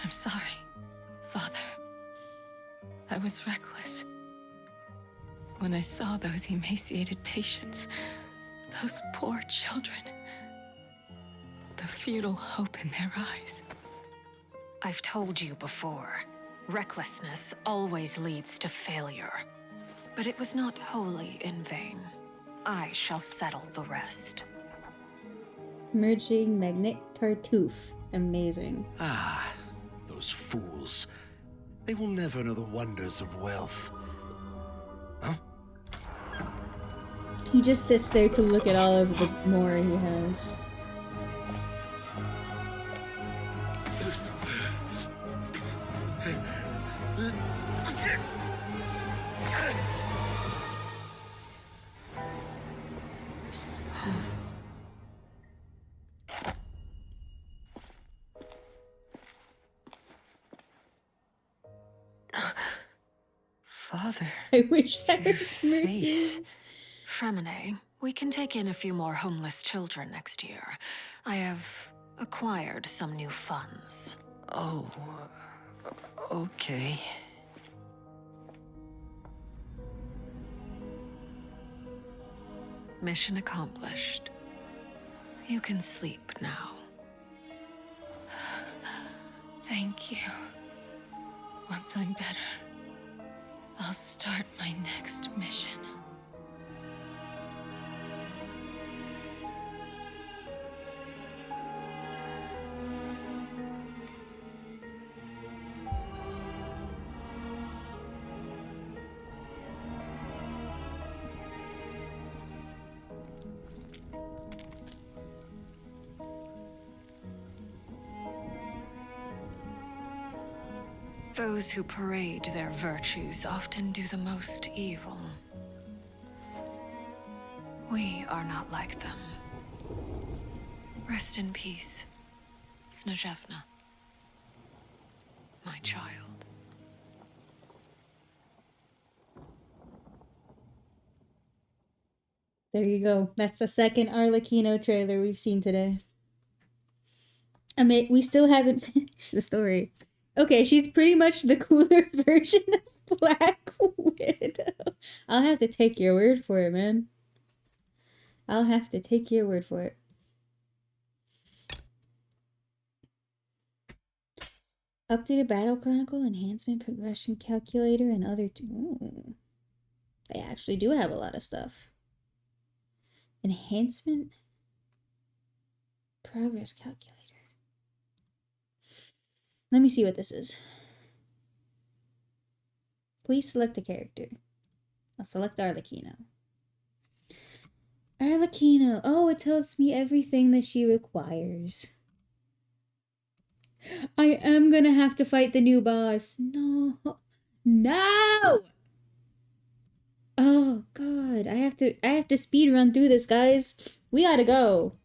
I'm sorry, Father. I was reckless. When I saw those emaciated patients, those poor children, the futile hope in their eyes. I've told you before, recklessness always leads to failure. But it was not wholly in vain. I shall settle the rest. Merging Magnet Tartuffe. Amazing. Ah, those fools. They will never know the wonders of wealth. Huh? He just sits there to look at all of the more he has. Father. I wish that your were face. Fremine, we can take in a few more homeless children next year. I have acquired some new funds. Oh, okay. Mission accomplished. You can sleep now. Thank you. Once I'm better, I'll start my next mission. Those who parade their virtues often do the most evil. We are not like them. Rest in peace, Snezhevna, my child. There you go. That's the second Arlecchino trailer we've seen today. I mean, we still haven't finished the story. Okay, she's pretty much the cooler version of Black Widow. I'll have to take your word for it, man. I'll have to take your word for it. Updated Battle Chronicle, Enhancement, Progression Calculator, and other... Ooh. They actually do have a lot of stuff. Enhancement? Progress Calculator. Let me see what this is. Please select a character. I'll select Arlecchino. Arlecchino. Oh, it tells me everything that she requires. I am gonna have to fight the new boss. No. No! Oh god, I have to speed run through this, guys. We gotta go.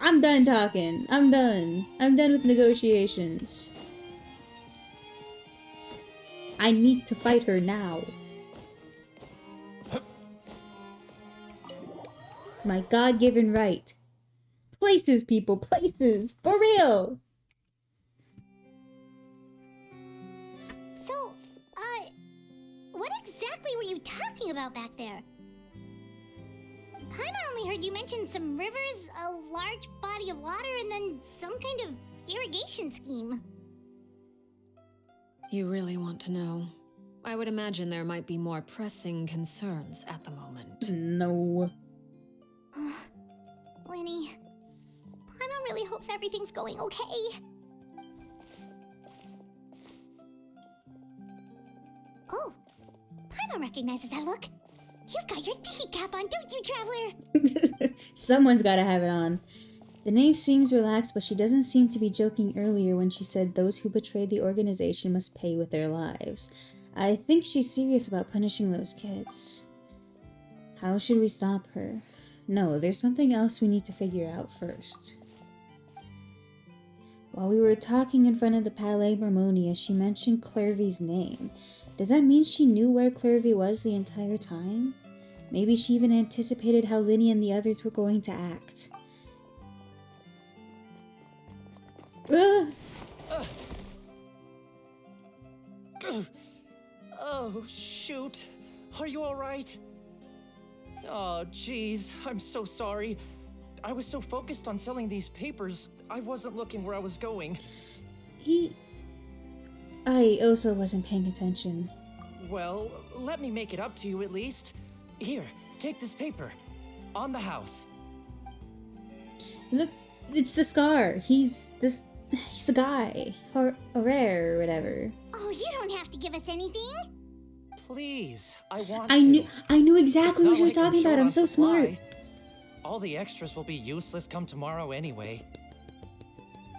I'm done talking. I'm done. I'm done with negotiations. I need to fight her now. It's my God-given right. Places, people, places. For real. So, what exactly were you talking about back there? Paimon only heard you mention some rivers, a large body of water, and then some kind of irrigation scheme. You really want to know? I would imagine there might be more pressing concerns at the moment. No. Lenny, Paimon really hopes everything's going okay. Oh, Paimon recognizes that look. You've got your thinking cap on, don't you, Traveler? Someone's gotta have it on. The name seems relaxed, but she doesn't seem to be joking earlier when she said those who betrayed the organization must pay with their lives. I think she's serious about punishing those kids. How should we stop her? No, there's something else we need to figure out first. While we were talking in front of the Palais Marmonia, she mentioned Clervy's name. Does that mean she knew where Clervy was the entire time? Maybe she even anticipated how Linny and the others were going to act. Oh, shoot. Are you alright? Oh, jeez. I'm so sorry. I was so focused on selling these papers, I wasn't looking where I was going. I also wasn't paying attention. Well, let me make it up to you at least. Here, take this paper. On the house. Look, it's the scar. He's the guy. Or rare or whatever. Oh, you don't have to give us anything. Please, I want I knew exactly what you were like I'm talking short about. I'm on so supply. smart. All the extras will be useless come tomorrow anyway.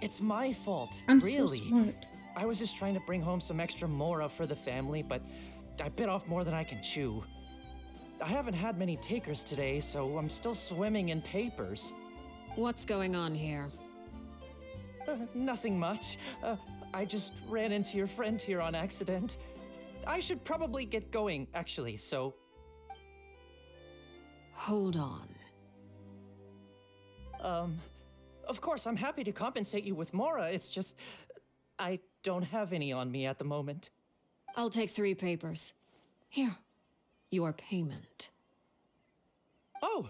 It's my fault, I'm really. so smart. I was just trying to bring home some extra mora for the family, but I bit off more than I can chew. I haven't had many takers today, so I'm still swimming in papers. What's going on here? Nothing much. I just ran into your friend here on accident. I should probably get going, actually, so... Hold on. Of course, I'm happy to compensate you with mora, it's just... I don't have any on me at the moment. I'll take 3 papers. Here. Your payment. Oh!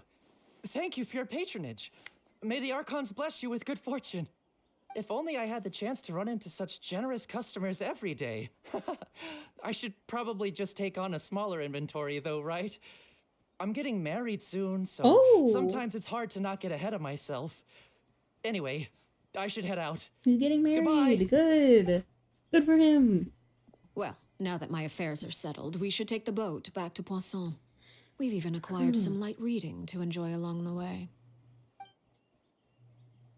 Thank you for your patronage. May the Archons bless you with good fortune. If only I had the chance to run into such generous customers every day. I should probably just take on a smaller inventory though, right? I'm getting married soon, so sometimes it's hard to not get ahead of myself. Anyway, I should head out. He's getting married. Goodbye. Good. Good for him. Well, now that my affairs are settled, we should take the boat back to Poisson. We've even acquired some light reading to enjoy along the way.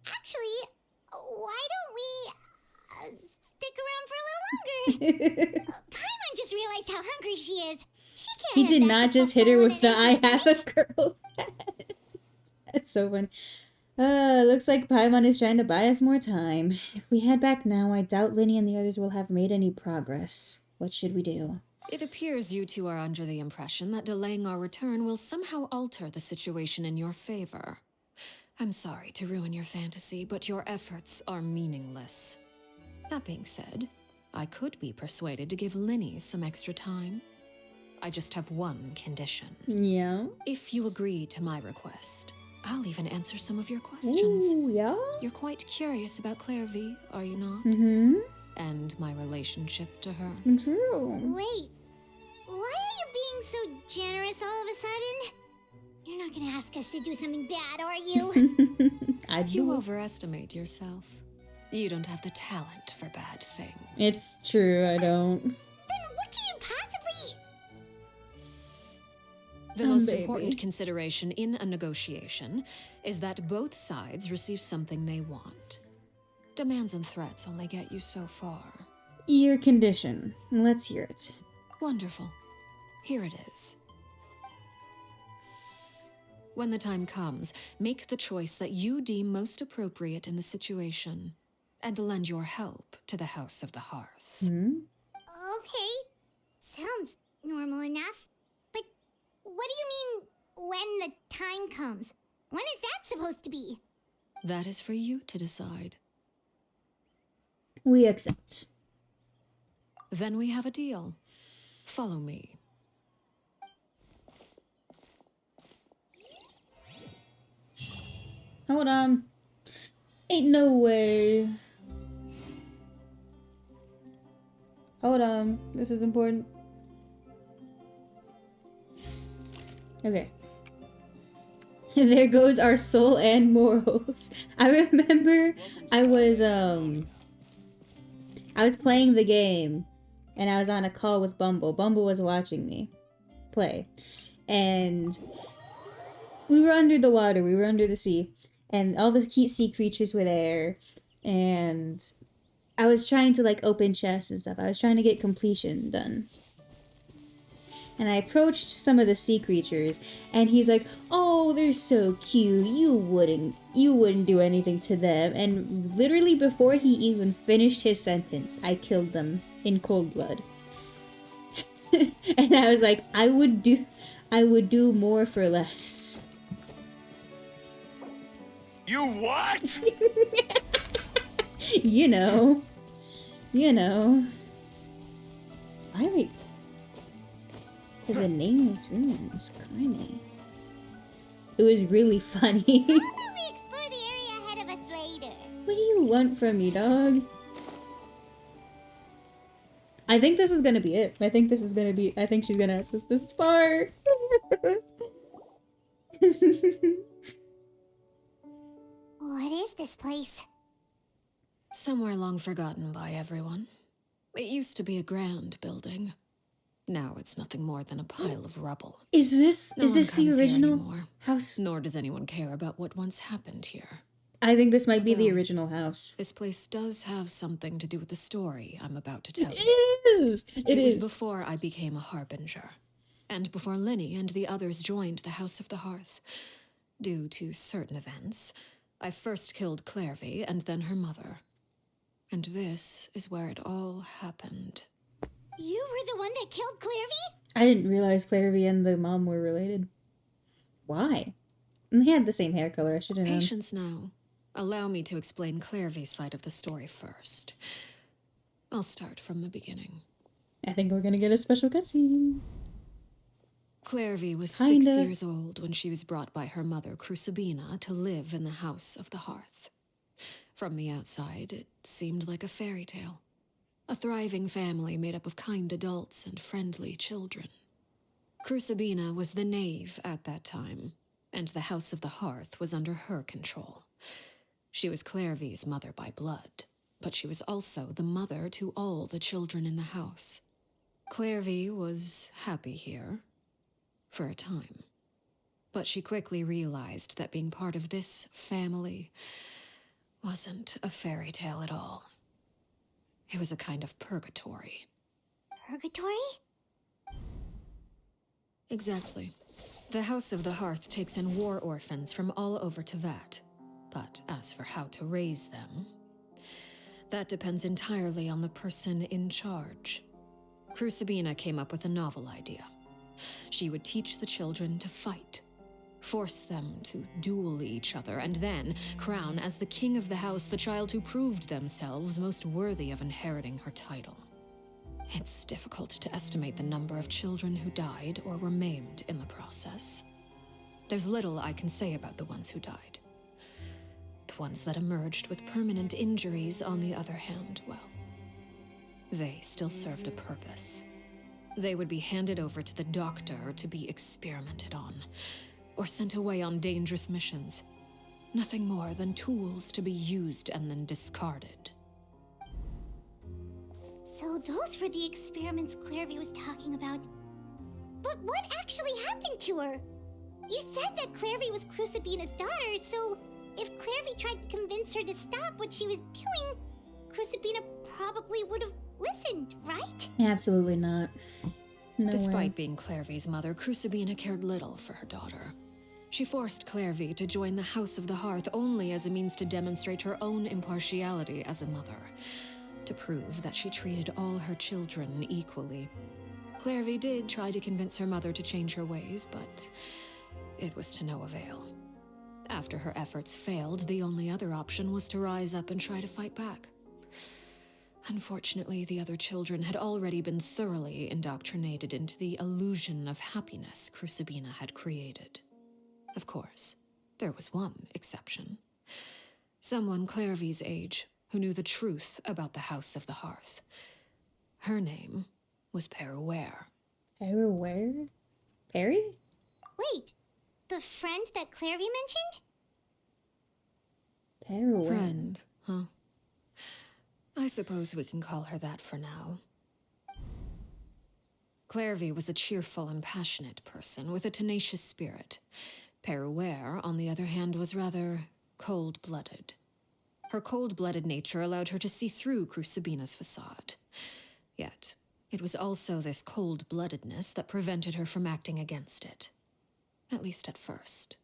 Actually, why don't we stick around for a little longer? Paimon just realized how hungry she is. She can't. He head did back not to just hit her Poisson with the I and have a girl. That's so fun. Looks like Paimon is trying to buy us more time. If we head back now, I doubt Linny and the others will have made any progress. What should we do? It appears you two are under the impression that delaying our return will somehow alter the situation in your favor. I'm sorry to ruin your fantasy, but your efforts are meaningless. That being said, I could be persuaded to give Linny some extra time. I just have one condition. Yeah. If you agree to my request, I'll even answer some of your questions. Ooh, yeah? You're quite curious about Clairvy, are you not? Mm-hmm. And my relationship to her. True. Wait, why are you being so generous all of a sudden? You're not gonna ask us to do something bad, are you? You overestimate yourself. You don't have the talent for bad things. It's true, I don't. Then what can you possibly... The most baby. important consideration in a negotiation is that both sides receive something they want. Demands and threats only get you so far. Your condition. Let's hear it. Wonderful. Here it is. When the time comes, make the choice that you deem most appropriate in the situation, and lend your help to the House of the Hearth. Okay. Sounds normal enough. But what do you mean, when the time comes? When is that supposed to be? That is for you to decide. We accept. Then we have a deal. Follow me. Hold on. Ain't no way. Hold on. This is important. Okay. There goes our soul and morals. I remember I was playing the game and I was on a call with Bumble. Bumble was watching me play. And we were under the water, we were under the sea, and all the cute sea creatures were there, and I was trying to like open chests and stuff. I was trying to get completion done. And I approached some of the sea creatures, and he's like, "Oh, they're so cute. You wouldn't do anything to them." And literally before he even finished his sentence, I killed them in cold blood. And I was like, I would do more for less. You what? You know. Why are we? Because the nameless ruins, Carney. It was really funny. How about we explore the area ahead of us later? What do you want from me, dog? I think this is gonna be it. I think she's gonna ask us this far. What is this place? Somewhere long forgotten by everyone. It used to be a grand building. Now it's nothing more than a pile of rubble. Is this No one the comes here original anymore, house? Nor does anyone care about what once happened here. I think this might be the Although, original house. This place does have something to do with the story I'm about to tell It you. is! It was before I became a harbinger, and before Linny and the others joined the House of the Hearth. Due to certain events, I first killed Clairvy and then her mother. And this is where it all happened. You were the one that killed Clairvy? I didn't realize Clairvy and the mom were related. Why? And they had the same hair color. I should have known. Patience now. Allow me to explain Clairvy's side of the story first. I'll start from the beginning. I think we're gonna get a special cutscene. Clairvy was Kinda. 6 years old when she was brought by her mother, Crucibina, to live in the House of the Hearth. From the outside, it seemed like a fairy tale. A thriving family made up of kind adults and friendly children. Crucibina was the knave at that time, and the House of the Hearth was under her control. She was Clairvy's mother by blood, but she was also the mother to all the children in the house. Clairvy was happy here, for a time. But she quickly realized that being part of this family wasn't a fairy tale at all. It was a kind of purgatory. Purgatory? Exactly. The House of the Hearth takes in war orphans from all over Tevat. But as for how to raise them, that depends entirely on the person in charge. Crucibina came up with a novel idea. She would teach the children to fight, force them to duel each other, and then crown as the king of the house the child who proved themselves most worthy of inheriting her title. It's difficult to estimate the number of children who died or were maimed in the process. There's little I can say about the ones who died. The ones that emerged with permanent injuries, on the other hand, well, they still served a purpose. They would be handed over to the doctor to be experimented on, or sent away on dangerous missions. Nothing more than tools to be used and then discarded. So those were the experiments Clairvy was talking about. But what actually happened to her? You said that Clairvy was Crucibina's daughter, so if Clairvy tried to convince her to stop what she was doing, Crucibina probably would have listened, right? Absolutely not. No Despite way. being Clairvy's mother, Crucibina cared little for her daughter. She forced Clairvy to join the House of the Hearth only as a means to demonstrate her own impartiality as a mother, to prove that she treated all her children equally. Clairvy did try to convince her mother to change her ways, but it was to no avail. After her efforts failed, the only other option was to rise up and try to fight back. Unfortunately, the other children had already been thoroughly indoctrinated into the illusion of happiness Crucibina had created. Of course, there was one exception. Someone Clairvy's age who knew the truth about the House of the Hearth. Her name was Peruware. Peruware? Perry? Wait, the friend that Clairvy mentioned? Peruware. Friend, huh? I suppose we can call her that for now. Clairvy was a cheerful and passionate person with a tenacious spirit. Peruware, on the other hand, was rather cold-blooded. Her cold-blooded nature allowed her to see through Crucibina's facade. Yet, it was also this cold-bloodedness that prevented her from acting against it. At least at first.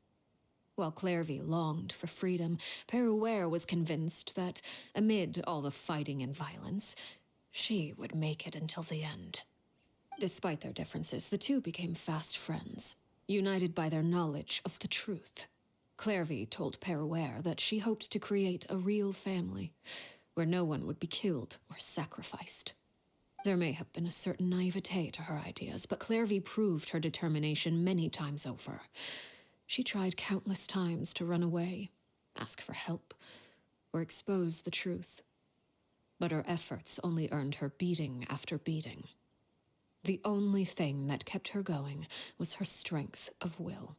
While Clairvy longed for freedom, Peruware was convinced that, amid all the fighting and violence, she would make it until the end. Despite their differences, the two became fast friends, united by their knowledge of the truth. Clairvy told Peruware that she hoped to create a real family, where no one would be killed or sacrificed. There may have been a certain naivete to her ideas, but Clairvy proved her determination many times over. She tried countless times to run away, ask for help, or expose the truth. But her efforts only earned her beating after beating. The only thing that kept her going was her strength of will.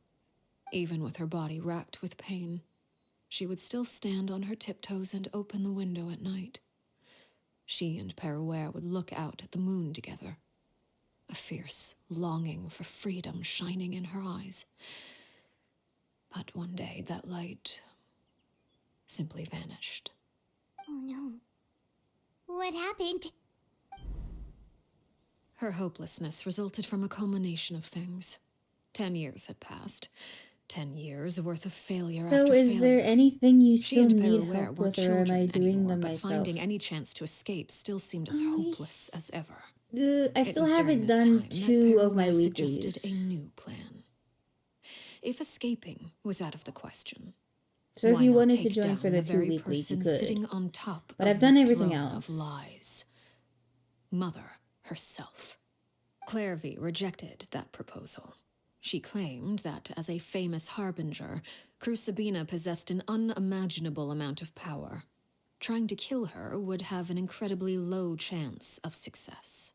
Even with her body racked with pain, she would still stand on her tiptoes and open the window at night. She and Peruware would look out at the moon together, a fierce longing for freedom shining in her eyes. But one day that light simply vanished. Oh no. What happened? Her hopelessness resulted from a culmination of things. 10 years had passed. 10 years worth of failure So after is failure. there anything you She still and need Peruware help weren't with, or am I children doing anymore, them but myself? finding any chance to escape still seemed as Oh, hopeless as ever. I It still was during haven't this done time that 2 of my Peruware suggested a weeklies. new plan. If escaping was out of the question, So if why you not wanted to take join down for the the 2 very weeklies, you person could. sitting on top But of I've done this everything throne else. of lies? Mother herself. Clairvy rejected that proposal. She claimed that, as a famous harbinger, Crucibina possessed an unimaginable amount of power. Trying to kill her would have an incredibly low chance of success.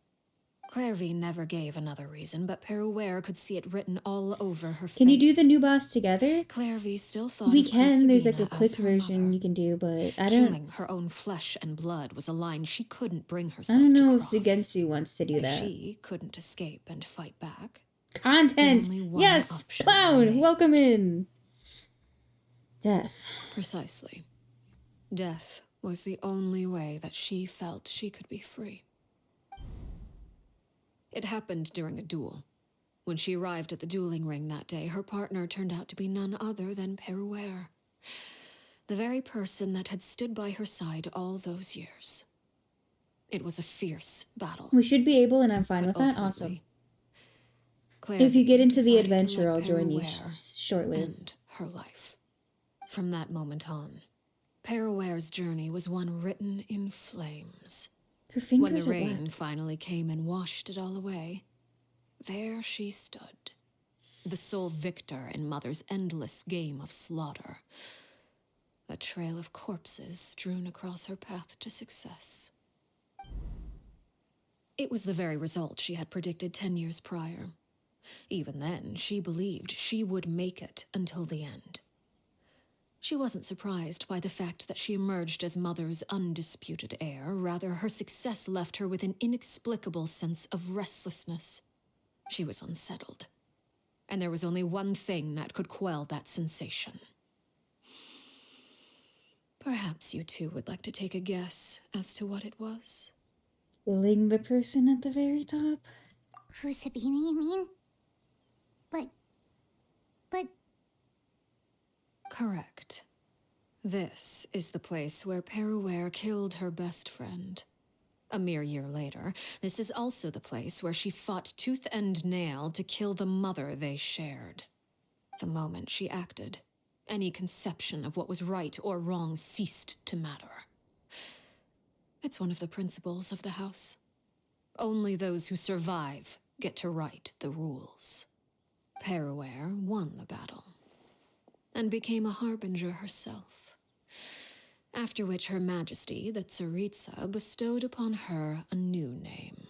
Clairvy never gave another reason, but Peruware could see it written all over her face. Can you do the new boss together? Clairvy still thought We of can. There's like a Crucibina quick as her version mother. you can do, but I don't. Killing her own flesh and blood was a line she couldn't bring I herself don't to know if cross. Sugensu wants to do If that. she couldn't escape and fight back, Content. only one Yes, option clown. remained. Welcome in. Death. Precisely. Death was the only way that she felt she could be free. It happened during a duel. When she arrived at the dueling ring that day, her partner turned out to be none other than Peruware, the very person that had stood by her side all those years. It was a fierce battle. We should be able, and I'm fine But with that. Awesome. ultimately, If you get Clairvy into the decided to adventure, let I'll join you Peruware shortly. end her life. From that moment on, Peruware's journey was one written in flames. Her When the fingers are rain black. finally came and washed it all away, there she stood, the sole victor in Mother's endless game of slaughter. A trail of corpses strewn across her path to success. It was the very result she had predicted 10 years prior. Even then, she believed she would make it until the end. She wasn't surprised by the fact that she emerged as Mother's undisputed heir. Rather, her success left her with an inexplicable sense of restlessness. She was unsettled, and there was only one thing that could quell that sensation. Perhaps you two would like to take a guess as to what it was? Killing the person at the very top. Crucibina, you mean? But Correct. This is the place where Peruware killed her best friend. A mere year later, this is also the place where she fought tooth and nail to kill the mother they shared. The moment she acted, any conception of what was right or wrong ceased to matter. It's one of the principles of the house. Only those who survive get to write the rules. Peruware won the battle, and became a harbinger herself. After which Her Majesty, the Tsaritsa, bestowed upon her a new name.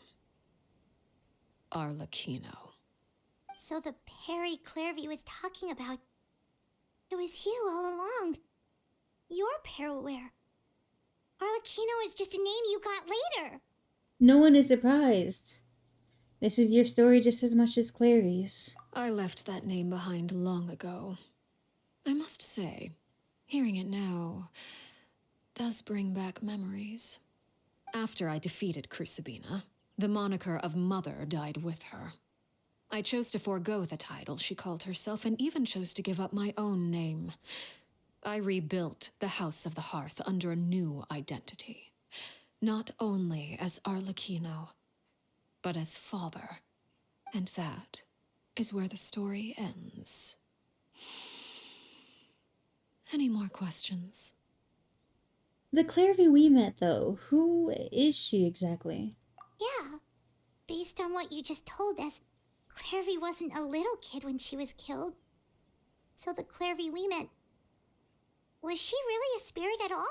Arlecchino. So the Perry Clairvy was talking about... It was you all along. You're Peruware. Arlecchino is just a name you got later. No one is surprised. This is your story just as much as Clary's. I left that name behind long ago. I must say, hearing it now does bring back memories. After I defeated Crucibina, the moniker of Mother died with her. I chose to forego the title she called herself and even chose to give up my own name. I rebuilt the House of the Hearth under a new identity. Not only as Arlecchino, but as father. And that is where the story ends. Any more questions? The Clairvy we met, though, who is she exactly? Yeah. Based on what you just told us, Clairvy wasn't a little kid when she was killed. So the Clairvy we met... Was she really a spirit at all?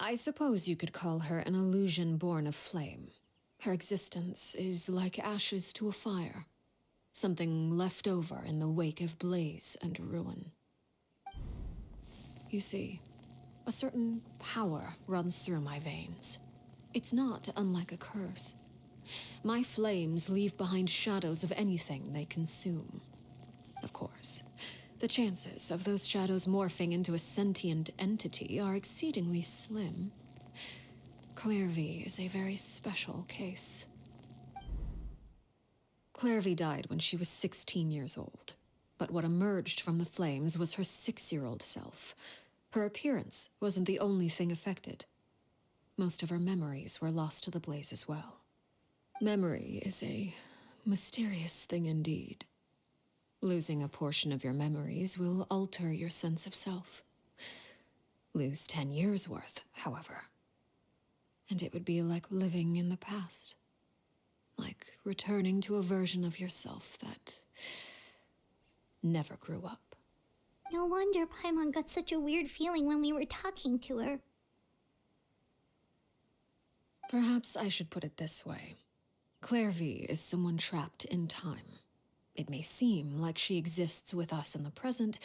I suppose you could call her an illusion born of flame. Her existence is like ashes to a fire. Something left over in the wake of blaze and ruin. You see, a certain power runs through my veins. It's not unlike a curse. My flames leave behind shadows of anything they consume. Of course, the chances of those shadows morphing into a sentient entity are exceedingly slim. Clairvy is a very special case. Clairvy died when she was 16 years old, but what emerged from the flames was her 6-year-old self. Her appearance wasn't the only thing affected. Most of her memories were lost to the blaze as well. Memory is a mysterious thing indeed. Losing a portion of your memories will alter your sense of self. Lose 10 years' worth, however, and it would be like living in the past. Like returning to a version of yourself that never grew up. No wonder Paimon got such a weird feeling when we were talking to her. Perhaps I should put it this way. Clairvy is someone trapped in time. It may seem like she exists with us in the present,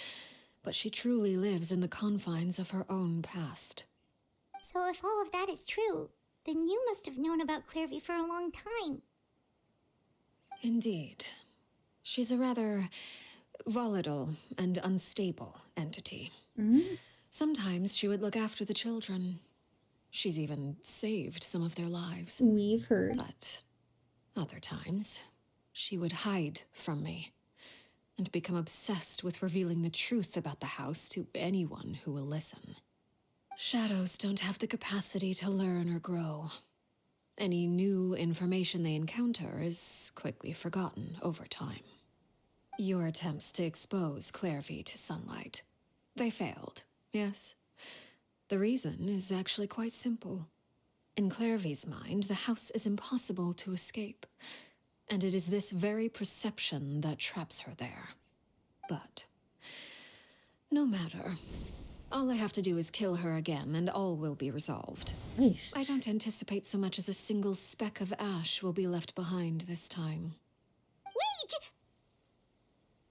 but she truly lives in the confines of her own past. So if all of that is true, then you must have known about Clairvy for a long time. Indeed. She's a rather volatile and unstable entity. Sometimes she would look after the children. She's even saved some of their lives. We've heard. But other times, she would hide from me and become obsessed with revealing the truth about the house to anyone who will listen. Shadows don't have the capacity to learn or grow. Any new information they encounter is quickly forgotten over time. Your attempts to expose Clairvy to sunlight, they failed, yes? The reason is actually quite simple. In Clairvy's mind, the house is impossible to escape, and it is this very perception that traps her there. But no matter. All I have to do is kill her again, and all will be resolved. Nice. I don't anticipate so much as a single speck of ash will be left behind this time. Wait!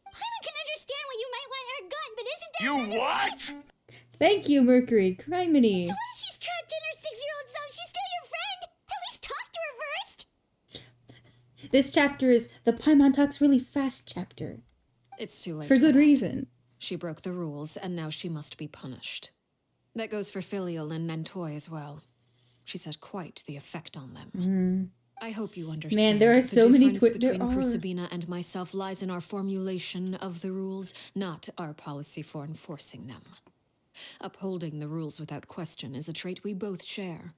Paimon can understand why you might want her gun, but isn't there You another what? way? Thank you, Mercury. Criminy. So what if she's trapped in her 6-year-old self? She's still your friend! At least talk to her first! This chapter is the Paimon Talks Really Fast chapter. It's too late. For good that. reason. She broke the rules, and now she must be punished. That goes for Filial and Nantoy as well. She's had quite the effect on them. I hope you understand. Man, there are so the many difference there between are. Crucibina and myself lies in our formulation of the rules, not our policy for enforcing them. Upholding the rules without question is a trait we both share,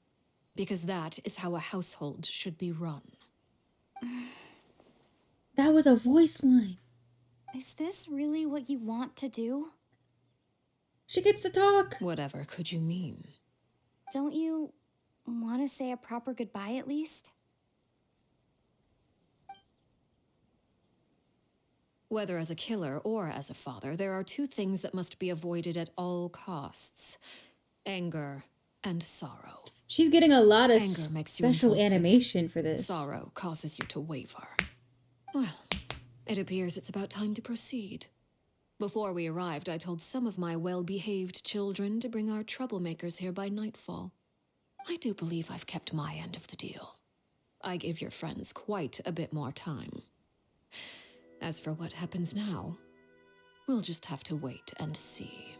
because that is how a household should be run. That was a voice line. Is this really what you want to do? She gets to talk. Whatever could you mean? Don't you want to say a proper goodbye at least? Whether as a killer or as a father, there are two things that must be avoided at all costs: anger and sorrow. She's getting a lot of Anger makes you special impulsive. animation for this. Sorrow causes you to waver. Well, it appears it's about time to proceed. Before we arrived, I told some of my well-behaved children to bring our troublemakers here by nightfall. I do believe I've kept my end of the deal. I gave your friends quite a bit more time. As for what happens now, we'll just have to wait and see.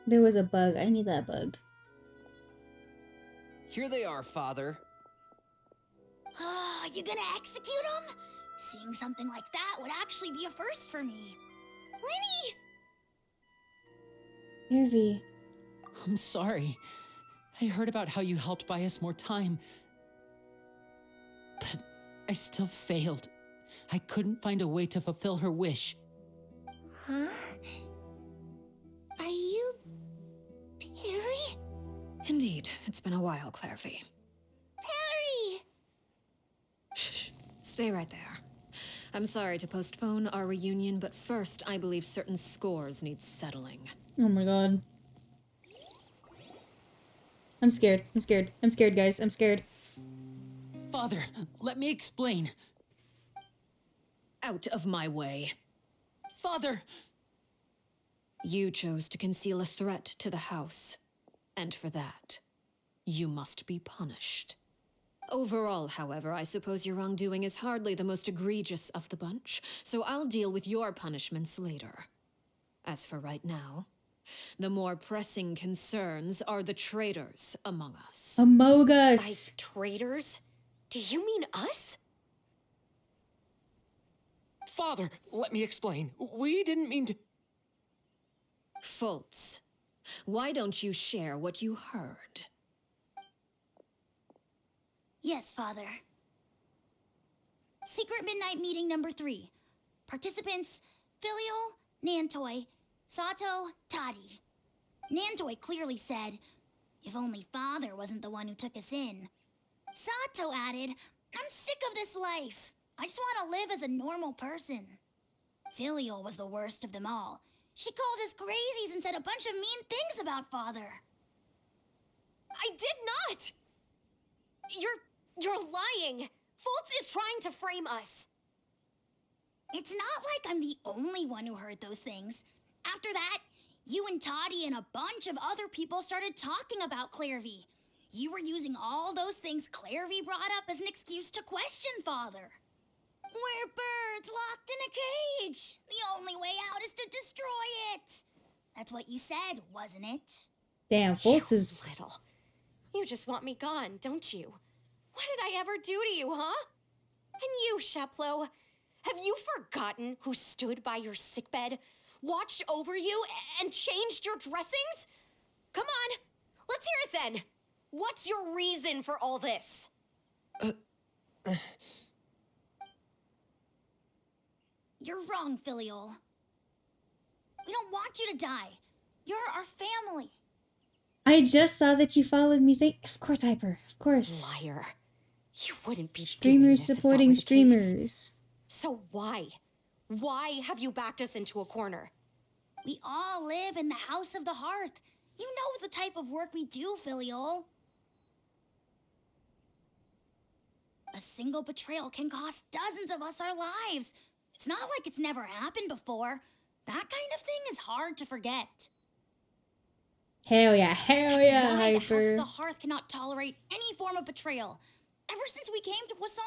There was a bug. I need that bug. Here they are, Father. You gonna execute him? Seeing something like that would actually be a first for me. Lenny! Hervey. I'm sorry. I heard about how you helped buy us more time. But I still failed. I couldn't find a way to fulfill her wish. Huh? Are you... Perry? Indeed, it's been a while, Clairvy. Perry! Shh, stay right there. I'm sorry to postpone our reunion, but first I believe certain scores need settling. Oh my god. I'm scared. I'm scared. I'm scared, guys. I'm scared. Father, let me explain. Out of my way. Father! You chose to conceal a threat to the house, and for that, you must be punished. Overall, however, I suppose your wrongdoing is hardly the most egregious of the bunch, so I'll deal with your punishments later. As for right now, the more pressing concerns are the traitors among us. Among us! By traitors? Do you mean us? Father, let me explain. We didn't mean to... Fultz, why don't you share what you heard? Yes, Father. Secret Midnight Meeting number 3. Participants, Filial, Nantoy, Sato, Toddy. Nantoy clearly said, if only Father wasn't the one who took us in. Sato added, I'm sick of this life. I just want to live as a normal person. Filial was the worst of them all. She called us crazies and said a bunch of mean things about Father. I did not! You're lying! Fultz is trying to frame us. It's not like I'm the only one who heard those things. After that, you and Toddy and a bunch of other people started talking about Clairvy. You were using all those things Clairvy brought up as an excuse to question Father. We're birds locked in a cage. The only way out is to destroy it. That's what you said, wasn't it? Damn, Fultz is... Little. You just want me gone, don't you? What did I ever do to you, huh? And you, Sheplo, have you forgotten who stood by your sickbed, watched over you, and changed your dressings? Come on, let's hear it then. What's your reason for all this? You're wrong, Filial. We don't want you to die. You're our family. I just saw that you followed me. Of course, Hyper. Of course. Liar. You wouldn't be doing Streamers this if that supporting were the case. streamers. So why? Why have you backed us into a corner? We all live in the House of the Hearth. You know the type of work we do, Filial. A single betrayal can cost dozens of us our lives. It's not like it's never happened before. That kind of thing is hard to forget. Hell yeah, That's why the House Hyper. of the Hearth cannot tolerate any form of betrayal. Ever since we came to Poisson,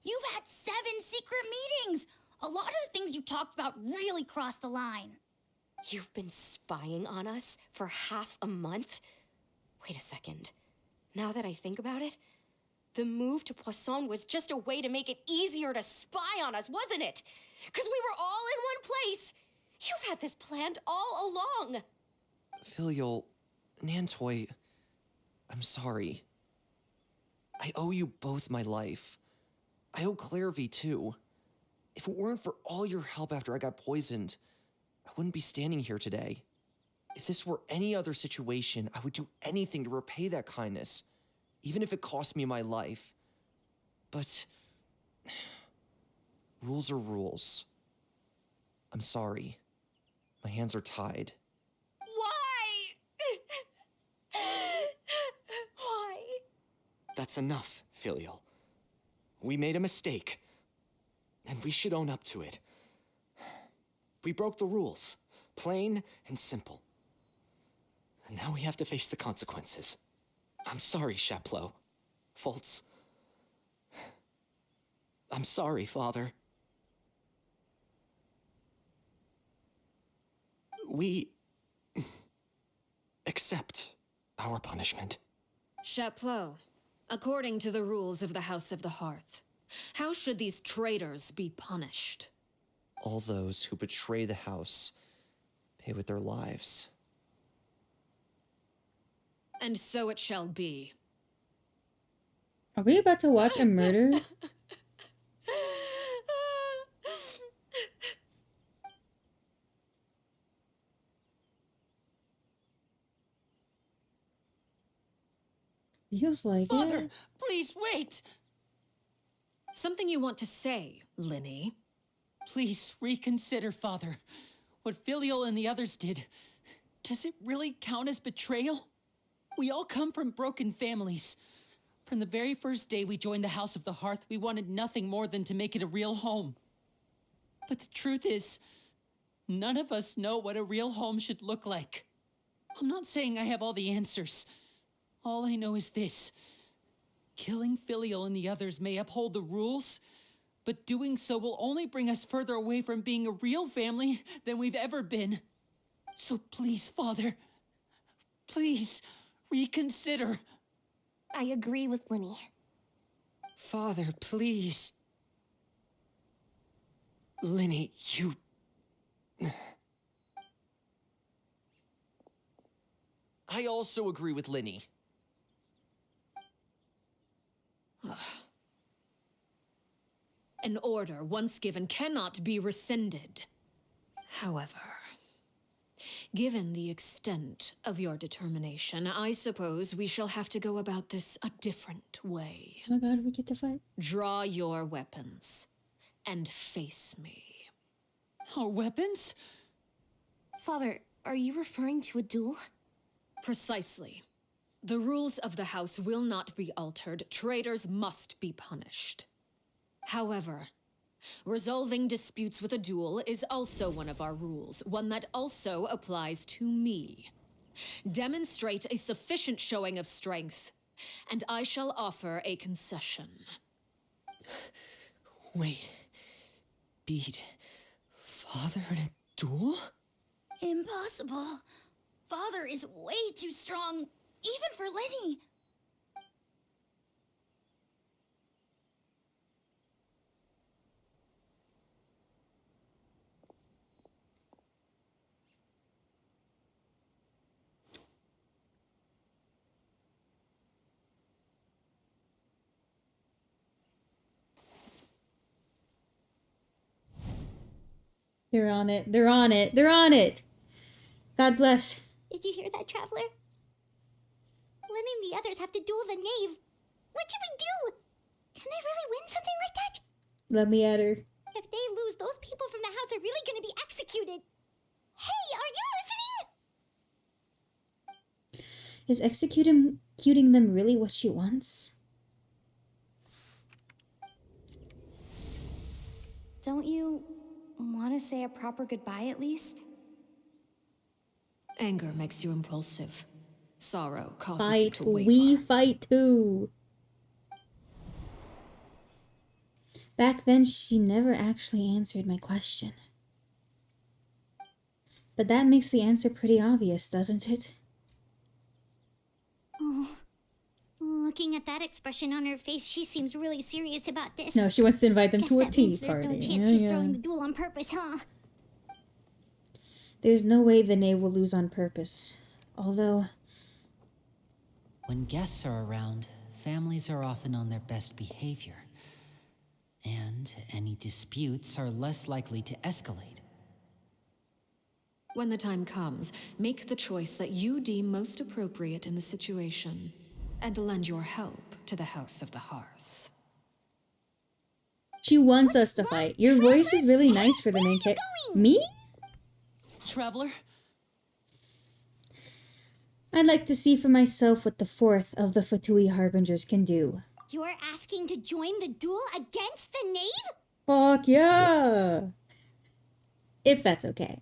you've had 7 secret meetings. A lot of the things you talked about really crossed the line. You've been spying on us for half a month? Wait a second. Now that I think about it, the move to Poisson was just a way to make it easier to spy on us, wasn't it? Because we were all in one place. You've had this planned all along. Filial, Nantoy, I'm sorry. I owe you both my life. I owe Clairvy too. If it weren't for all your help after I got poisoned, I wouldn't be standing here today. If this were any other situation, I would do anything to repay that kindness, even if it cost me my life. But rules are rules. I'm sorry. My hands are tied. Why? Why? That's enough, Filial. We made a mistake, and we should own up to it. We broke the rules, plain and simple. And now we have to face the consequences. I'm sorry, Chaplot. Fultz. I'm sorry, Father. We accept our punishment. Chaplot, according to the rules of the House of the Hearth, how should these traitors be punished? All those who betray the house pay with their lives. And so it shall be. Are we about to watch a murder? Feels like Father, it. please wait! Something you want to say, Linny? Please reconsider, Father. What Filial and the others did, does it really count as betrayal? We all come from broken families. From the very first day we joined the House of the Hearth, we wanted nothing more than to make it a real home. But the truth is, none of us know what a real home should look like. I'm not saying I have all the answers. All I know is this. Killing Filial and the others may uphold the rules, but doing so will only bring us further away from being a real family than we've ever been. So please, Father, please reconsider. I agree with Linny. Father, please. Linny, you... I also agree with Linny. An order once given cannot be rescinded. However, given the extent of your determination, I suppose we shall have to go about this a different way. Oh my god, we get to fight. Draw your weapons and face me. Our weapons? Father, are you referring to a duel? Precisely. The rules of the house will not be altered. Traitors must be punished. However, resolving disputes with a duel is also one of our rules, one that also applies to me. Demonstrate a sufficient showing of strength, and I shall offer a concession. Wait. Beat Father in a duel? Impossible. Father is way too strong, even for Linny. They're on it. They're on it. They're on it. God bless. Did you hear that, Traveler? Linny and the others have to duel the knave. What should we do? Can they really win something like that? Let me at her. If they lose, those people from the house are really gonna be executed. Hey, are you listening? Is executing them really what she wants? Don't you want to say a proper goodbye at least? Anger makes you impulsive. Sorrow causes you Fight. to waver. We fight too. Back then, she never actually answered my question. But that makes the answer pretty obvious, doesn't it? Oh. Looking at that expression on her face, she seems really serious about this. No, she wants to invite them Guess to a that tea means party. There's no chance she's throwing the duel on purpose, huh? There's no way the knave will lose on purpose. Although... When guests are around, families are often on their best behavior. And any disputes are less likely to escalate. When the time comes, make the choice that you deem most appropriate in the situation, and lend your help to the House of the Hearth. She wants us to fight. Your voice is really nice for the main character. Me? Traveler? I'd like to see for myself what the fourth of the Fatui Harbingers can do. You're asking to join the duel against the knave? Fuck yeah! If that's okay.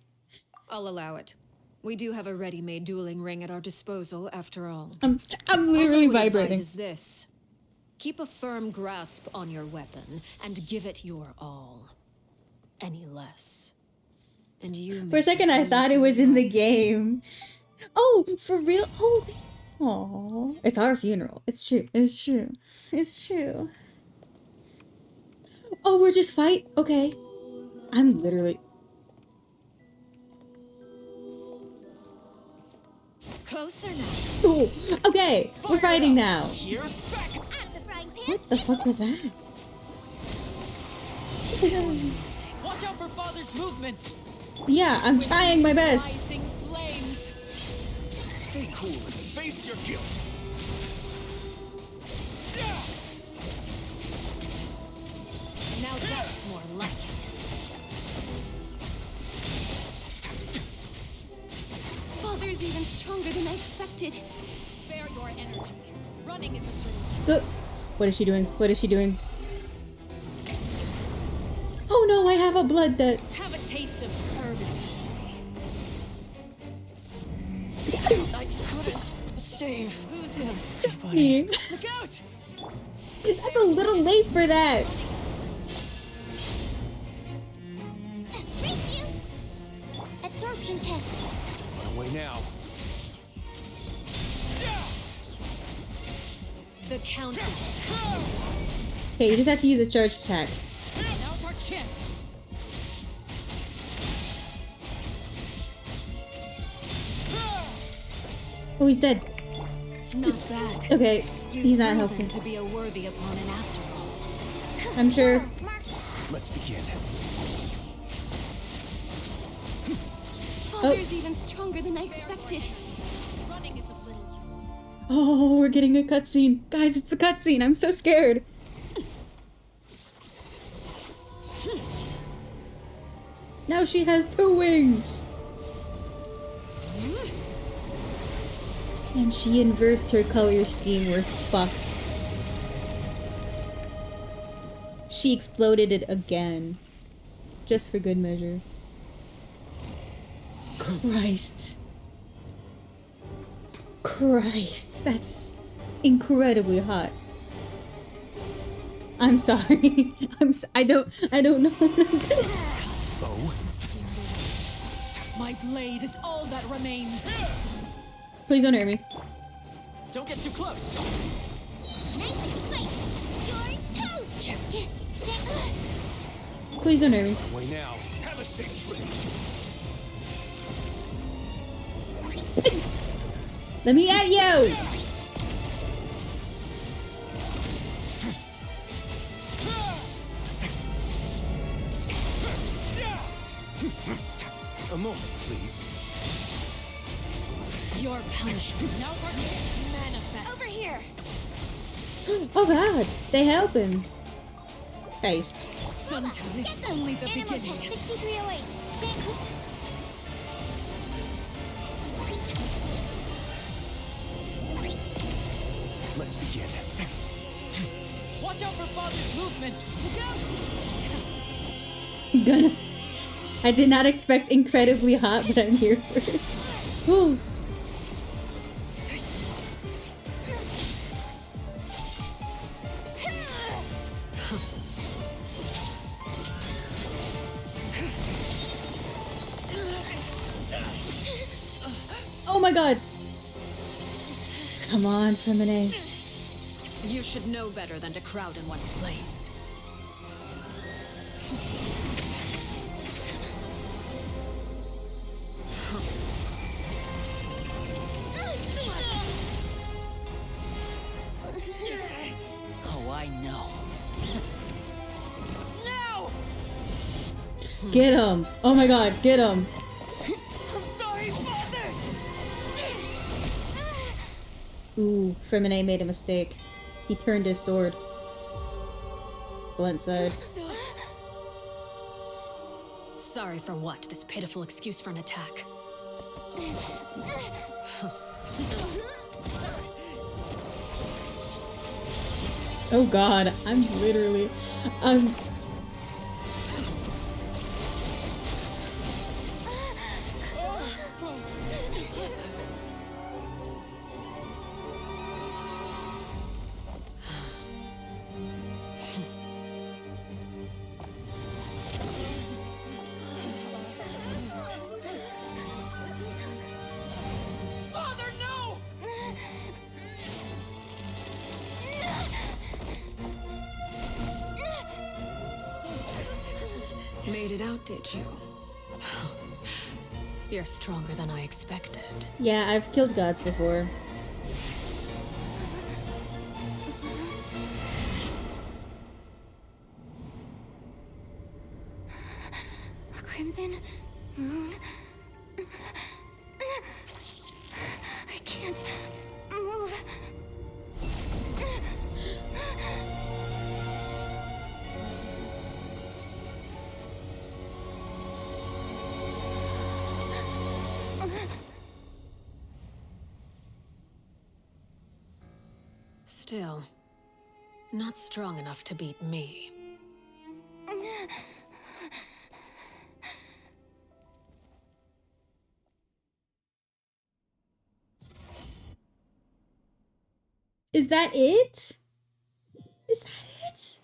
I'll allow it. We do have a ready-made dueling ring at our disposal, after all. I'm literally All I would vibrating. advise is this. Keep a firm grasp on your weapon, and give it your all. Any less. And you For a second, I thought it was in the game. Oh, for real? Holy. Aww. It's our funeral. It's true. It's true. It's true. Oh, we're just fight? Okay. I'm literally... Closer now. Oh, okay. We're fighting now. Here's back. What the fuck was that? Watch out for Father's movements! Yeah, I'm trying my best. Rising flames! Stay cool and face your guilt. Now that's more like it. Father's even stronger than I expected. Spare your energy. Running is a little... What is she doing? What is she doing? Oh no, I have a blood debt. Have a taste of purgatory. I couldn't save him. Me. Look out! That's a little late for that. Race you! Absorption test. Run away now. The countdown. Okay, you just have to use a charge attack. Now's our chance. Oh, he's dead. Not bad. Okay, You've he's not proven helping. to be a worthy opponent after all. I'm sure. Let's begin. Father's even stronger than I expected. Running is of little use. Oh, we're getting a cutscene. Guys, it's the cutscene. I'm so scared. Now she has 2 wings. And she inversed her color scheme. We're fucked. She exploded it again. Just for good measure. Christ. Christ, that's incredibly hot. I'm sorry. I don't know what I'm doing. Oh. My blade is all that remains. Please don't hurt me. Don't get too close! Nice and spicy. You're toast. Please don't hurt me. Away now. Have a safe trip. Let me at you! A moment, please. Your punishment. Now's our chance. Manifest. Over here. Oh god, they help him. Christ. Sometimes it's only the Animal beginning. test 6308. Stand cool. Let's begin. Watch out for Father's movements! Look out! I'm gonna. I did not expect incredibly hot, but I'm here for it. Whew. Oh my god! Come on, Femine. You should know better than to crowd in one place. Oh, I know. Get him! Oh my god, get him! I'm sorry, Father! Ooh, Femine made a mistake. He turned his sword. Blunt side. Sorry for what? This pitiful excuse for an attack. Oh god, I'm Father, no! Made it out, did you? You're stronger than I expected. Yeah, I've killed gods before. A crimson moon. I can't move. Still, not strong enough to beat me. Is that it? Is that it? Is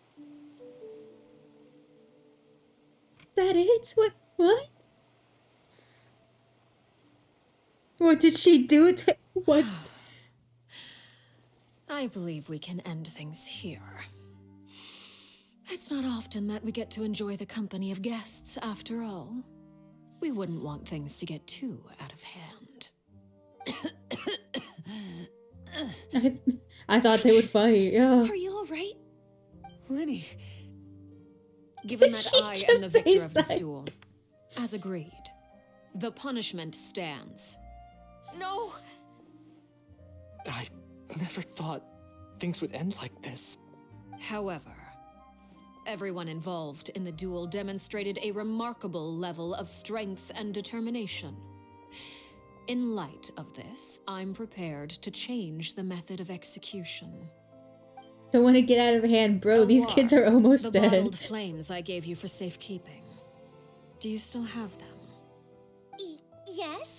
that it? What? What did she do to... What? I believe we can end things here. It's not often that we get to enjoy the company of guests, after all. We wouldn't want things to get too out of hand. I thought they would fight, yeah. Are you alright? Lenny. Given that She I am just the victor says of this that. duel, as agreed, the punishment stands. No! I never thought things would end like this. However, everyone involved in the duel demonstrated a remarkable level of strength and determination. In light of this, I'm prepared to change the method of execution. Don't want to get out of hand, bro. These kids are almost the dead. bottled flames I gave you for safekeeping. Do you still have them? Yes?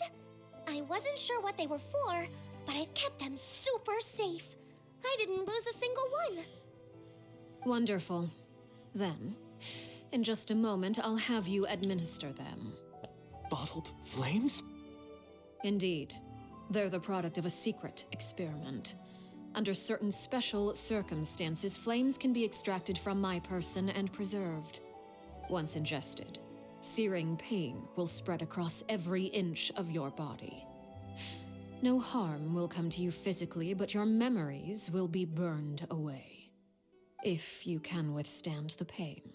I wasn't sure what they were for, but I've kept them super safe. I didn't lose a single one. Wonderful. Then, in just a moment, I'll have you administer them. Bottled flames? Indeed. They're the product of a secret experiment. Under certain special circumstances, flames can be extracted from my person and preserved. Once ingested, searing pain will spread across every inch of your body. No harm will come to you physically, but your memories will be burned away. If you can withstand the pain.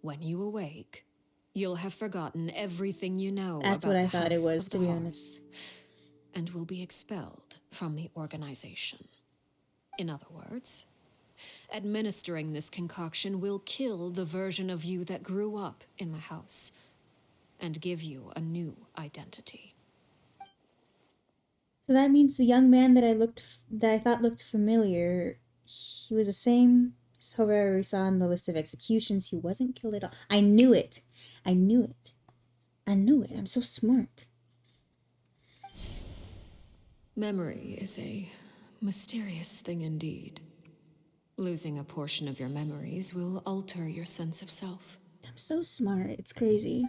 When you awake, you'll have forgotten everything you know That's about what I the thought it House was, of to the be Hearth, honest. and will be expelled from the organization. In other words, administering this concoction will kill the version of you that grew up in the house and give you a new identity. So that means the young man that I thought looked familiar, he was the same However, we saw on the list of executions, he wasn't killed at all. I knew it. I knew it. I knew it. I'm so smart. Memory is a mysterious thing indeed. Losing a portion of your memories will alter your sense of self. I'm so smart. It's crazy.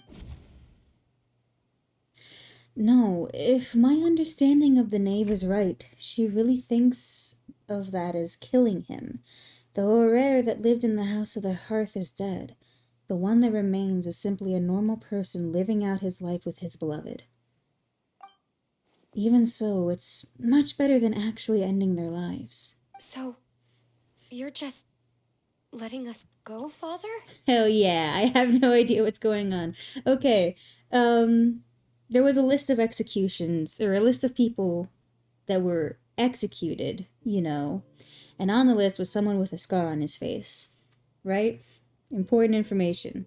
No, if my understanding of the knave is right, she really thinks of that as killing him. The Aurore that lived in the House of the Hearth is dead. The one that remains is simply a normal person living out his life with his beloved. Even so, it's much better than actually ending their lives. So, you're just letting us go, Father? Hell yeah, I have no idea what's going on. Okay, there was a list of executions, or a list of people that were executed, you know, and on the list was someone with a scar on his face, right? Important information.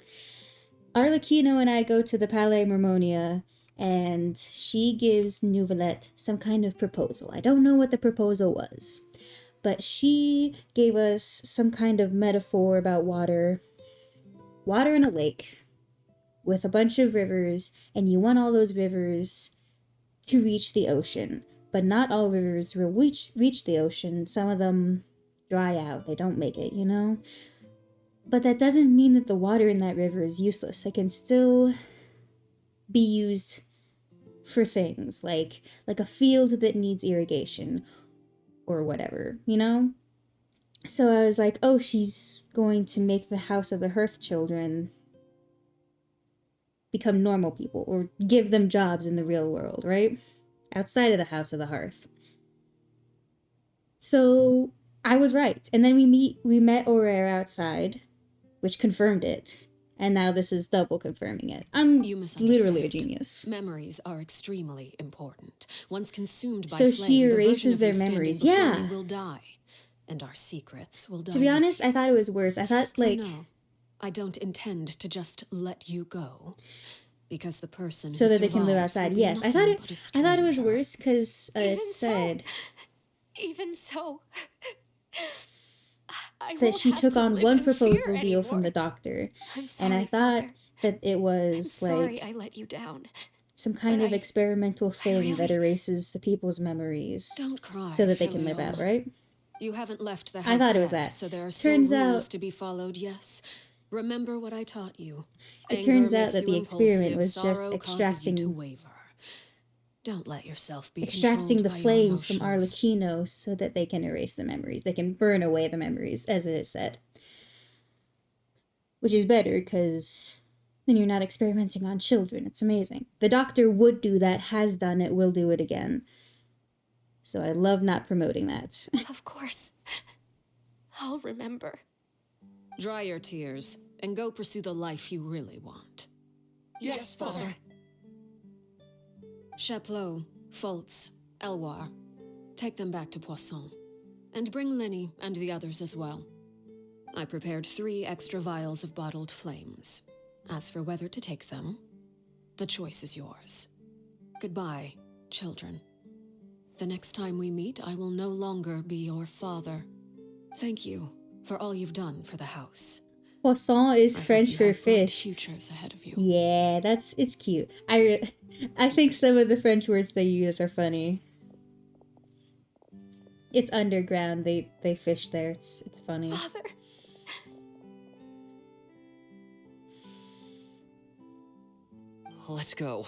Arlecchino and I go to the Palais Mermonia, and she gives Nouvelette some kind of proposal. I don't know what the proposal was, but she gave us some kind of metaphor about water. Water in a lake with a bunch of rivers, and you want all those rivers to reach the ocean. But not all rivers will reach the ocean. Some of them dry out. They don't make it, you know? But that doesn't mean that the water in that river is useless. It can still be used for things like a field that needs irrigation or whatever, you know? So I was like, oh, she's going to make the House of the Hearth children become normal people or give them jobs in the real world, right? Outside of the House of the Hearth. So I was right. And then we met Aurore outside, which confirmed it. And now this is double confirming it. I'm literally a genius. Memories are extremely important. Once consumed by So flame, she the erases version of their you memories. standing before Yeah. me will die, and our secrets will die. To be with honest, you. I thought it was worse. I thought, So like... no, I don't intend to just let you go, because the person so who that they can live survives will outside. be Yes, I thought nothing but a it was stranger. worse because it Even so, said Even so, I that won't she have took to on live one in fear proposal deal anymore. from the doctor. I'm And I sorry, thought Father. that it I'm was sorry like I let you down. some kind But of experimental thing that really- erases the people's memories Don't cry, so that they can live Filial. out, right? You haven't left the I house thought it was yet, that. so there are still Turns rules out- to be followed, yes. Remember what I taught you. It Anger turns out makes that you the experiment impulsive, was just sorrow causes you to extracting waver. Don't let yourself be extracting controlled the by your flames from emotions. Arlecchino so that they can erase the memories. They can burn away the memories, as it is said. Which is better, because then you're not experimenting on children. It's amazing. The doctor would do that, has done it, will do it again. So I love not promoting that. Of course. I'll remember. Dry your tears and go pursue the life you really want. Yes, Father. Chaplot, Foltz, Elwar, take them back to Poisson. And bring Lenny and the others as well. I prepared 3 extra vials of bottled flames. As for whether to take them, the choice is yours. Goodbye, children. The next time we meet, I will no longer be your father. Thank you for all you've done for the house. Poisson is I hope French you for have bright fish. futures ahead of you. Yeah, it's cute. I think some of the French words they use are funny. It's underground. They fish there. It's funny. Father. Let's go.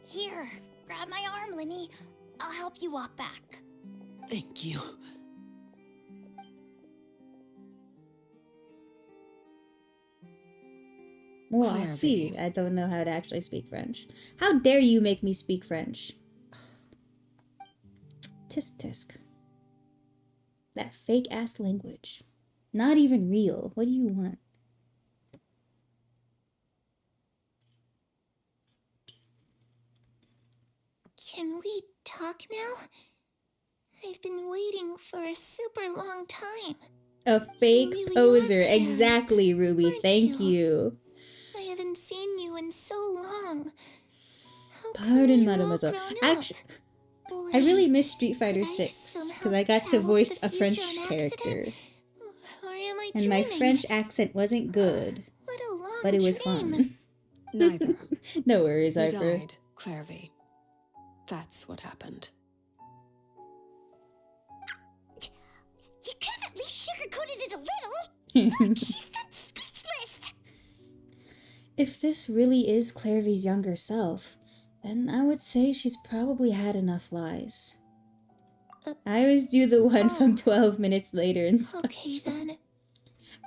Here, grab my arm, Lenny. I'll help you walk back. Thank you. Well, Claire, see, I don't know how to actually speak French. How dare you make me speak French? Tisk tisk. That fake ass language. Not even real. What do you want? Can we talk now? I've been waiting for a super long time. A fake really poser. are Claire, Exactly, Ruby. aren't Thank you? you. I haven't seen you in so long. How come Pardon, you're all mademoiselle. grown up? Actually, I really Wait, miss Street Fighter did I 6 somehow because I got to travel voice the a future French on accident? character. Or am I And my dreaming? French accent wasn't good, What a long but it was dream. fun. Neither. No worries, You Harper. died, Clairvy. That's what happened. You could have at least sugarcoated it a little. Look, she's that speechless. If this really is Clairvy's younger self, then I would say she's probably had enough lies. I always do the one from 12 minutes later in SpongeBob. Okay then.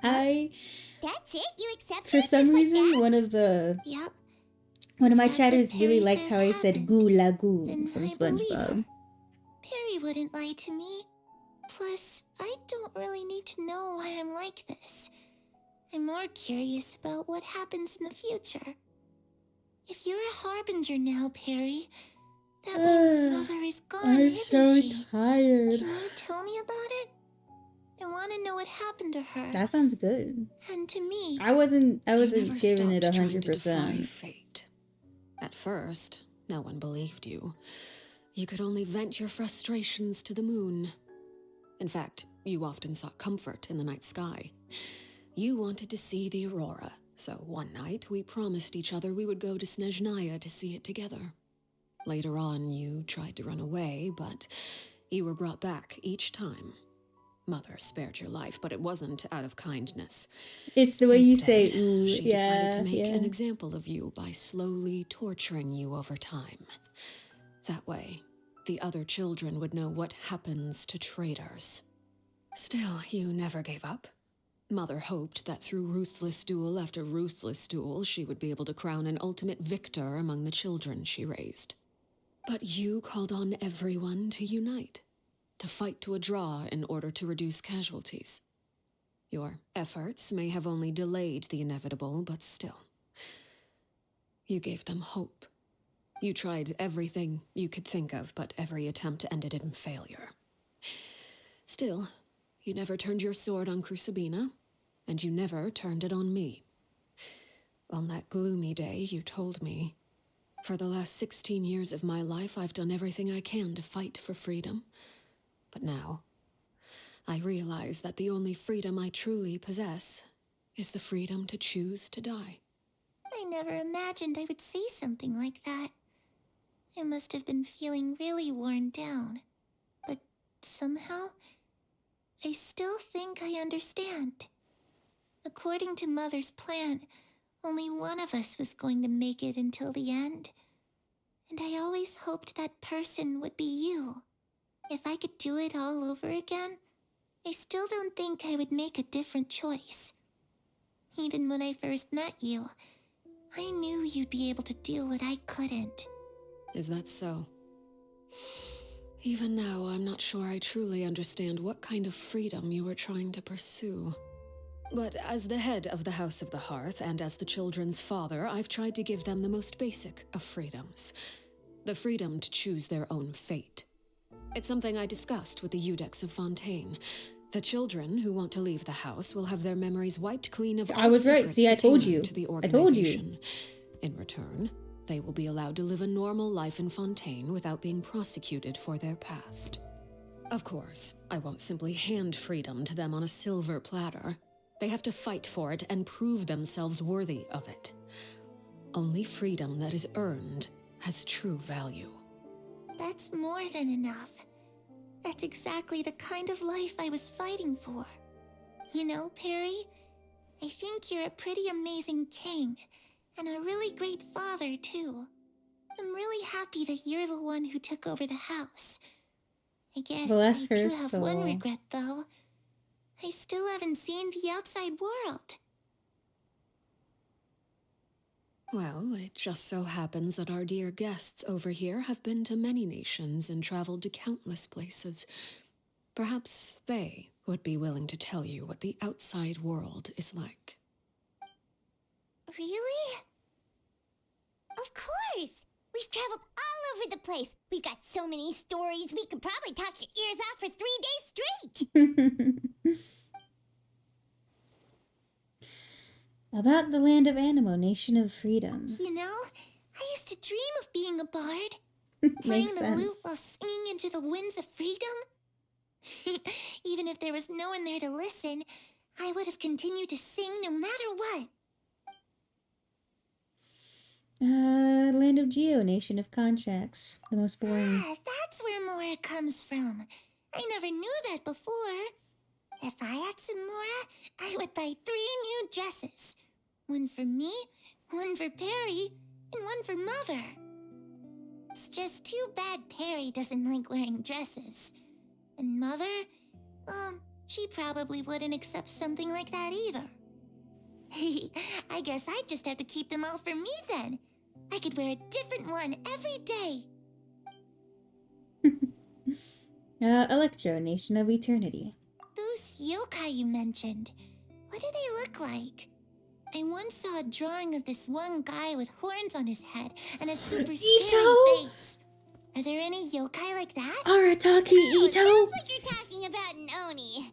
That's it? You accept For it some just reason, like that? Yep. one of my That's what chatters really Perry liked says how I said happened. goo lagoon Then from I believe her. SpongeBob. Perry wouldn't lie to me. Plus, I don't really need to know why I'm like this. I'm more curious about what happens in the future. If you're a harbinger now, Perry, that means Mother is gone, I'm isn't so she? tired. Can you tell me about it? I want to know what happened to her. That sounds good. And to me. I wasn't You never giving it stopped trying to defy 100%. fate. At first, no one believed you. You could only vent your frustrations to the moon. In fact, you often sought comfort in the night sky. You wanted to see the aurora, so one night we promised each other we would go to Snezhnaya to see it together. Later on, you tried to run away, but you were brought back each time. Mother spared your life, but it wasn't out of kindness. It's the way you say Instead, ooh, she decided to yeah, make yeah. an example of you by slowly torturing you over time. That way, the other children would know what happens to traitors. Still, you never gave up. Mother hoped that through ruthless duel after ruthless duel, she would be able to crown an ultimate victor among the children she raised. But you called on everyone to unite, to fight to a draw in order to reduce casualties. Your efforts may have only delayed the inevitable, but still. You gave them hope. You tried everything you could think of, but every attempt ended in failure. Still, you never turned your sword on Crucibina, and you never turned it on me. On that gloomy day, you told me, "For the last 16 years of my life, I've done everything I can to fight for freedom. But now, I realize that the only freedom I truly possess is the freedom to choose to die." I never imagined I would say something like that. I must have been feeling really worn down. But somehow, I still think I understand. According to Mother's plan, only one of us was going to make it until the end. And I always hoped that person would be you. If I could do it all over again, I still don't think I would make a different choice. Even when I first met you, I knew you'd be able to do what I couldn't. Is that so? Even now, I'm not sure I truly understand what kind of freedom you were trying to pursue. But as the head of the House of the Hearth and as the children's father, I've tried to give them the most basic of freedoms. The freedom to choose their own fate. It's something I discussed with the Eudex of Fontaine. The children who want to leave the house will have their memories wiped clean of all I was right. secrets See, I told pertaining you. to the I told you. organization. In return, they will be allowed to live a normal life in Fontaine without being prosecuted for their past. Of course, I won't simply hand freedom to them on a silver platter. They have to fight for it and prove themselves worthy of it. Only freedom that is earned has true value. That's more than enough. That's exactly the kind of life I was fighting for. You know, Perry, I think you're a pretty amazing king, and a really great father, too. I'm really happy that you're the one who took over the house. I guess Bless I her do have one soul. regret, though. I still haven't seen the outside world. Well, it just so happens that our dear guests over here have been to many nations and traveled to countless places. Perhaps they would be willing to tell you what the outside world is like. Really? Of course! We've traveled all over the place. We've got so many stories, we could probably talk your ears off for 3 days straight! About the land of Animo, nation of freedom. You know, I used to dream of being a bard. Playing Makes the lute sense. while singing into the winds of freedom. Even if there was no one there to listen, I would have continued to sing no matter what. Land of Geo, nation of contracts. The most boring. Ah, that's where Mora comes from. I never knew that before. If I had some more, I would buy 3 new dresses. One for me, one for Perry, and one for Mother. It's just too bad Perry doesn't like wearing dresses. And Mother, she probably wouldn't accept something like that either. I guess I'd just have to keep them all for me then. I could wear a different one every day. Electro, Nation of Eternity. Those yokai you mentioned, what do they look like? I once saw a drawing of this one guy with horns on his head and a super scary face. Are there any yokai like that? Arataki Ito! Sounds like you're talking about an Oni.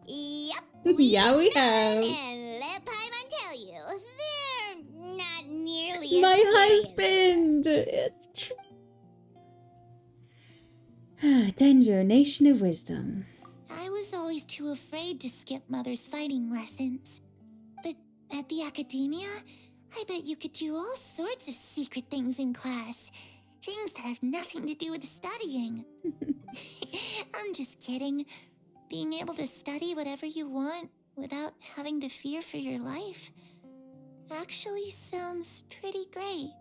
Yep. Yeah, we have. And let Paimon tell you, they're not nearly as My scary as husband! It's true. Dendro, Nation of Wisdom. I was always too afraid to skip Mother's fighting lessons. But at the academia, I bet you could do all sorts of secret things in class. Things that have nothing to do with studying. I'm just kidding. Being able to study whatever you want without having to fear for your life actually sounds pretty great.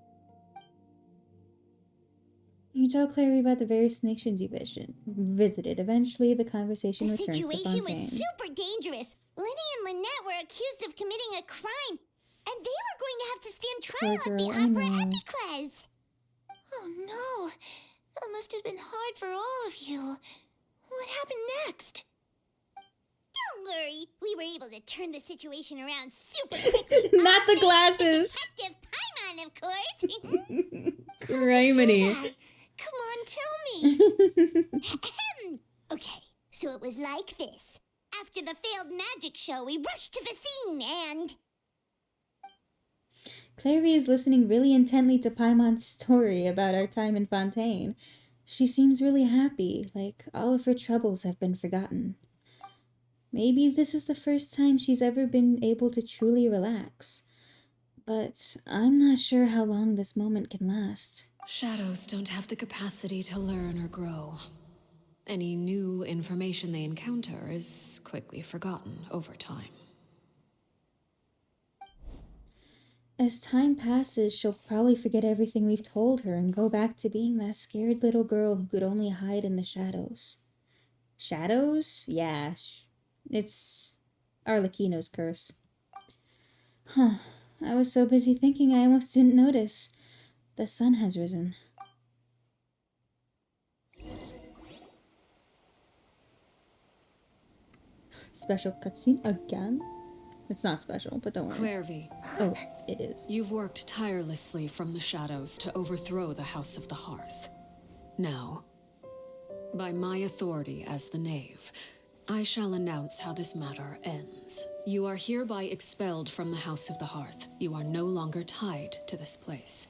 You tell Clary about the various nations you visited. Eventually, the conversation The returns to situation Fontaine. was super dangerous. Lenny and Lynette were accused of committing a crime, and they were going to have to stand trial Poor at the girl, I Opera know. Epicles. Oh no, that must have been hard for all of you. What happened next? Don't worry, we were able to turn the situation around super quickly. Not the glasses! Detective Paimon, of course. Criminy. Come on, tell me. Okay, so it was like this. After the failed magic show, we rushed to the scene and... Clary is listening really intently to Paimon's story about our time in Fontaine. She seems really happy, like all of her troubles have been forgotten. Maybe this is the first time she's ever been able to truly relax. But I'm not sure how long this moment can last. Shadows don't have the capacity to learn or grow. Any new information they encounter is quickly forgotten over time. As time passes, she'll probably forget everything we've told her and go back to being that scared little girl who could only hide in the shadows. Shadows? Yeah, it's Arlecchino's curse. Huh. I was so busy thinking I almost didn't notice. The sun has risen. Special cutscene again? It's not special, but don't worry. Clairvy. Oh, it is. You've worked tirelessly from the shadows to overthrow the House of the Hearth. Now, by my authority as the Knave, I shall announce how this matter ends. You are hereby expelled from the House of the Hearth. You are no longer tied to this place,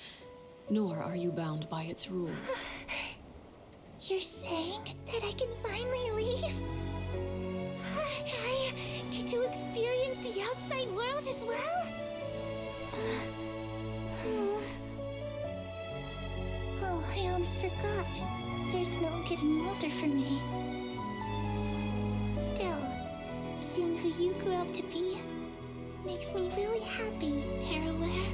nor are you bound by its rules. You're saying that I can finally leave? I get to experience the outside world as well? Oh, I almost forgot. There's no getting older for me. Still, seeing who you grew up to be makes me really happy, Parallel.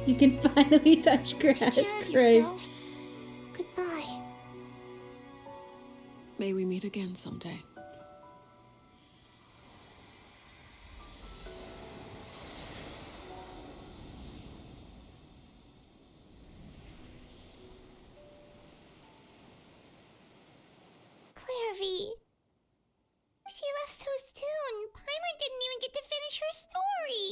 You can finally touch grass, Take care of Christ. yourself. Goodbye. May we meet again someday. Clairvy. She left so soon. Paimon didn't even get to finish her story.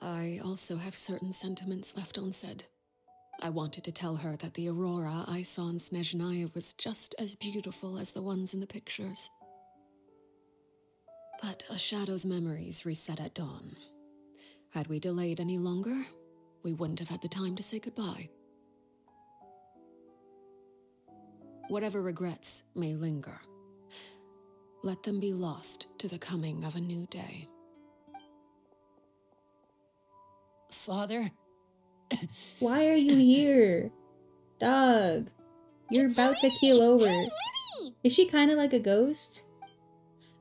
I also have certain sentiments left unsaid. I wanted to tell her that the aurora I saw in Snezhnaya was just as beautiful as the ones in the pictures. But a shadow's memories reset at dawn. Had we delayed any longer, we wouldn't have had the time to say goodbye. Whatever regrets may linger, let them be lost to the coming of a new day. Father? Why are you here? Dog. You're about to keel over. Hey, Linny! Is she kind of like a ghost?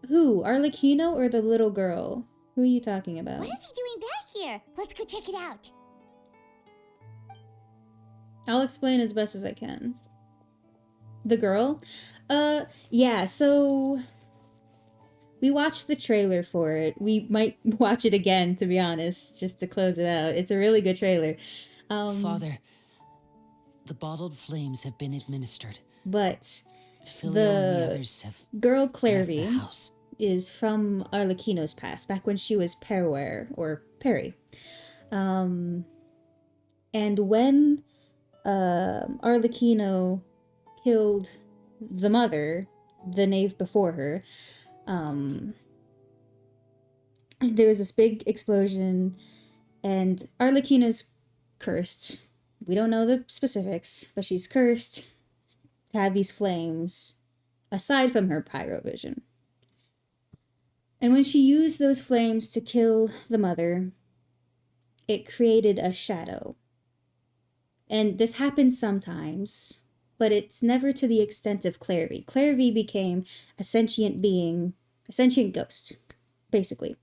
Who? Arlecchino or the little girl? Who are you talking about? What is he doing back here? Let's go check it out. I'll explain as best as I can. The girl? Yeah, so we watched the trailer for it. We might watch it again, to be honest, just to close it out. It's a really good trailer. Father, the bottled flames have been administered. But Filio and the others have girl left Clairvy the house. is from Arlecchino's past, back when she was Perware, or Perry. And when Arlecchino killed the mother, the knave before her, there was this big explosion, and Arlecchino's cursed. We don't know the specifics, but she's cursed to have these flames, aside from her pyrovision. And when she used those flames to kill the mother, it created a shadow. And this happens sometimes, but it's never to the extent of Clairvy. Clairvy became a sentient being, a sentient ghost, basically,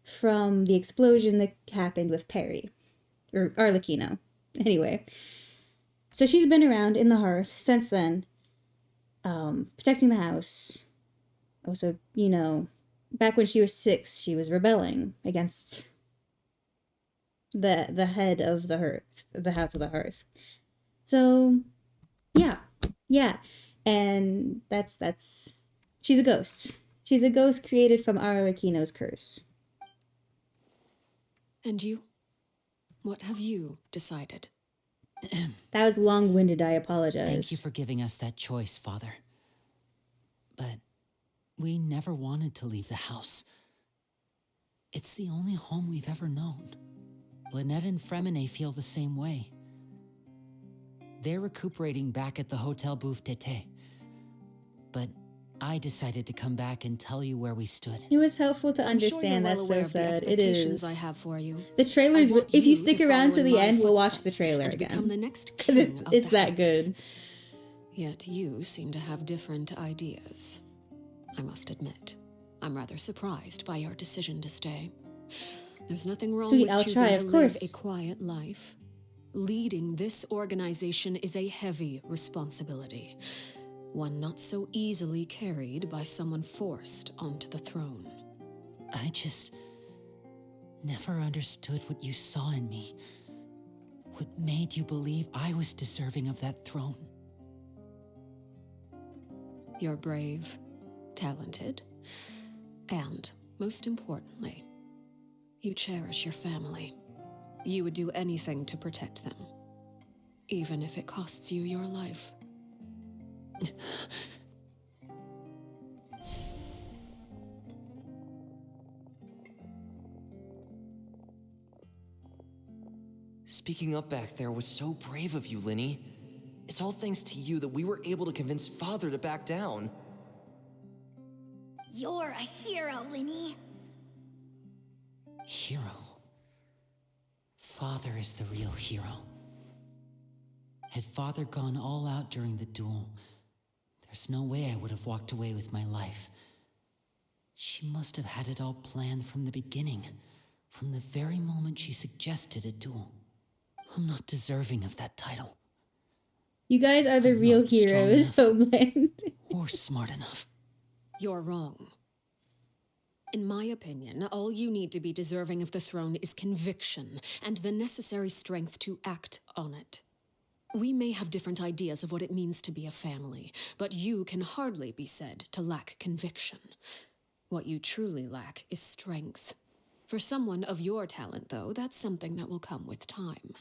from the explosion that happened with Perry, or Arlecchino. Anyway, so she's been around in the hearth since then, protecting the house. Also, you know, back when she was 6, she was rebelling against the head of the hearth, the house of the hearth. So, yeah, and that's she's a ghost. She's a ghost created from Arlecchino's curse. And you? What have you decided? That was long-winded, I apologize. Thank you for giving us that choice, Father. But we never wanted to leave the house. It's the only home we've ever known. Lynette and Fremine feel the same way. They're recuperating back at the Hotel Bouffe Tété. But I decided to come back and tell you where we stood. It was helpful to understand. I'm sure you're well That's so aware of sad. the It expectations is. I have for you. The trailers, I want if you you stick to around follow to in the my end, we'll watch the footsteps trailer and again. become the next king of It's the that house. good. Yet you seem to have different ideas. I must admit, I'm rather surprised by your decision to stay. There's nothing wrong Sweet, with I'll choosing try, to of live course. a quiet life. Leading this organization is a heavy responsibility, one not so easily carried by someone forced onto the throne. I just never understood what you saw in me. What made you believe I was deserving of that throne? You're brave, talented, and, most importantly, you cherish your family. You would do anything to protect them, even if it costs you your life. Speaking up back there was so brave of you, Linny. It's all thanks to you that we were able to convince Father to back down. You're a hero, Linny. Hero. Father is the real hero. Had Father gone all out during the duel, there's no way I would have walked away with my life. She must have had it all planned from the beginning, from the very moment she suggested a duel. I'm not deserving of that title. You guys are the I'm real not strong heroes, enough Homeland. or smart enough. You're wrong. In my opinion, all you need to be deserving of the throne is conviction and the necessary strength to act on it. We may have different ideas of what it means to be a family, but you can hardly be said to lack conviction. What you truly lack is strength. For someone of your talent, though, that's something that will come with time.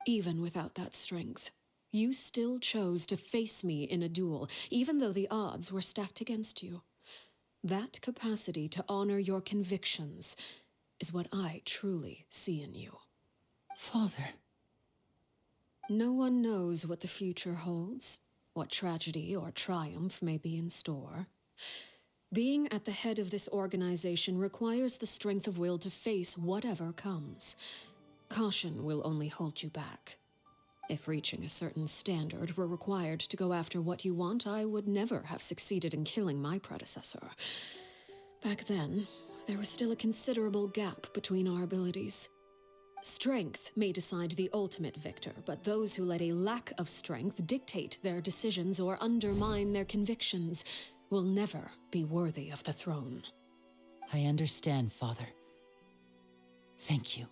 Even without that strength, you still chose to face me in a duel, even though the odds were stacked against you. That capacity to honor your convictions is what I truly see in you. Father. No one knows what the future holds, what tragedy or triumph may be in store. Being at the head of this organization requires the strength of will to face whatever comes. Caution will only hold you back. If reaching a certain standard were required to go after what you want, I would never have succeeded in killing my predecessor. Back then, there was still a considerable gap between our abilities. Strength may decide the ultimate victor, but those who let a lack of strength dictate their decisions or undermine their convictions will never be worthy of the throne. I understand, Father. Thank you.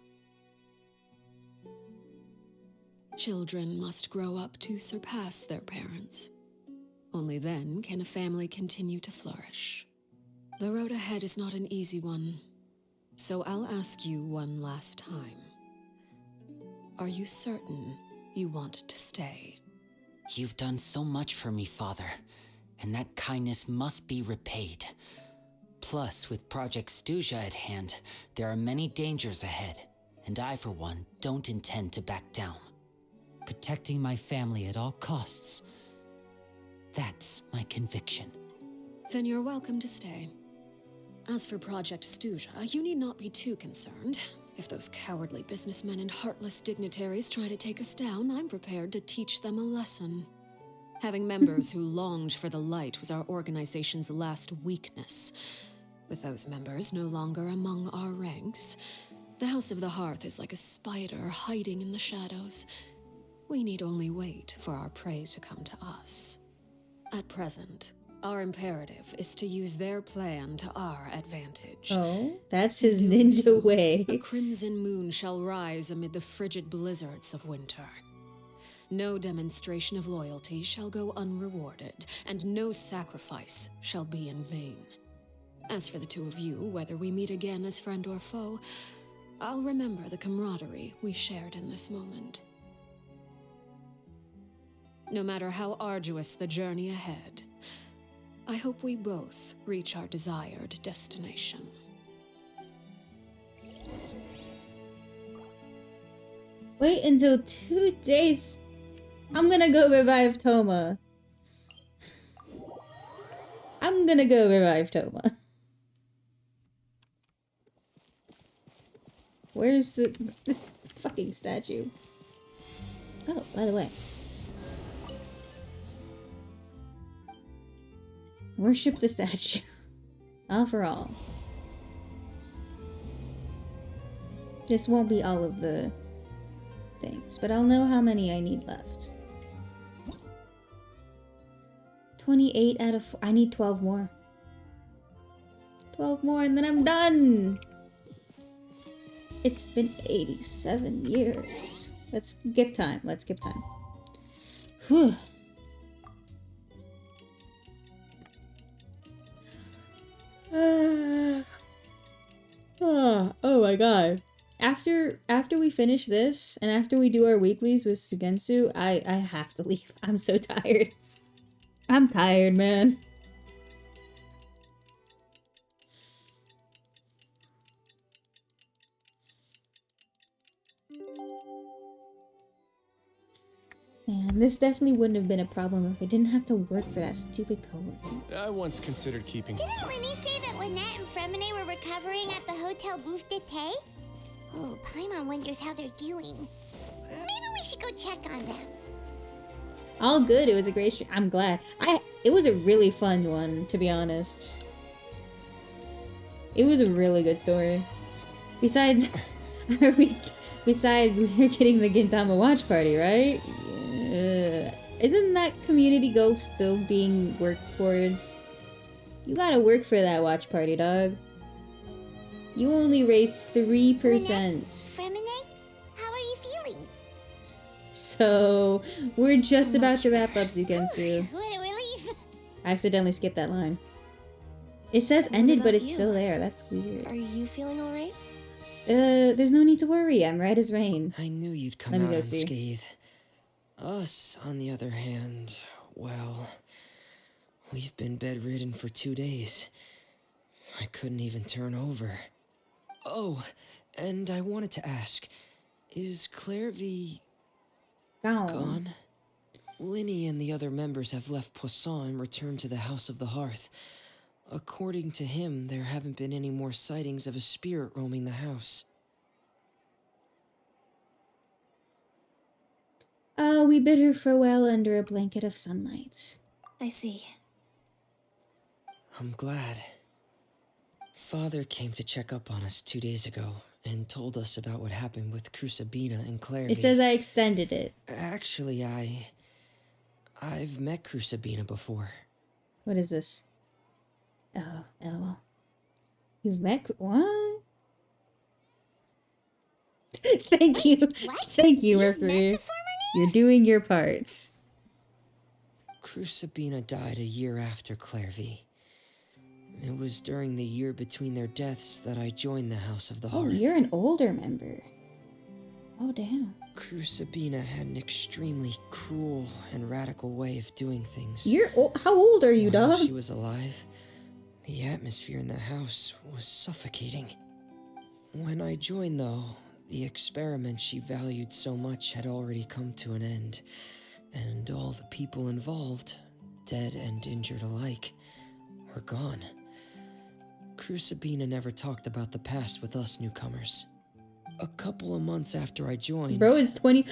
Children must grow up to surpass their parents. Only then can a family continue to flourish. The road ahead is not an easy one, so I'll ask you one last time. Are you certain you want to stay? You've done so much for me, Father, and that kindness must be repaid. Plus, with Project Stuja at hand, there are many dangers ahead, and I, for one, don't intend to back down. Protecting my family at all costs. That's my conviction. Then you're welcome to stay. As for Project Stuja, you need not be too concerned. If those cowardly businessmen and heartless dignitaries try to take us down, I'm prepared to teach them a lesson. Having members who longed for the light was our organization's last weakness. With those members no longer among our ranks, the House of the Hearth is like a spider hiding in the shadows. We need only wait for our prey to come to us. At present, our imperative is to use their plan to our advantage. Oh, that's his ninja way. A crimson moon shall rise amid the frigid blizzards of winter. No demonstration of loyalty shall go unrewarded, and no sacrifice shall be in vain. As for the two of you, whether we meet again as friend or foe, I'll remember the camaraderie we shared in this moment. No matter how arduous the journey ahead, I hope we both reach our desired destination. Wait until 2 days. I'm gonna go revive Toma. I'm gonna go revive Toma. Where's this fucking statue? Oh, by the way. Worship the statue. All for all. This won't be all of the things, but I'll know how many I need left. 28 out of... I need 12 more. 12 more and then I'm done! It's been 87 years. Let's skip time. Let's skip time. Whew. Oh my god. After we finish this, and after we do our weeklies with Sugensu, I have to leave. I'm so tired. I'm tired, man. Man, this definitely wouldn't have been a problem if I didn't have to work for that stupid coworker. I once considered keeping... Didn't Linny say that Lynette and Fremine were recovering at the Hotel Bouffe d'été? Oh, Paimon wonders how they're doing. Maybe we should go check on them. All good. It was a great stream. I'm glad. It was a really fun one, to be honest. It was a really good story. Besides, we're getting the Gintama watch party, right? Isn't that community goal still being worked towards? You gotta work for that watch party, dog. You only raised 3%. Fremine, how are you feeling? So, we're just about to wrap up Zugensu. What a relief. I accidentally skipped that line. It says ended, but it's still there. That's weird. Are you feeling alright? There's no need to worry. I'm right as rain. I knew you'd come Let me out go see. unscathed. Us, on the other hand, well, we've been bedridden for 2 days. I couldn't even turn over. Oh, and I wanted to ask, is Claire V... gone? Linny and the other members have left Poisson and returned to the House of the Hearth. According to him, there haven't been any more sightings of a spirit roaming the house. We bid her farewell under a blanket of sunlight. I see. I'm glad. Father came to check up on us 2 days ago and told us about what happened with Crusabina and Clairvy. It says I extended it. Actually, I've met Crusabina before. What is this? Oh, LOL. You've met... What? Thank you. What? Thank you, You've met Mercury. the former You're doing your part. Crusabina died a year after Clairvy. It was during the year between their deaths that I joined the House of the Oh, Hearth. you're an older member. Oh, damn. Crusabina had an extremely cruel and radical way of doing things. How old are you, While dog? she was alive, the atmosphere in the house was suffocating. When I joined, though, the experiment she valued so much had already come to an end, and all the people involved, dead and injured alike, were gone. Crusabina never talked about the past with us newcomers. A couple of months after I joined, Bro is 20.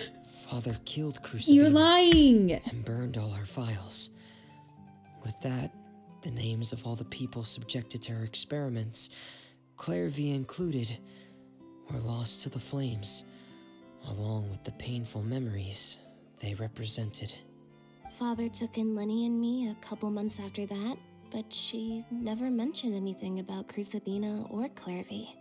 Father killed Crusabina. You're lying. And burned all her files. With that, the names of all the people subjected to her experiments, Clairvy included, were lost to the flames, along with the painful memories they represented. Father took in Lenny and me a couple months after that, but she never mentioned anything about Crusabina or Clairvy.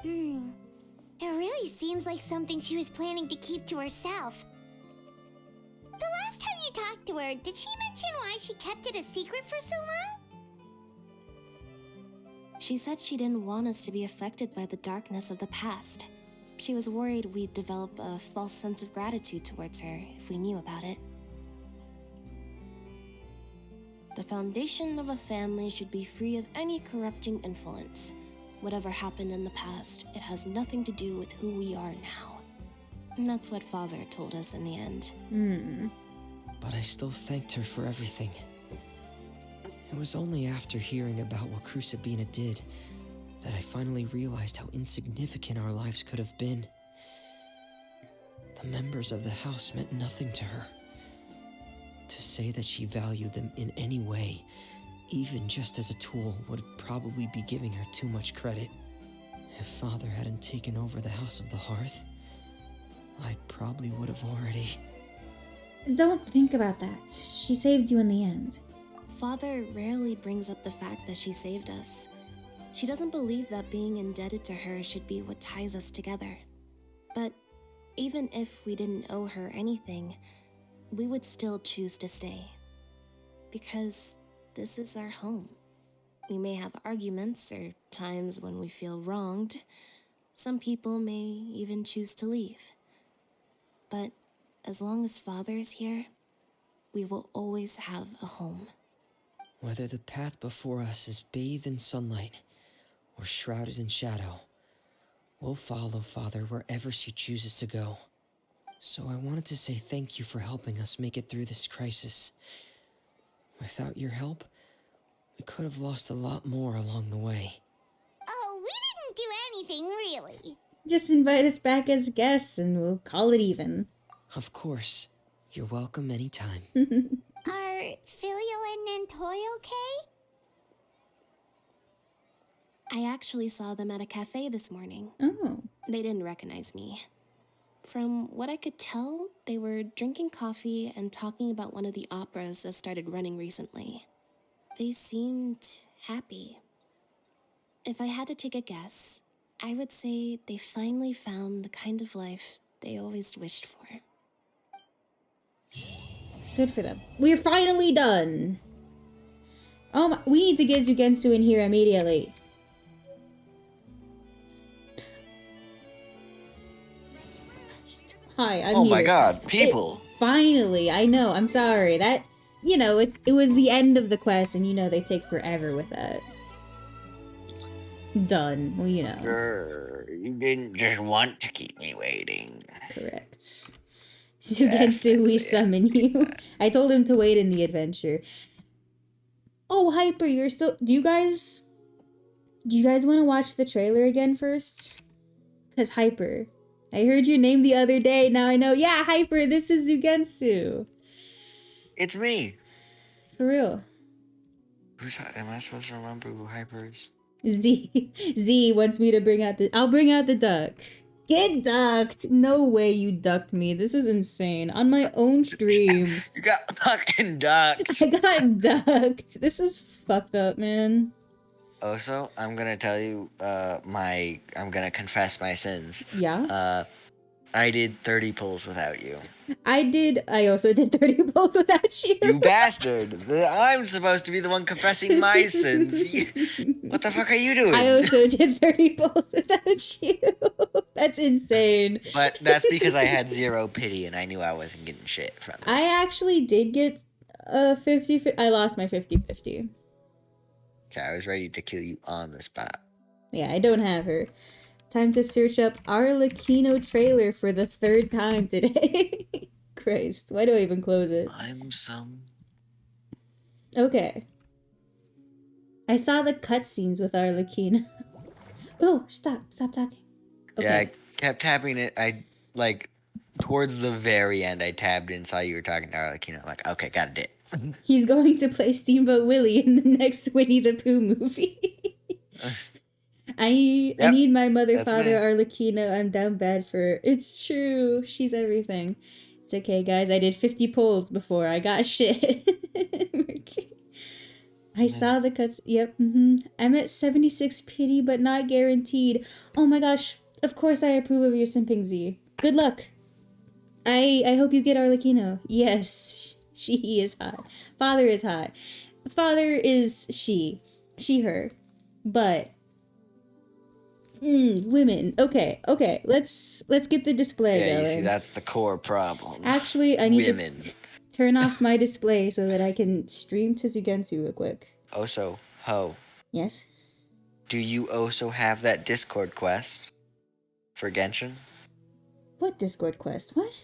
It really seems like something she was planning to keep to herself. The last time you talked to her, did she mention why she kept it a secret for so long? She said she didn't want us to be affected by the darkness of the past. She was worried we'd develop a false sense of gratitude towards her if we knew about it. The foundation of a family should be free of any corrupting influence. Whatever happened in the past, it has nothing to do with who we are now. And that's what Father told us in the end. But I still thanked her for everything. It was only after hearing about what Crusabina did that I finally realized how insignificant our lives could have been. The members of the house meant nothing to her. To say that she valued them in any way, even just as a tool, would probably be giving her too much credit. If Father hadn't taken over the House of the Hearth, I probably would have already... Don't think about that. She saved you in the end. Father rarely brings up the fact that she saved us. She doesn't believe that being indebted to her should be what ties us together. But even if we didn't owe her anything, we would still choose to stay. Because this is our home. We may have arguments or times when we feel wronged. Some people may even choose to leave. But as long as Father is here, we will always have a home. Whether the path before us is bathed in sunlight or shrouded in shadow, we'll follow Father wherever she chooses to go. So I wanted to say thank you for helping us make it through this crisis. Without your help, we could have lost a lot more along the way. Oh, we didn't do anything, really. Just invite us back as guests and we'll call it even. Of course. You're welcome anytime. Are Filio and Nantoy okay? I actually saw them at a cafe this morning. Oh. They didn't recognize me. From what I could tell, they were drinking coffee and talking about one of the operas that started running recently. They seemed happy. If I had to take a guess, I would say they finally found the kind of life they always wished for. Good for them. We're finally done. Oh my, we need to get Zugensu in here immediately. Hi, I'm Oh here. my god, people. Finally, I know, I'm sorry. That, you know, it was the end of the quest and you know they take forever with that. Done. Well, you know. You didn't just want to keep me waiting. Correct. Zugensu, we summon you. I told him to wait in the adventure. Oh, Hyper, you're so... Do you guys want to watch the trailer again first? Because Hyper, I heard your name the other day. Now I know. Yeah, Hyper, this is Zugensu. It's me. For real. Am I supposed to remember who Hyper is? Z. Z wants me to bring out the... I'll bring out the duck. Get ducked! No way you ducked me. This is insane. On my own stream. You got fucking ducked. I got ducked. This is fucked up, man. Also, I'm gonna tell you, I'm gonna confess my sins. Yeah? I did 30 pulls without you. I also did 30 pulls without you. You bastard! I'm supposed to be the one confessing my sins. What the fuck are you doing? I also did 30 pulls without you. That's insane. But that's because I had zero pity and I knew I wasn't getting shit from it. I actually did get a 50-50. I lost my 50-50. Okay, I was ready to kill you on the spot. Yeah, I don't have her. Time to search up Arlecchino trailer for the 3rd time today. Christ, why do I even close it? I'm some... Okay. I saw the cutscenes with Arlecchino. Oh, stop talking. Okay. Yeah, I kept tapping it. Towards the very end, I tabbed and saw you were talking to Arlecchino. I'm like, okay, got it. He's going to play Steamboat Willie in the next Winnie the Pooh movie. I need my mother, father, Arlecchino. I'm down bad for her. It's true. She's everything. It's okay, guys. I did 50 polls before. I got shit. I saw the cuts. Yep. I'm at 76 pity, but not guaranteed. Oh my gosh. Of course I approve of your simping, Z. Good luck. I hope you get Arlecchino. Yes. She is hot. Father is hot. Father is she. She, her. But... women. Okay. Let's get the display going. You see, that's the core problem. Actually, I need to turn off my display so that I can stream to Zugensu real quick. Also, Ho. Yes? Do you also have that Discord quest for Genshin? What Discord quest? What?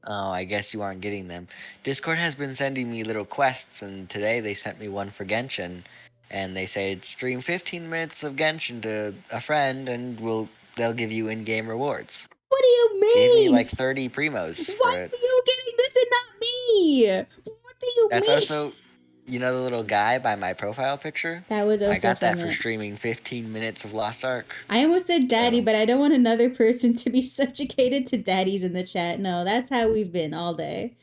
Oh, I guess you aren't getting them. Discord has been sending me little quests, and today they sent me one for Genshin. And they say stream 15 minutes of Genshin to a friend, and they'll give you in-game rewards. What do you mean? Gave me like 30 primos. Why are you getting this and not me? What do you mean? That's also, you know, the little guy by my profile picture. That was also I got that from for it. streaming 15 minutes of Lost Ark. I almost said daddy, but I don't want another person to be subjugated to daddies in the chat. No, that's how we've been all day.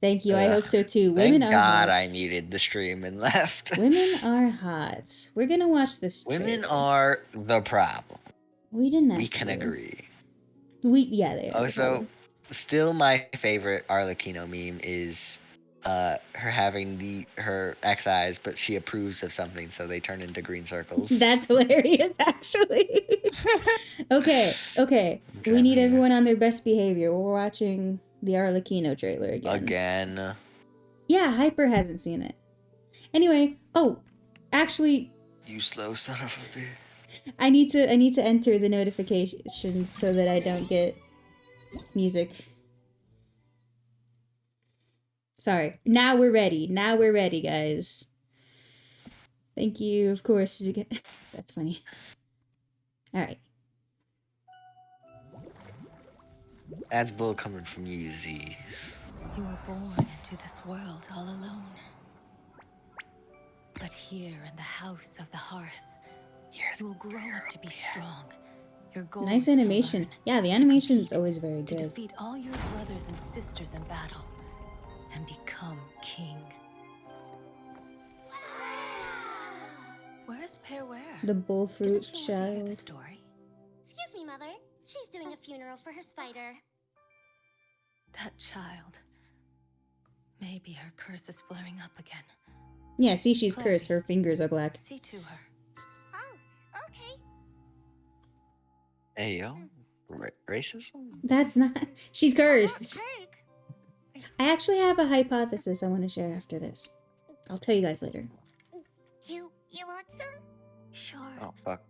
Thank you. I hope so too. Women are God, hot. I muted the stream and left. Women are hot. We're gonna watch this. Women are the problem. We didn't. We can agree. They are. Also, still my favorite Arlecchino meme is her having her X eyes, but she approves of something, so they turn into green circles. That's hilarious, actually. Okay. We need everyone on their best behavior. We're watching the Arlecchino trailer again. Yeah, Hyper hasn't seen it. Anyway, actually, you slow son of a bitch. I need to enter the notifications so that I don't get music. Sorry. Now we're ready, guys. Thank you, of course. That's funny. All right. That's bull coming from you, Z. You were born into this world all alone. But here in the house of the hearth, you will grow up to be strong. Your goal Nice animation. Yeah, the animation is always very to good. defeat all your brothers and sisters in battle and become king. Where's Perware? The bullfruit Didn't you want to hear the child. story? Excuse me, Mother. She's doing a funeral for her spider. That child. Maybe her curse is flaring up again. Yeah, see, she's cursed. Her fingers are black. See to her. Oh, okay. Hey, yo. Racism? That's not... She's cursed. I actually have a hypothesis I want to share after this. I'll tell you guys later. You want some? Sure. Oh, fuck.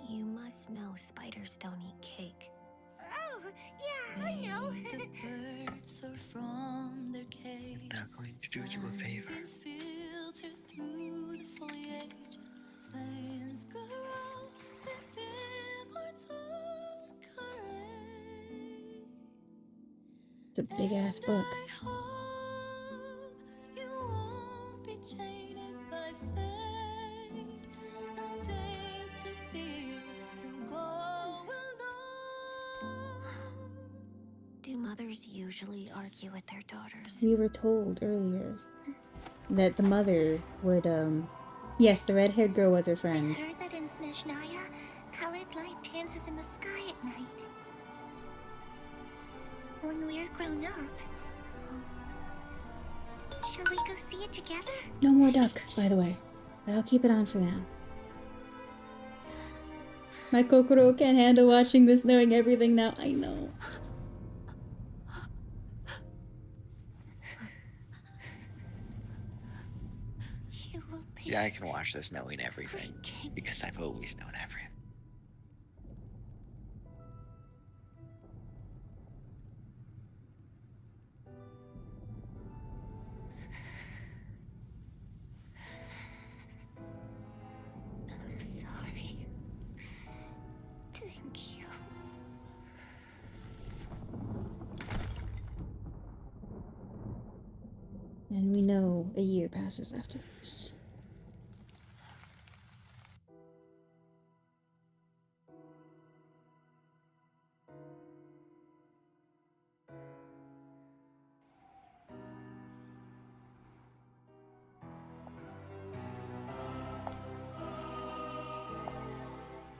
You must know spiders don't eat cake. Oh, yeah, I know. Birds are from their cage. I'm not going to do you a favor. Filter through the foliage. Flames grow a big ass book. Do mothers usually argue with their daughters? We were told earlier that the mother would, yes, the red-haired girl was her friend. I heard that in Snezhnaya, colored light dances in the sky at night. When we're grown up, shall we go see it together? No more duck, by the way. But I'll keep it on for now. My Kokoro can't handle watching this, knowing everything now. I know. Yeah, I can watch this knowing everything, because I've always known everything. I'm sorry. Thank you. And we know a year passes after this.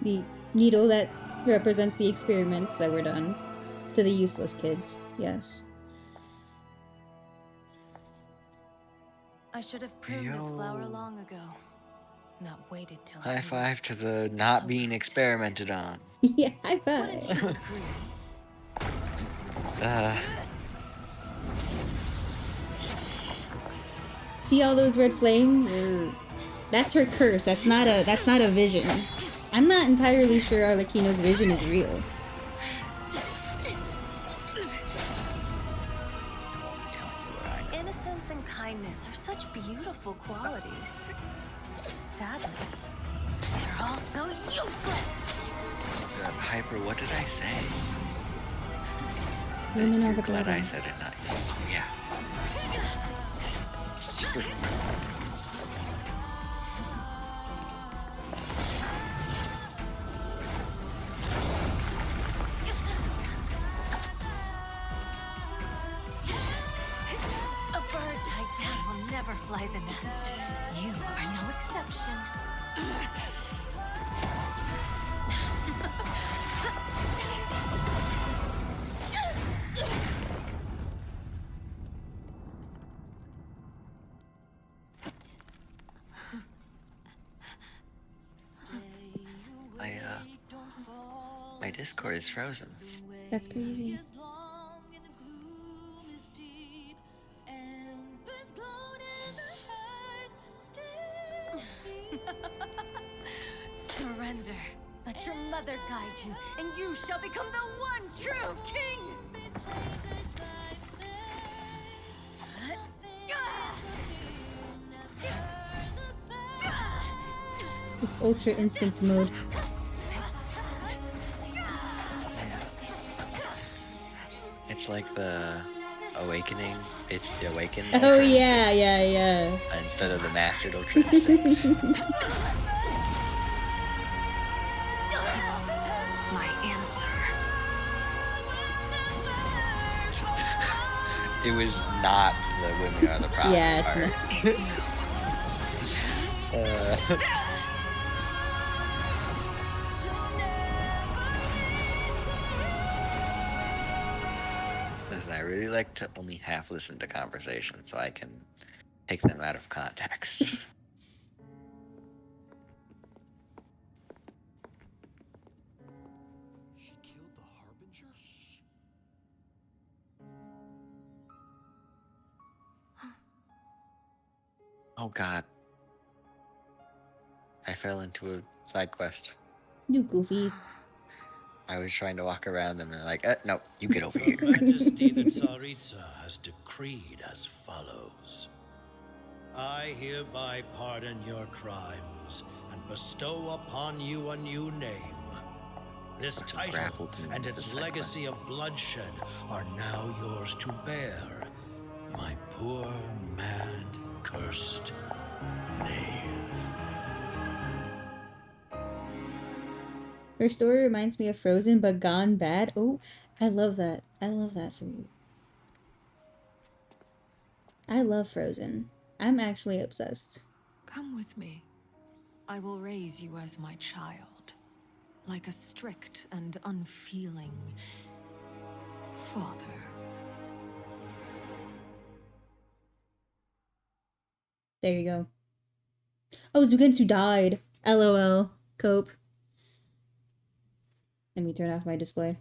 The needle that represents the experiments that were done to the useless kids. Yes. I should have pruned this flower long ago. Not waited till. High five to the not being experimented on. Yeah, high five. See all those red flames? That's her curse. That's not a vision. I'm not entirely sure Arlecchino's vision is real. Innocence and kindness are such beautiful qualities. Sadly, they're all so useless. Hyper, what did I say? Women are the Glad blood. I said it, not you. Yeah. A bird tied down will never fly the nest. You are no exception. My Discord is frozen. That's crazy. Surrender. Let your mother guide you, and you shall become the one true king! It's ultra instinct mode. It's like the awakening. It's the awakened. Oh yeah, yeah, yeah. Instead of the mastered ultra instinct. My answer. It was not the women are the problem. Yeah, it's not. Listen, I really like to only half listen to conversations so I can take them out of context. She killed the Harbinger? Oh god. I fell into a side quest. You goofy. I was trying to walk around them and they're like, no, you get over Her here. Majesty the Tsaritsa has decreed as follows. I hereby pardon your crimes and bestow upon you a new name. This title grappled me and with its the side legacy of bloodshed are now yours to bear, my poor, mad, cursed knave. Her story reminds me of Frozen, but gone bad. Oh, I love that. I love that for you. I love Frozen. I'm actually obsessed. Come with me. I will raise you as my child, like a strict and unfeeling father. There you go. Oh, Zugensu died. LOL. Cope. Let me turn off my display.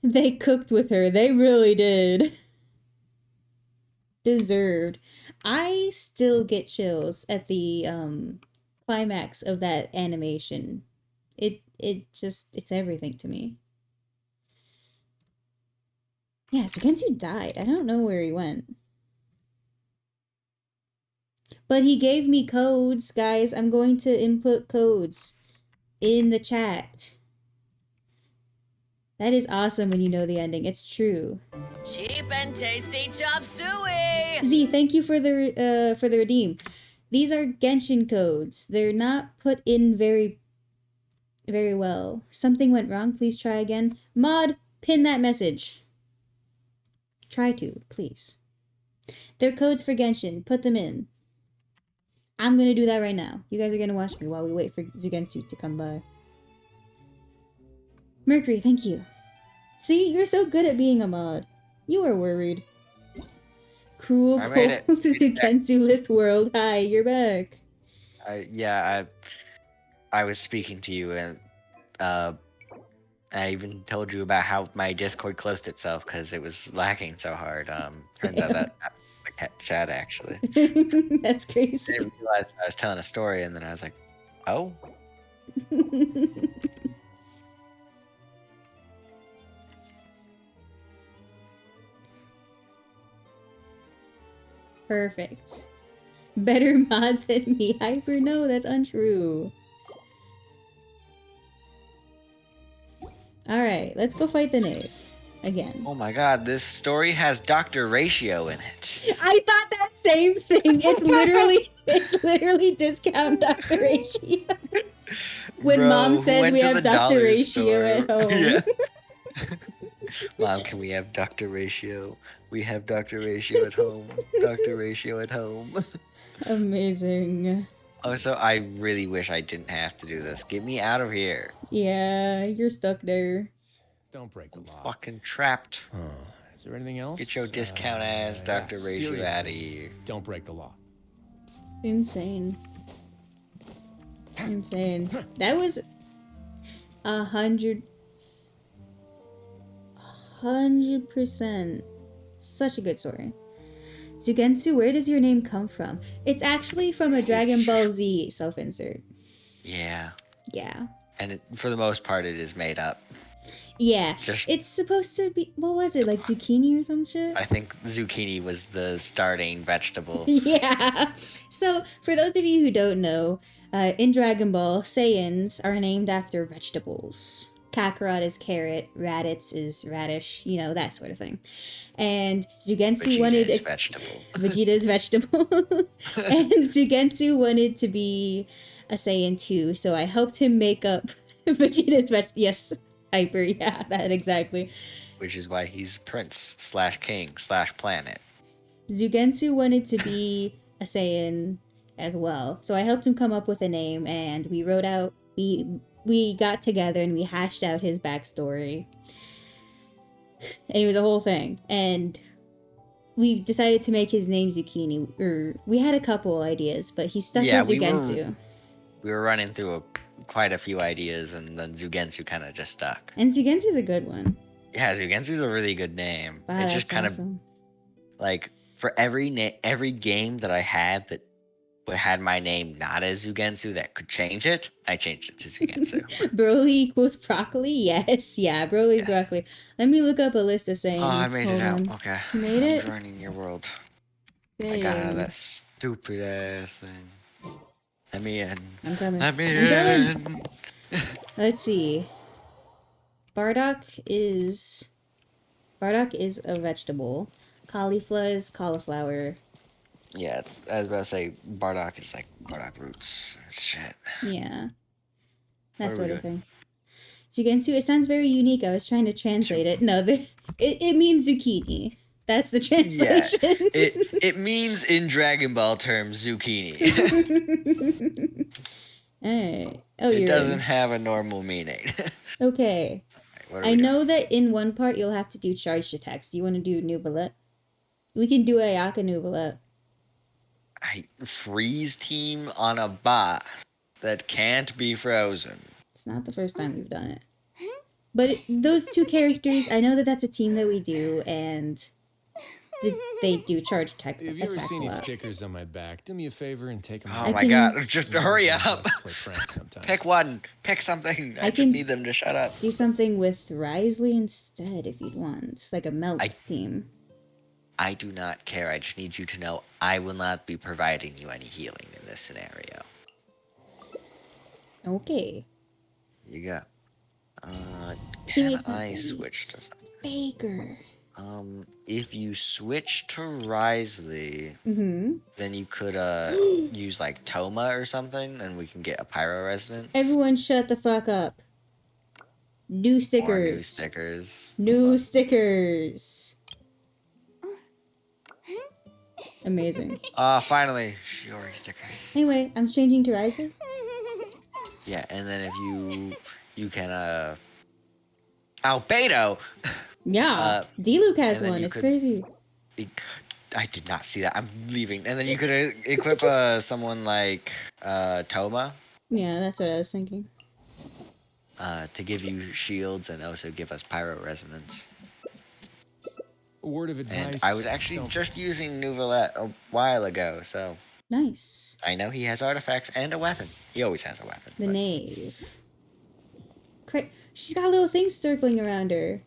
They cooked with her. They really did. Deserved. I still get chills at the climax of that animation. It's everything to me. Yeah, Sugensu died. I don't know where he went. But he gave me codes, guys. I'm going to input codes in the chat. That is awesome when you know the ending. It's true. Cheap and tasty chop suey! Z, thank you for the redeem. These are Genshin codes. They're not put in very well. Something went wrong. Please try again. Mod, pin that message. Try to, please. They're codes for Genshin. Put them in. I'm gonna do that right now. You guys are gonna watch me while we wait for Zugensu to come by. Mercury, thank you. See, you're so good at being a mod. You were worried. Cruel cold to Zugensu list world. Hi, you're back. I was speaking to you, and I even told you about how my Discord closed itself because it was lacking so hard. Turns out that the chat actually. That's crazy. I didn't realize I was telling a story, and then I was like, oh. Perfect. Better mod than me. Hyper, no, that's untrue. Alright, let's go fight the knave. Again. Oh my god, this story has Dr. Ratio in it. I thought that same thing. It's literally discount Dr. Ratio. When Bro, mom says went we to have the Dr. dollar Ratio at store. home. Yeah. Mom, can we have Dr. Ratio? We have Dr. Ratio at home. Dr. Ratio at home. Amazing. Also, I really wish I didn't have to do this. Get me out of here. Yeah, you're stuck there. Don't break the law. Fucking trapped. Is there anything else? Get your discount ass Dr. Ratio out of here. Don't break the law. Insane. Insane. That was 100% such a good story. Zugensu, where does your name come from? It's actually from a Dragon Ball Z self-insert. Yeah. Yeah. And for the most part, it is made up. Yeah. It's supposed to be, what was it, like zucchini or some shit? I think zucchini was the starting vegetable. Yeah. So, for those of you who don't know, in Dragon Ball, Saiyans are named after vegetables. Kakarot is carrot, Raditz is radish, you know, that sort of thing. And Zugensu wanted vegetable. Vegeta's vegetable. And Zugensu wanted to be a Saiyan too, so I helped him make up Vegeta's yes, Hyper, yeah, that exactly. Which is why he's prince/king/planet. Zugensu wanted to be a Saiyan as well, so I helped him come up with a name, and we wrote out, we got together and we hashed out his backstory. And it was a whole thing. And we decided to make his name Zucchini. We had a couple ideas, but he stuck with Zugensu. We were running through quite a few ideas, and then Zugensu kind of just stuck. And Zugensu's a good one. Yeah, Zugensu's a really good name. Wow, it's just kind awesome. of like for every game that I had that had my name not as Zugensu that could change it, I changed it to Zugensu. Broly equals broccoli? Yes, yeah, Broly's broccoli. Let me look up a list of sayings. Oh, I made it out. On. Okay. You made it? I'm joining your world. Sayings. I got out of that stupid ass thing. Let me in. I'm coming. Let me I'm in. coming. Let's see. Bardock is a vegetable. Caulifla is cauliflower. Yeah, I was about to say Bardock is like Bardock roots. Shit. Yeah. That What are we sort of doing? thing. Zugensu, it sounds very unique. I was trying to translate it. No, it means zucchini. That's the Yeah, translation. it means in Dragon Ball terms zucchini. Alright. Oh, It you're doesn't in. have a normal meaning. Okay. What are I we doing? know that in one part you'll have to do charged attacks. Do you want to do Nubalet? We can do Ayaka Nubalet. Freeze team on a boss that can't be frozen. It's not the first time we've done it. But those two characters, I know that that's a team that we do, and they do charge If you ever attacks see a any lot. stickers on my back, do me a favor and take them. Oh my god, just hurry up! Pick one. Pick something. I just can need them to shut up. Do something with Risley instead if you'd want. Like a melt team. I do not care. I just need you to know I will not be providing you any healing in this scenario. Okay. You go. Can Teammate's not I ready. switch to something? Baker. If you switch to Risley, then you could use like Toma or something, and we can get a pyro resonance. Everyone shut the fuck up. New stickers. More new stickers. New stickers. Amazing. Finally, Shiori stickers. Anyway, I'm changing to Risley. Yeah, and then if you can Albedo. Yeah. D-Luke has and then one. you It's could- crazy. I did not see that. I'm leaving. And then you could equip someone like Toma Yeah, that's what I was thinking. to give you shields and also give us pyro resonance. A word of advice. And I was actually just using Nuvalet a while ago, so Nice. I know he has artifacts and a weapon. He always has a weapon. The knave. She's got little things circling around her.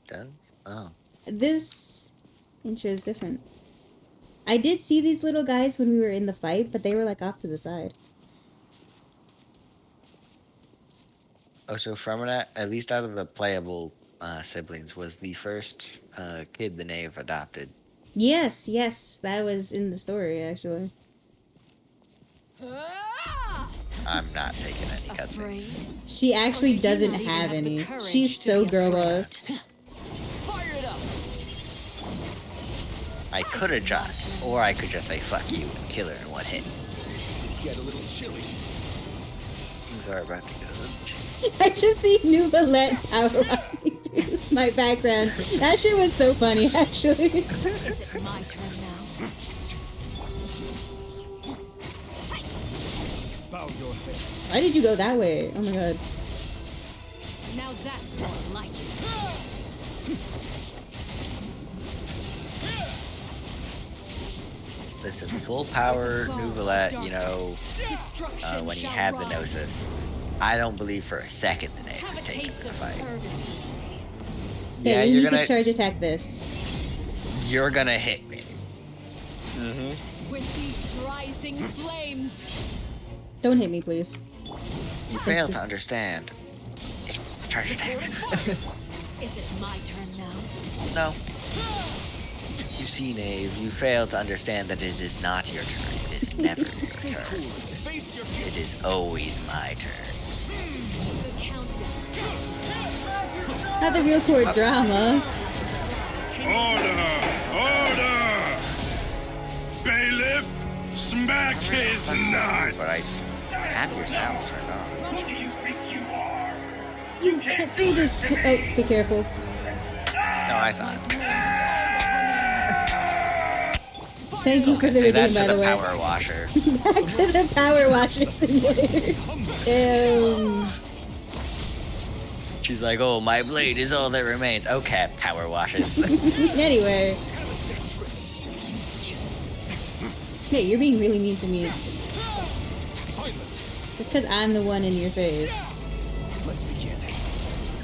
Does? Oh. This intro is different. I did see these little guys when we were in the fight, but they were like off to the side. Oh, so Fremonat, at least out of the playable siblings, was the first kid the Knave adopted. Yes, that was in the story actually. I'm not taking any cutscenes. She actually doesn't have any. She's so girl boss. I could adjust, or I could just say fuck you and kill her in one hit. Get a little chilly. Things are about to get a little chilly. I just need Nuvalet power walking through my background. That shit was so funny, actually. Is it my turn now? Bow your head. Why did you go that way? Oh my god. Now that's more like it. Listen, full power Nuvalet, you know, when he had the Gnosis. I don't believe for a second the Knave would take him in a fight. Yeah, you you're need gonna to charge attack this. you're gonna hit me. With these rising flames. Don't hit me, please. You fail to understand. Charge attack. Is it my turn now? No. You see, Knave, you fail to understand that it is not your turn. It is never your turn. It is always my turn. The countdown. Not the real toward drama. Order! Bailiff, smack his nuts! But I have your sounds turned on. You can't do this to. Oh, be careful. No, I saw it. Thank you for the Say that review, to by the the way. power washer. Back to the power washer simulator. She's like, oh, my blade is all that remains. Okay, power washes. Anyway. Hey, you're being really mean to me. Just because I'm the one in your face. Let's begin.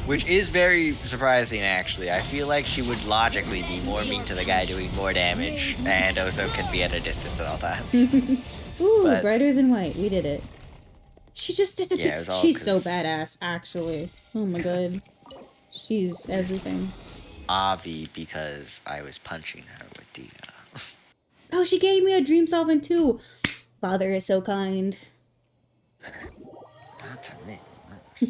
Which is very surprising, actually. I feel like she would logically be more mean to the guy doing more damage, and also can be at a distance at all times. Ooh, But- brighter than white. We did it. She just disappeared. Yeah, it was all She's so 'cause badass, actually. Oh my god. She's everything. Avi, because I was punching her with the. Oh, she gave me a dream solvent too. Father is so kind. Not to me.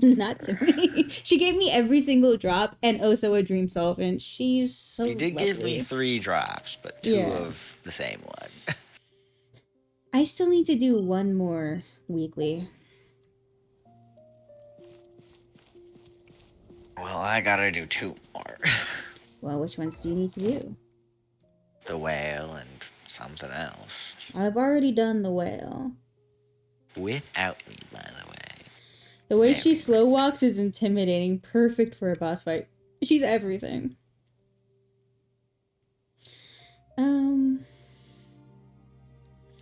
Not to me. She gave me every single drop and also a dream solvent. She's so She did give me lovely. 3 drops, but 2 Yeah. of the same one. I still need to do one more weekly. Well, I gotta do 2 more. Well, which ones do you need to do? The whale and something else. I've already done the whale. Without me, by the way. The way she slow walks is intimidating. Perfect for a boss fight. She's everything.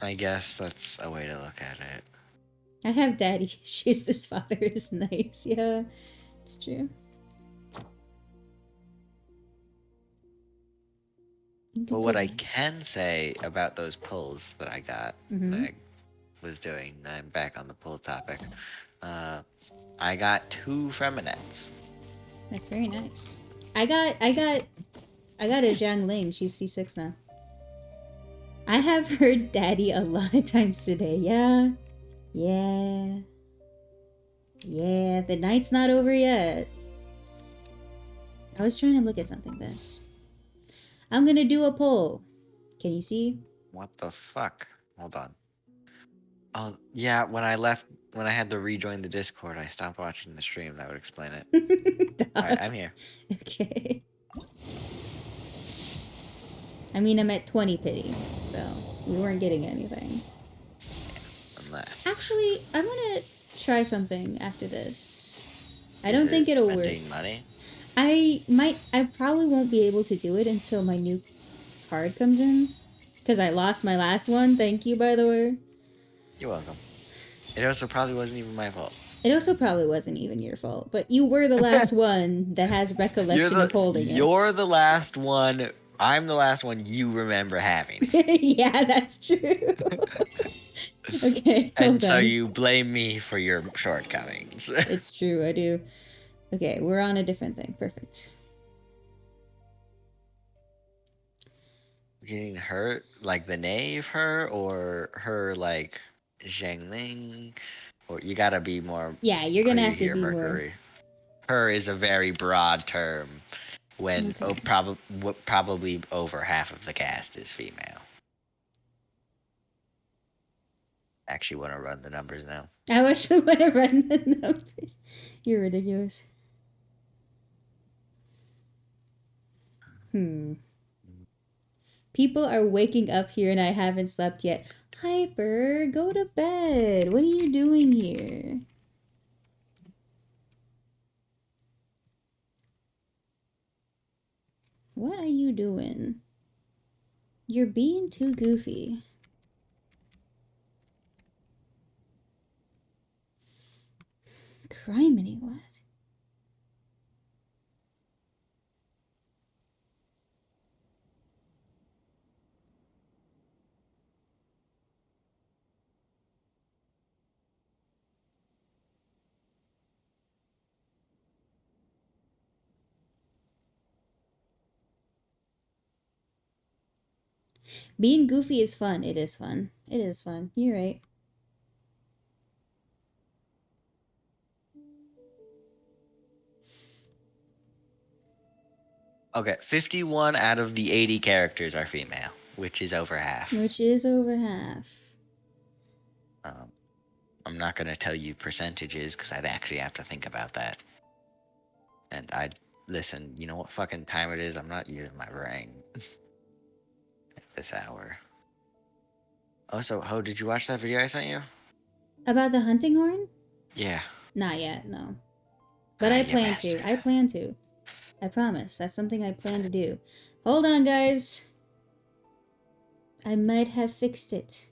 I guess that's a way to look at it. I have daddy issues. This father is nice. Yeah, it's true. But what I can say about those pulls that I got, that I was doing, I'm back on the pull topic. I got 2 Freminets. That's very nice. I got a Zhang Ling. She's C6 now. I have heard daddy a lot of times today. Yeah. Yeah. Yeah, the night's not over yet. I was trying to look at something this. I'm gonna do a poll. Can you see? What the fuck? Hold on. Oh, yeah, when I had to rejoin the Discord, I stopped watching the stream. That would explain it. Alright, I'm here. Okay. I mean, I'm at 20 pity, so we weren't getting anything. Unless. Actually, I'm gonna try something after this. I don't think it'll work. Spending money? I probably won't be able to do it until my new card comes in. Because I lost my last one. Thank you, by the way. You're welcome. It also probably wasn't even my fault. It also probably wasn't even your fault. But you were the last one that has recollection of holding it. You're the last one. I'm the last one you remember having. Yeah, that's true. Okay, And so on. you blame me for your shortcomings. It's true, I do. Okay, we're on a different thing. Perfect. Getting hurt? Like the knave her? Or her like Zhengling? Or you gotta be more. Yeah, you're gonna clear have to here, be Mercury. Her is a very broad term when probably over half of the cast is female. Actually want to run the numbers now. I actually want to run the numbers. You're ridiculous. People are waking up here and I haven't slept yet. Hyper, go to bed. What are you doing here? What are you doing? You're being too goofy. Criminy, what? Being goofy is fun. It is fun. It is fun. You're right. Okay, 51 out of the 80 characters are female, which is over half. Which is over half. I'm not going to tell you percentages because I'd actually have to think about that. And listen, you know what fucking time it is? I'm not using my brain at this hour. Oh, so, Ho, did you watch that video I sent you? About the hunting horn? Yeah. Not yet, no. But I plan to. I plan to. I promise. That's something I plan to do. Hold on, guys. I might have fixed it.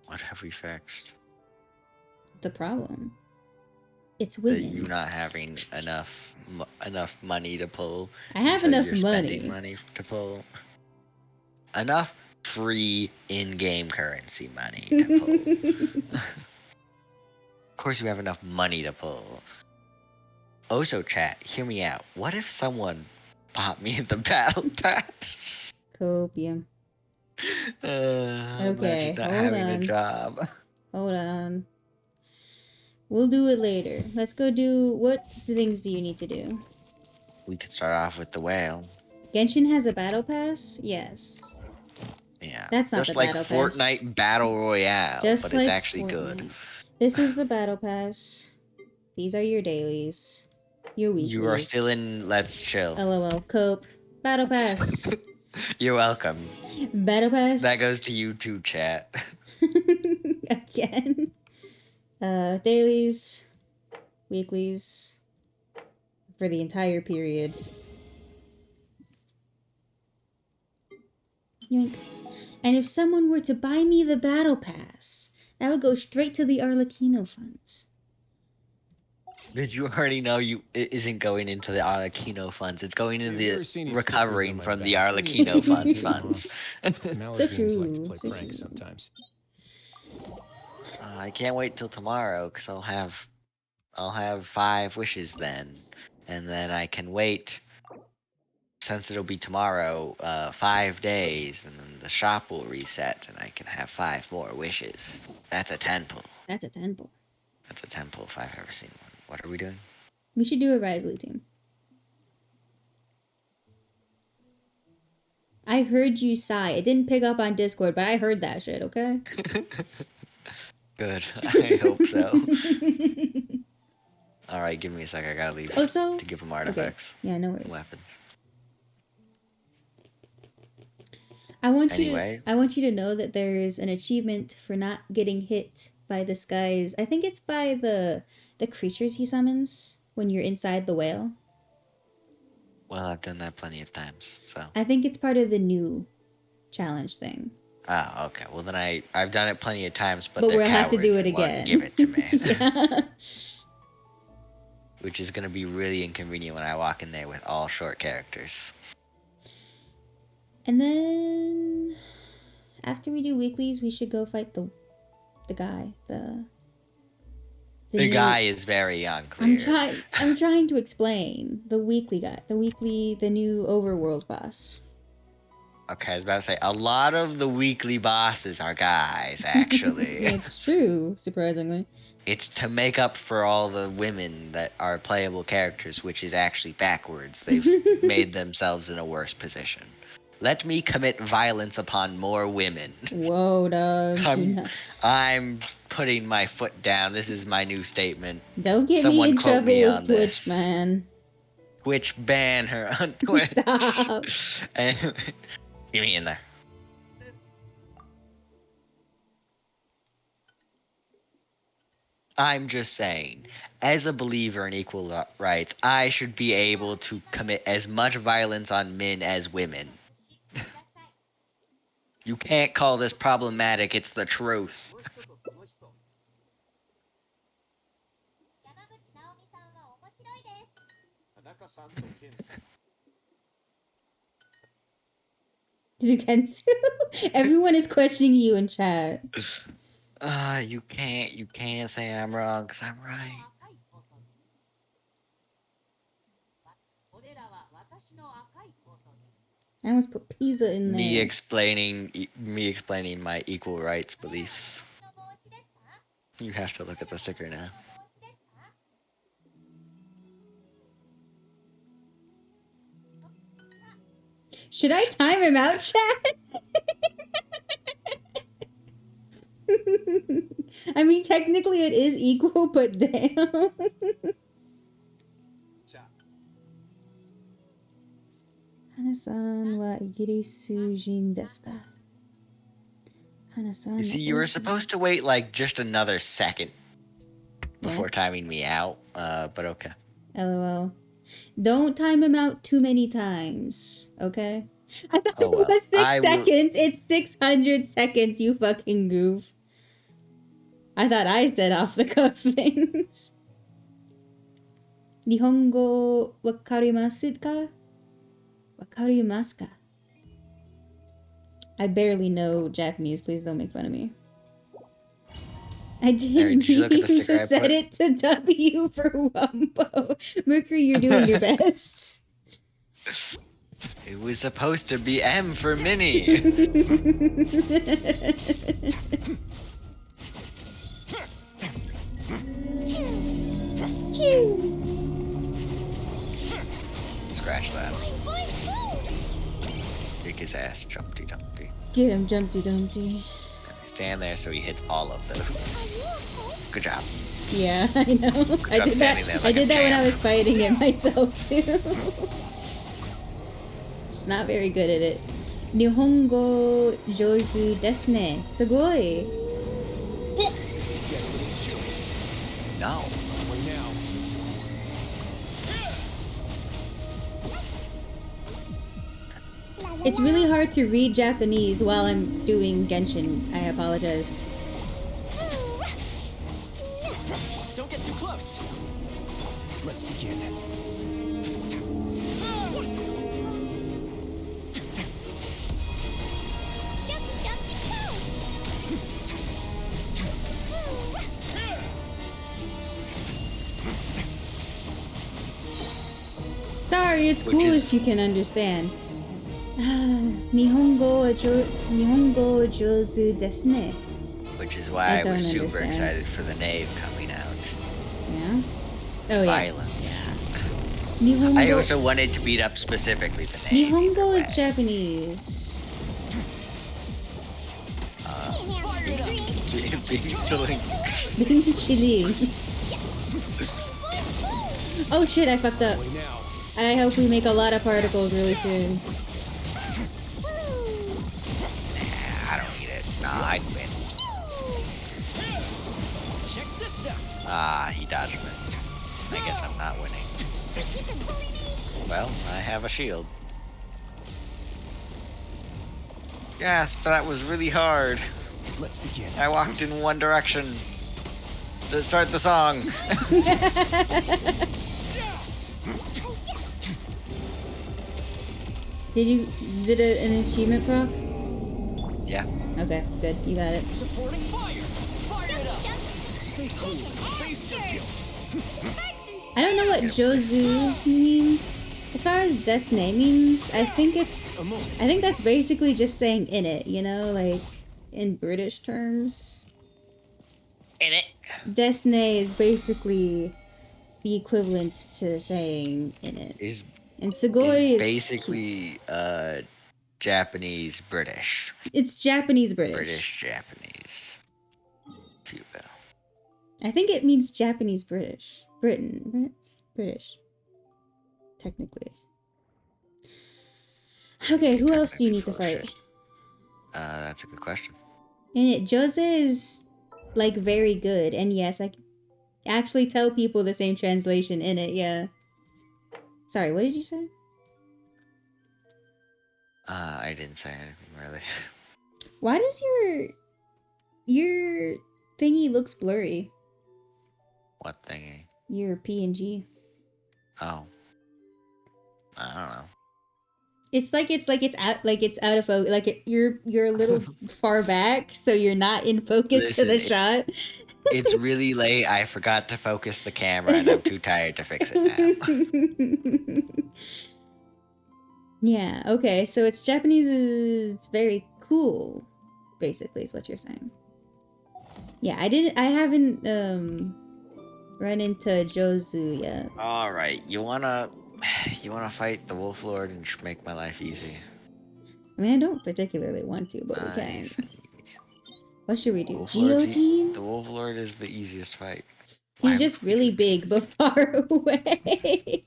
What have we fixed? The problem. It's That women. you not having enough money to pull. I have so enough you're money. spending money to pull. Enough free in-game currency money to pull. Of course, you have enough money to pull. Also, chat, hear me out. What if someone bought me the battle pass? Copium. Okay, Imagine not hold having a on. job. Hold on. We'll do it later. Let's go do... What things do you need to do? We could start off with the whale. Genshin has a battle pass? Yes. Yeah. That's not just the like battle Fortnite pass. Battle Royale, Just but like it's actually Fortnite. good. This is the battle pass. These are your dailies. Your weeklies. You are still in Let's Chill. LOL. Cope. Battle pass. You're welcome. Battle pass. That goes to you too, chat. Again. Dailies. Weeklies. For the entire period. Yoink. And if someone were to buy me the battle pass, that would go straight to the Arlecchino funds. Did you already know it isn't going into the Arlecchino funds? It's going into the recovering from the Arlecchino funds. So true. like to play So pranks true. sometimes. I can't wait till tomorrow because I'll have 5 wishes then, and then I can wait. Since it'll be tomorrow, 5 days, and then the shop will reset, and I can have 5 more wishes. That's a 10 pull. That's a 10 pull. That's a 10 pull if I've ever seen one. What are we doing? We should do a Risley team. I heard you sigh. It didn't pick up on Discord, but I heard that shit, okay? Good. I hope so. Alright, give me a sec. I gotta leave Also, to give them artifacts. Okay. Yeah, no worries. Weapons. I want you to know that there is an achievement for not getting hit by this guy's... I think it's by the creatures he summons when you're inside the whale. Well, I've done that plenty of times, so... I think it's part of the new challenge thing. Oh, okay. Well, then I've done it plenty of times, but we'll have to do it and won't again. Give it to me. Yeah. Which is going to be really inconvenient when I walk in there with all short characters. And then... After we do weeklies, we should go fight the guy. The guy is very unclear. I'm trying to explain. The weekly guy. The new overworld boss. Okay, I was about to say, a lot of the weekly bosses are guys, actually. It's true, surprisingly. It's to make up for all the women that are playable characters, which is actually backwards. They've made themselves in a worse position. Let me commit violence upon more women. Whoa, dog. I'm putting my foot down. This is my new statement. Don't get Someone me in quote trouble me with on Twitch, this. man. Twitch ban her on Twitch. Stop. Get me in there. I'm just saying, as a believer in equal rights, I should be able to commit as much violence on men as women. You can't call this problematic, it's the truth. Zukensu? Everyone is questioning you in chat. You can't say I'm wrong, because I'm right. I almost put pizza in there. Me explaining my equal rights beliefs. You have to look at the sticker now. Should I time him out, chat? I mean, technically it is equal, but damn. Hana-san wa igirisu jin desu ka? Hana-san. You see, you were supposed to wait like just another second before timing me out, but okay. LOL. Don't time him out too many times, okay? I thought it was 6 seconds. It's 600 seconds, you fucking goof. I thought I said off the cuff things. Nihongo wakarimasu ka? Wakarimasu ka? I barely know Japanese. Please don't make fun of me. I didn't Mary, did you look at mean the to sticker I set put? it to W for Wumbo. Mercury, you're doing your best. It was supposed to be M for Minnie. Scratch that. Kick his ass, Jumpty Dumpty. Get him, Jumpty Dumpty. Stand there so he hits all of those. Good job. Yeah, I know. I did that. I did that when I was fighting it myself too. Just not very good at it. Nihongo joju desu ne. Sugoi. No. It's really hard to read Japanese while I'm doing Genshin. I apologize. Don't get too close. Let's begin. Sorry, it's cool if you can understand. Nihongo jozu desu ne. Which is why I don't was super understand. excited for the Knave coming out. Yeah? Oh, Violence. yes. Nihongo, I also wanted to beat up specifically the Knave. Nihongo is Japanese. Being chilling. Oh shit, I fucked up. I hope we make a lot of particles really soon. I don't need it. Nah, I'd win. Ah, he dodged me. I guess I'm not winning. Well, I have a shield. Yes, but that was really hard. Let's begin. I walked in one direction. To start the song. Did an achievement proc? Yeah. Okay, good. You got it. Supporting fire. Fire it up. Stay cool. Face your guilt. I don't know what Jozu means. As far as Desne means, I think that's basically just saying in it, you know, like in British terms. In it. Desne is basically the equivalent to saying in it. And Sugoi is basically Japanese British. It's Japanese British. British Japanese. If you will. I think it means Japanese British. British. Technically. Okay, who else do you need to fight? That's a good question. And Jose is like very good, and yes, I can actually tell people the same translation in it, yeah. Sorry, what did you say? I didn't say anything really. Why does your thingy looks blurry? What thingy? Your PNG. Oh. I don't know. It's out of focus. Like you're a little far back, so you're not in focus to the shot. It's really late. I forgot to focus the camera, and I'm too tired to fix it now. Yeah. Okay. So it's Japanese is very cool. Basically, is what you're saying. Yeah. I haven't run into Jozu yet. All right. You wanna fight the Wolf Lord and make my life easy? I mean, I don't particularly want to, but we can. What should we do? Wolf Lord's Guillotine? The Wolf Lord is the easiest fight. He's just really big but far away.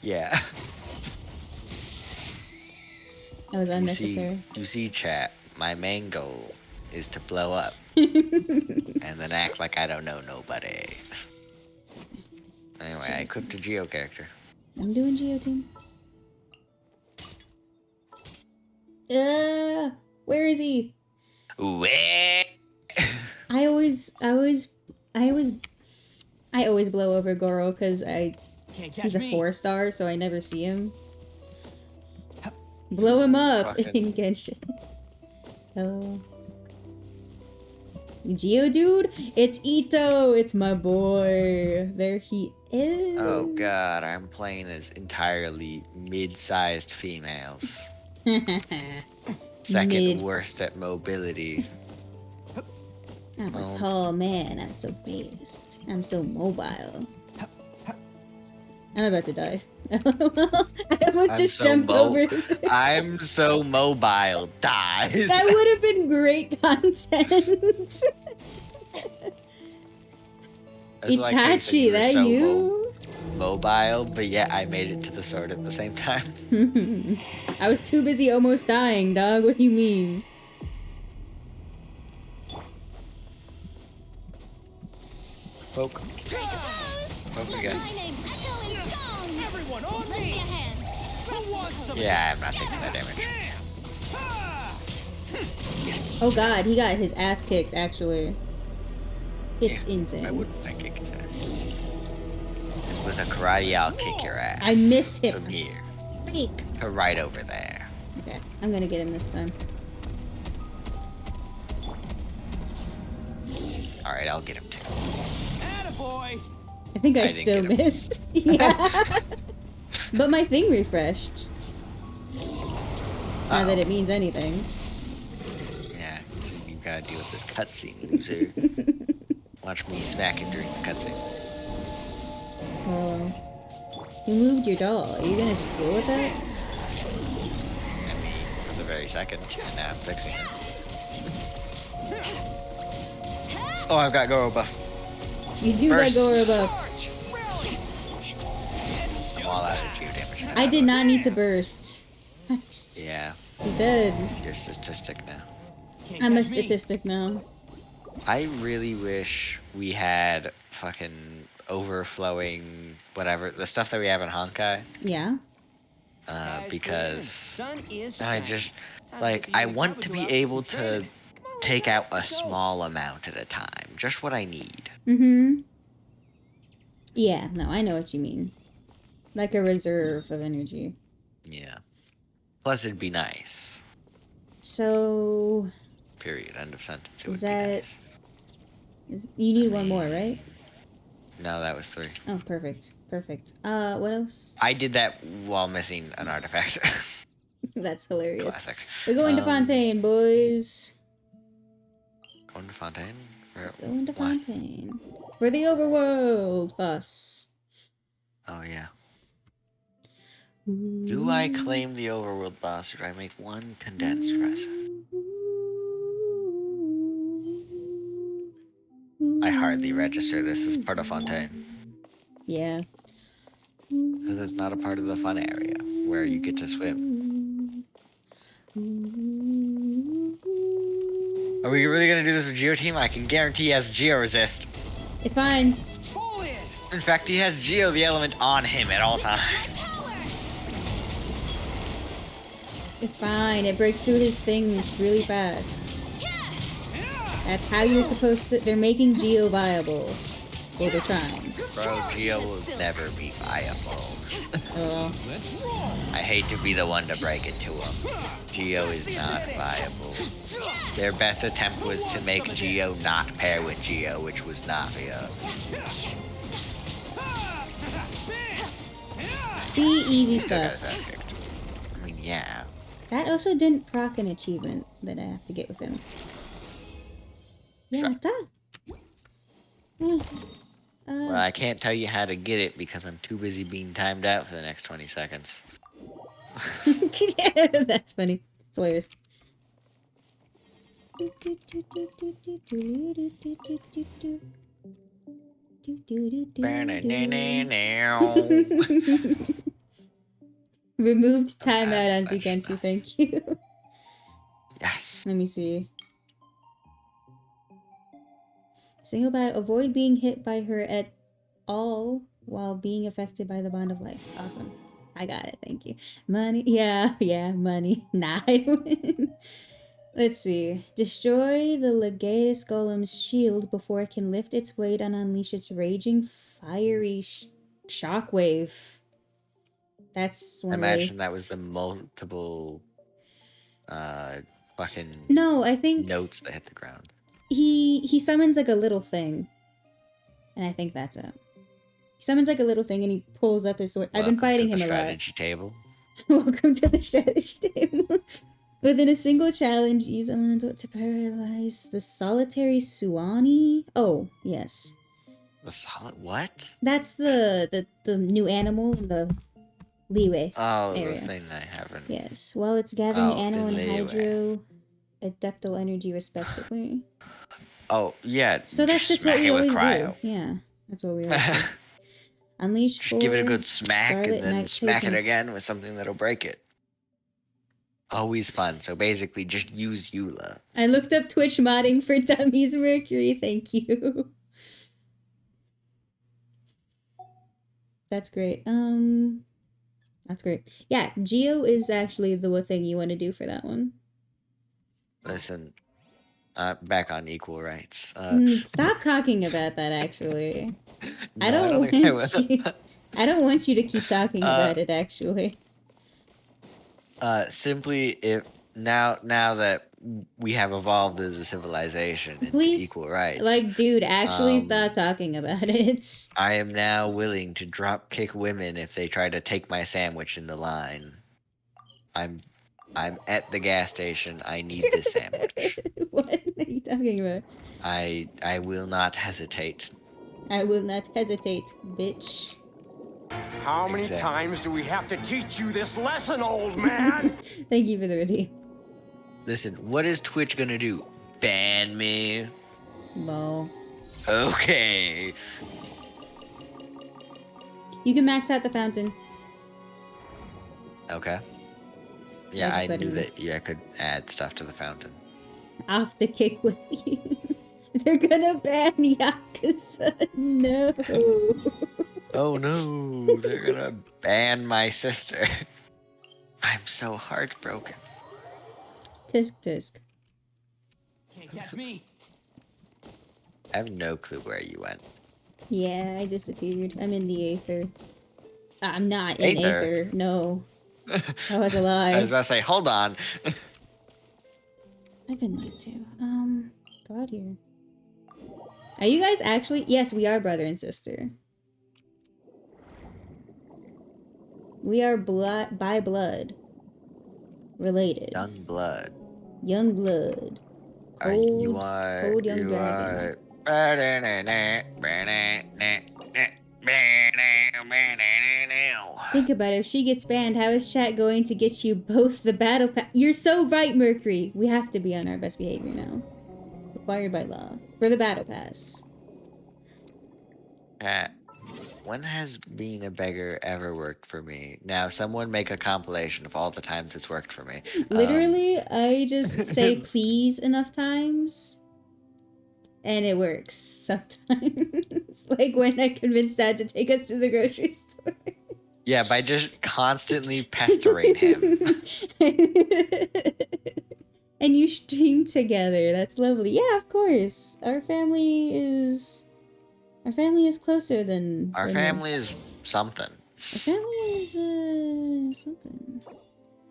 Yeah. That was unnecessary. You see, chat. My main goal is to blow up and then act like I don't know nobody. Anyway, I equipped a Geo character. I'm doing Guillotine. Where is he? Where? I always blow over Goro because he's a 4-star, so I never see him. Blow him up in Genshin. Ito. Geodude? It's Ito! It's my boy. There he is. Oh god, I'm playing as entirely mid-sized females. Second Mid. worst at mobility. I'm a tall man. I'm so fast. I'm so mobile. I'm about to die. I almost just jumped over. I'm so mobile. Dies. That would have been great content. Itachi, that so you? Mobile, but yet I made it to the sword at the same time. I was too busy almost dying, dog. What do you mean? Poke. Poke again. Everyone on me! Who wants some Yeah, I'm not taking that damage. Oh god, he got his ass kicked, actually. It's insane. I wouldn't kick his ass. This was a karate, I'll kick your ass. I missed him. From here. Fake. To right over there. Okay, I'm gonna get him this time. Alright, I'll get him too. Attaboy! I think I still missed. Yeah. But my thing refreshed. Not that it means anything. Yeah, so you gotta deal with this cutscene, loser. Watch me smack him during the cutscene. Oh. You moved your doll. Are you gonna just deal with that? I mean, for the very second, and now I'm fixing it. Oh, I've got Goro buff. You do got Goro buff. I'm all out of Geo damage. I did not need to burst. Yeah. He's dead. You're a statistic now. I'm a statistic now. I really wish we had fucking overflowing whatever, the stuff that we have in Honkai. Yeah. Because I just, like, I want to be able to take out a small amount at a time. Just what I need. Mm-hmm. Yeah, no, I know what you mean. Like a reserve of energy. Yeah. Plus, it'd be nice. So... Period. End of sentence. It is would that... be nice. You need one more, right? No, that was 3. Oh, perfect. Perfect. What else? I did that while missing an artifact. That's hilarious. Classic. We're going to Fontaine, boys. Going to Fontaine? Going to Fontaine. For the overworld bus. Oh, yeah. Do I claim the overworld boss, or do I make one condensed resin? I hardly register this as part of Fontaine. Yeah. Because it's not a part of the fun area, where you get to swim. Are we really gonna do this with Geo Team? I can guarantee he has Geo Resist. It's fine. In fact, he has Geo the element on him at all times. It's fine. It breaks through his thing really fast. That's how you're supposed to... They're making Geo viable. Well, they're trying. Bro, Geo will never be viable. Oh. I hate to be the one to break it to him. Geo is not viable. Their best attempt was to make Geo not pair with Geo, which was Navia. See, easy Still got stuff. his ass kicked. I mean, yeah. That also didn't proc an achievement that I have to get with him. Yeah, Well, I can't tell you how to get it because I'm too busy being timed out for the next 20 seconds. That's funny. It's hilarious. Removed timeout on Zukensu, thank you. Yes. Let me see. Single bat, avoid being hit by her at all while being affected by the bond of life. Awesome. I got it, thank you. Money, yeah, money. Nah, I don't. Let's see. Destroy the Legatus Golem's shield before it can lift its blade and unleash its raging, fiery shockwave. That's one I way. imagine that was the multiple fucking No, I think notes that hit the ground. he summons like a little thing. And I think that's it. He summons like a little thing and he pulls up his sword. I've been fighting him a lot. Strategy table. Welcome to the strategy table. Within a single challenge, use elemental to paralyze the solitary Suani. Oh, yes. The solid what? That's the new animal in the leeway area. The thing I haven't. Yes, while it's gathering animal and leeway. hydro, adeptal energy respectively. Oh yeah. So that's just what we always do. Yeah, that's what we always do. Unleash. Just give it a good smack Scarlet and then Knight smack it Patron's- again with something that'll break it. Always fun. So basically, just use Eula. I looked up Twitch modding for dummies, Mercury. Thank you. That's great. That's great. Yeah, Geo is actually the thing you want to do for that one. Listen, back on equal rights. Stop talking about that. Actually, No, I don't think I will. want you. I don't want you to keep talking about it. Actually, simply if now that we have evolved as a civilization into please, equal rights. like, dude, actually stop talking about it. I am now willing to drop kick women if they try to take my sandwich in the line. I'm at the gas station. I need this sandwich. What are you talking about? I will not hesitate. I will not hesitate, bitch. How many times do we have to teach you this lesson, old man? Thank you for the redeem. Listen, what is Twitch gonna do? Ban me? Lol. Okay. You can max out the fountain. Okay. Yeah, I That's knew exciting. that I could add stuff to the fountain. Off the kick with you. They're gonna ban Yakuza. No. Oh no, they're gonna ban my sister. I'm so heartbroken. Tisk tisk. Can't catch me. I have no clue where you went. Yeah, I disappeared. I'm in the Aether. I'm not in Aether? Aether. No. That was a lie. I was about to say, hold on. I've been lied to. Go out here. Are you guys actually? Yes, we are brother and sister. We are by blood related. Young blood. Young blood. You are. cold young You dragon. Think about it. If she gets banned, how is chat going to get you both the battle pass? You're so right, Mercury. We have to be on our best behavior now. Required by law. For the battle pass. When has being a beggar ever worked for me? Now, someone make a compilation of all the times it's worked for me. Literally, I just say please enough times. And it works sometimes. Like when I convinced Dad to take us to the grocery store. Yeah, by just constantly pestering him. And you stream together. That's lovely. Yeah, of course. Our family is closer than Our than family most. is something. Our family is something.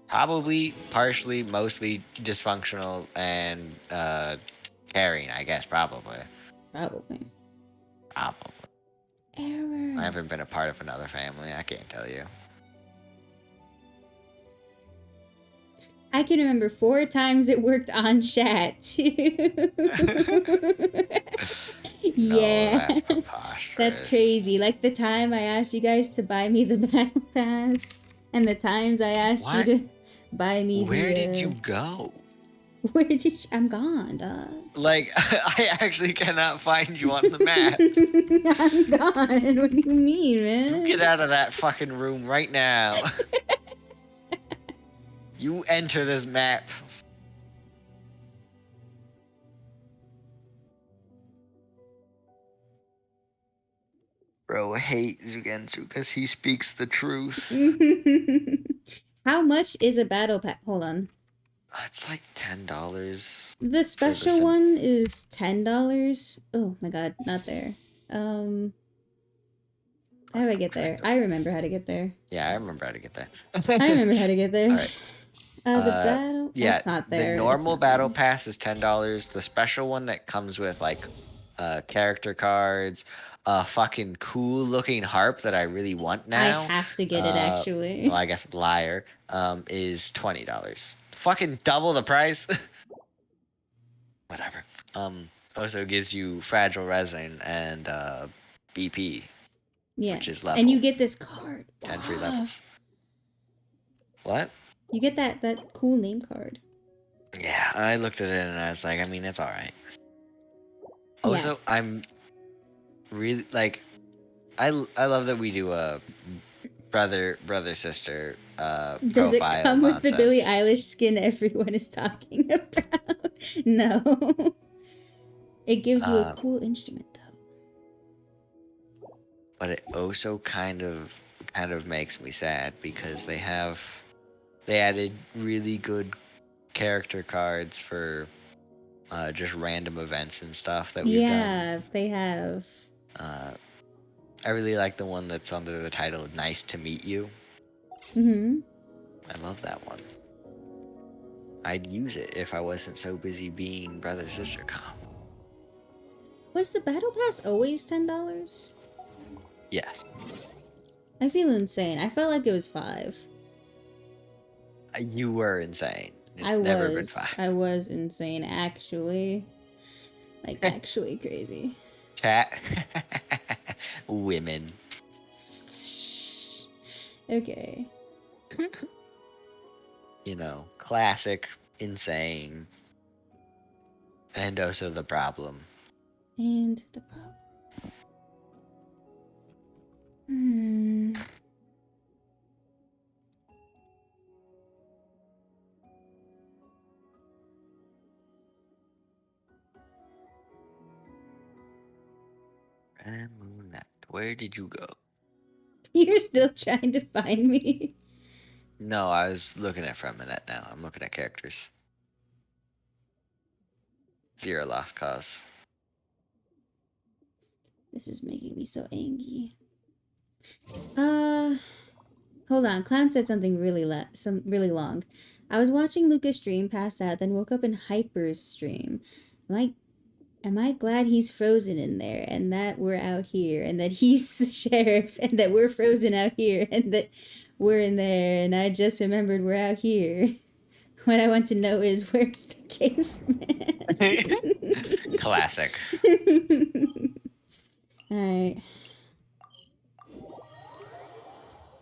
Probably, partially, mostly dysfunctional and caring, I guess, probably. Probably. I haven't been a part of another family, I can't tell you. I can remember 4 times it worked on chat too. Yeah. That's preposterous. That's crazy. Like the time I asked you guys to buy me the battle pass, and the times I asked What? you to buy me Where the. did you go? Where did you? I'm gone, dog. Like, I actually cannot find you on the map. I'm gone. What do you mean, man? Get out of that fucking room right now. You enter this map. Bro, I hate Zugensu because he speaks the truth. How much is a battle pass? Hold on. It's like $10. The special one is $10. Oh my god, not there. How do I get there? I remember how to get there. Yeah, I remember how to get there. I remember how to get there. Alright. The battle. Yeah, That's not the there. It's normal not battle there. pass is $10. The special one that comes with like character cards, a fucking cool looking harp that I really want I now. have to get it actually. Well, I guess liar. Is $20. Fucking double the price. Whatever. Also gives you fragile resin and BP, which is Yes, level. and you get this card. 10 free levels. What? You get that cool name card. Yeah, I looked at it and I was like, I mean, it's all right. Also, I'm really like, I love that we do a brother sister Does profile it come with the Billie nonsense. Eilish skin everyone is talking about? No. It gives you a cool instrument though. But it also kind of makes me sad because they added really good character cards for just random events and stuff that we've done. Yeah, they have. I really like the one that's under the title "Nice to Meet You." Mm-hmm. I love that one. I'd use it if I wasn't so busy being brother sister comp. Was the battle pass always $10? Yes. I feel insane. I felt like it was $5. You were insane. It's never been $5. I was insane, actually. Like, actually crazy. Chat. Women. Okay. You know, classic, insane. And also the problem. And the problem. Hmm. Ramonette, where did you go? You're still trying to find me. No, I was looking at Ramonette now. I'm looking at characters. Zero lost cause. This is making me so angry. Hold on. Clown said something really long. I was watching Lucas stream, passed out, then woke up in Hyper's stream. Am I glad he's frozen in there, and that we're out here, and that he's the sheriff, and that we're frozen out here, and that we're in there, and I just remembered we're out here. What I want to know is, where's the caveman? Classic. Alright.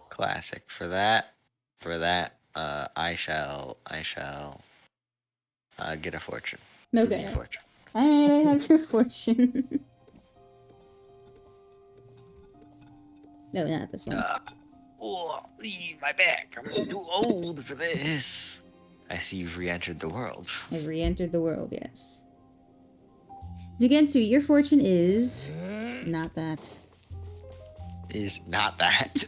Classic. For that, I shall get a fortune. Give me Okay. a fortune. Alright, I have your fortune. No, not this one. My back. I'm too old for this. I see you've re-entered the world. I've re-entered the world, yes. Zugensu, your fortune is... not that. Is not that.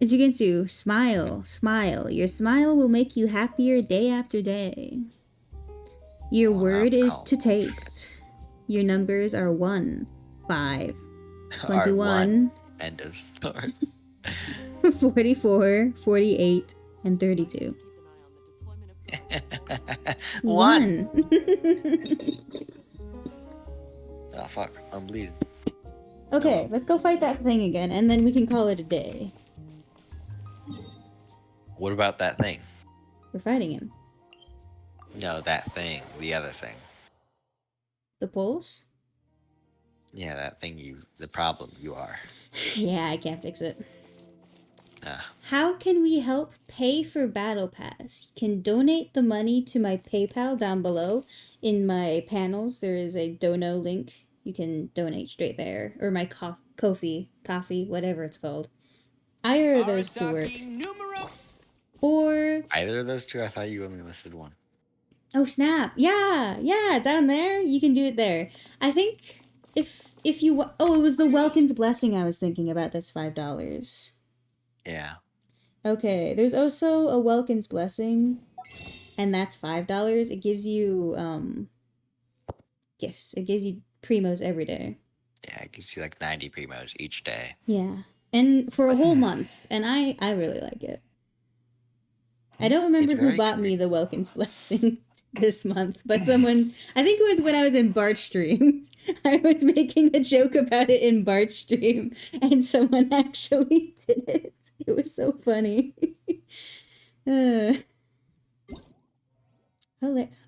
Zugensu, smile, smile. Your smile will make you happier day after day. Your word is to taste. Your numbers are 1, 5, 21, End of story. 44, 48, and 32. 1. Oh fuck, I'm bleeding. Okay, let's go fight that thing again, and then we can call it a day. What about that thing? We're fighting him. No, that thing. The other thing. The pulse? Yeah, that thing the problem you are. Yeah, I can't fix it. Ah. How can we help pay for Battle Pass? You can donate the money to my PayPal down below. In my panels, there is a dono link. You can donate straight there. Or my Ko-fi, whatever it's called. Either of those two work. Or... Either of those two? I thought you only listed one. Oh, snap. Yeah, down there. You can do it there. I think if you... Oh, it was the Welkin's Blessing I was thinking about. That's $5. Yeah. Okay, there's also a Welkin's Blessing, and that's $5. It gives you, gifts. It gives you primos every day. Yeah, it gives you like 90 primos each day. Yeah. And for a whole month. And I really like it. I don't remember It's who very bought me the Welkin's Blessing this month, but someone, I think it was when I was in Bart's stream. I was making a joke about it in Bart's stream, and someone actually did it. It was so funny. Oh,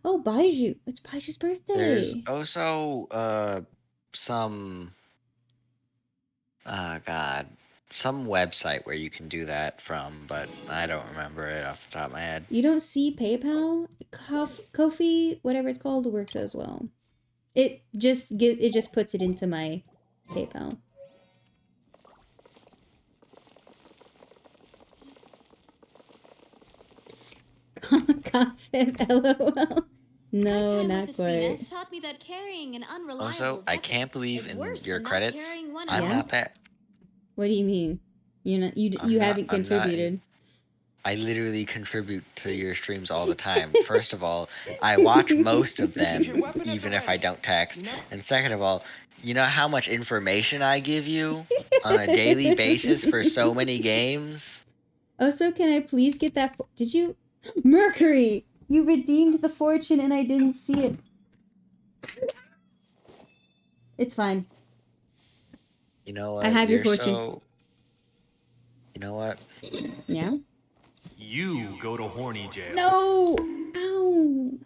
Baiju. It's Baiju's birthday. There's also some God, some website where you can do that from, but I don't remember it off the top of my head. You don't see PayPal? Ko-fi, whatever it's called, works as well. It just puts it into my PayPal. Confib, LOL. No, not quite. Taught me that carrying an unreliable Also, I can't believe in your credits, I'm Yeah? not that. What do you mean? You're not. You haven't I'm not- contributed. I literally contribute to your streams all the time. First of all, I watch most of them, even if I don't text. And second of all, you know how much information I give you on a daily basis for so many games? Also, can I please get that? Did you, Mercury? You redeemed the fortune and I didn't see it. It's fine. You know what? I have your You're fortune. You know what? Yeah. You go to horny jail. No! Ow!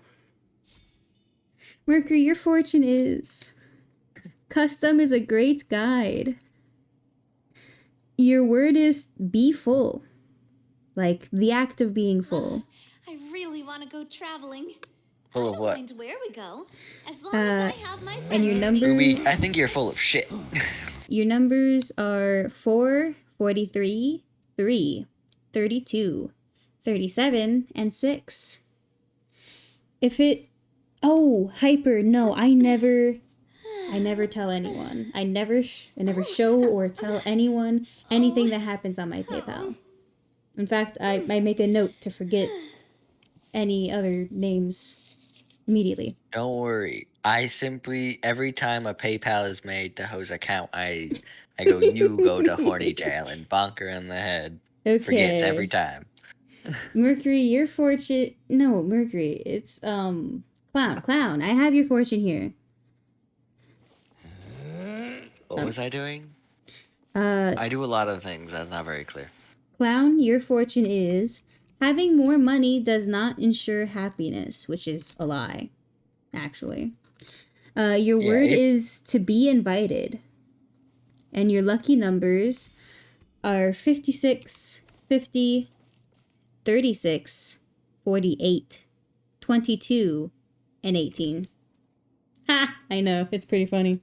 Mercury, your fortune is... Custom is a great guide. Your word is be full. Like, the act of being full. I really want to go traveling. Full of what? Mind where we go, as long as I have my friends. And your with me. numbers... Ruby, I think you're full of shit. Your numbers are 4, 43, 3, 32, 37, and 6. If it... Oh, Hyper, no, I never tell anyone. I never show or tell anyone anything that happens on my PayPal. In fact, I make a note to forget any other names immediately. Don't worry. I simply, every time a PayPal is made to Ho's account, I go, you go to horny jail and bonk her in the head. Okay. Forgets every time. Mercury, your fortune... No, Mercury, it's, Clown. I have your fortune here. What was I doing? I do a lot of things. That's not very clear. Clown, your fortune is... Having more money does not ensure happiness, which is a lie, actually. Your word is to be invited. And your lucky numbers are 56, 50, 36, 48, 22, and 18. Ha! I know, it's pretty funny.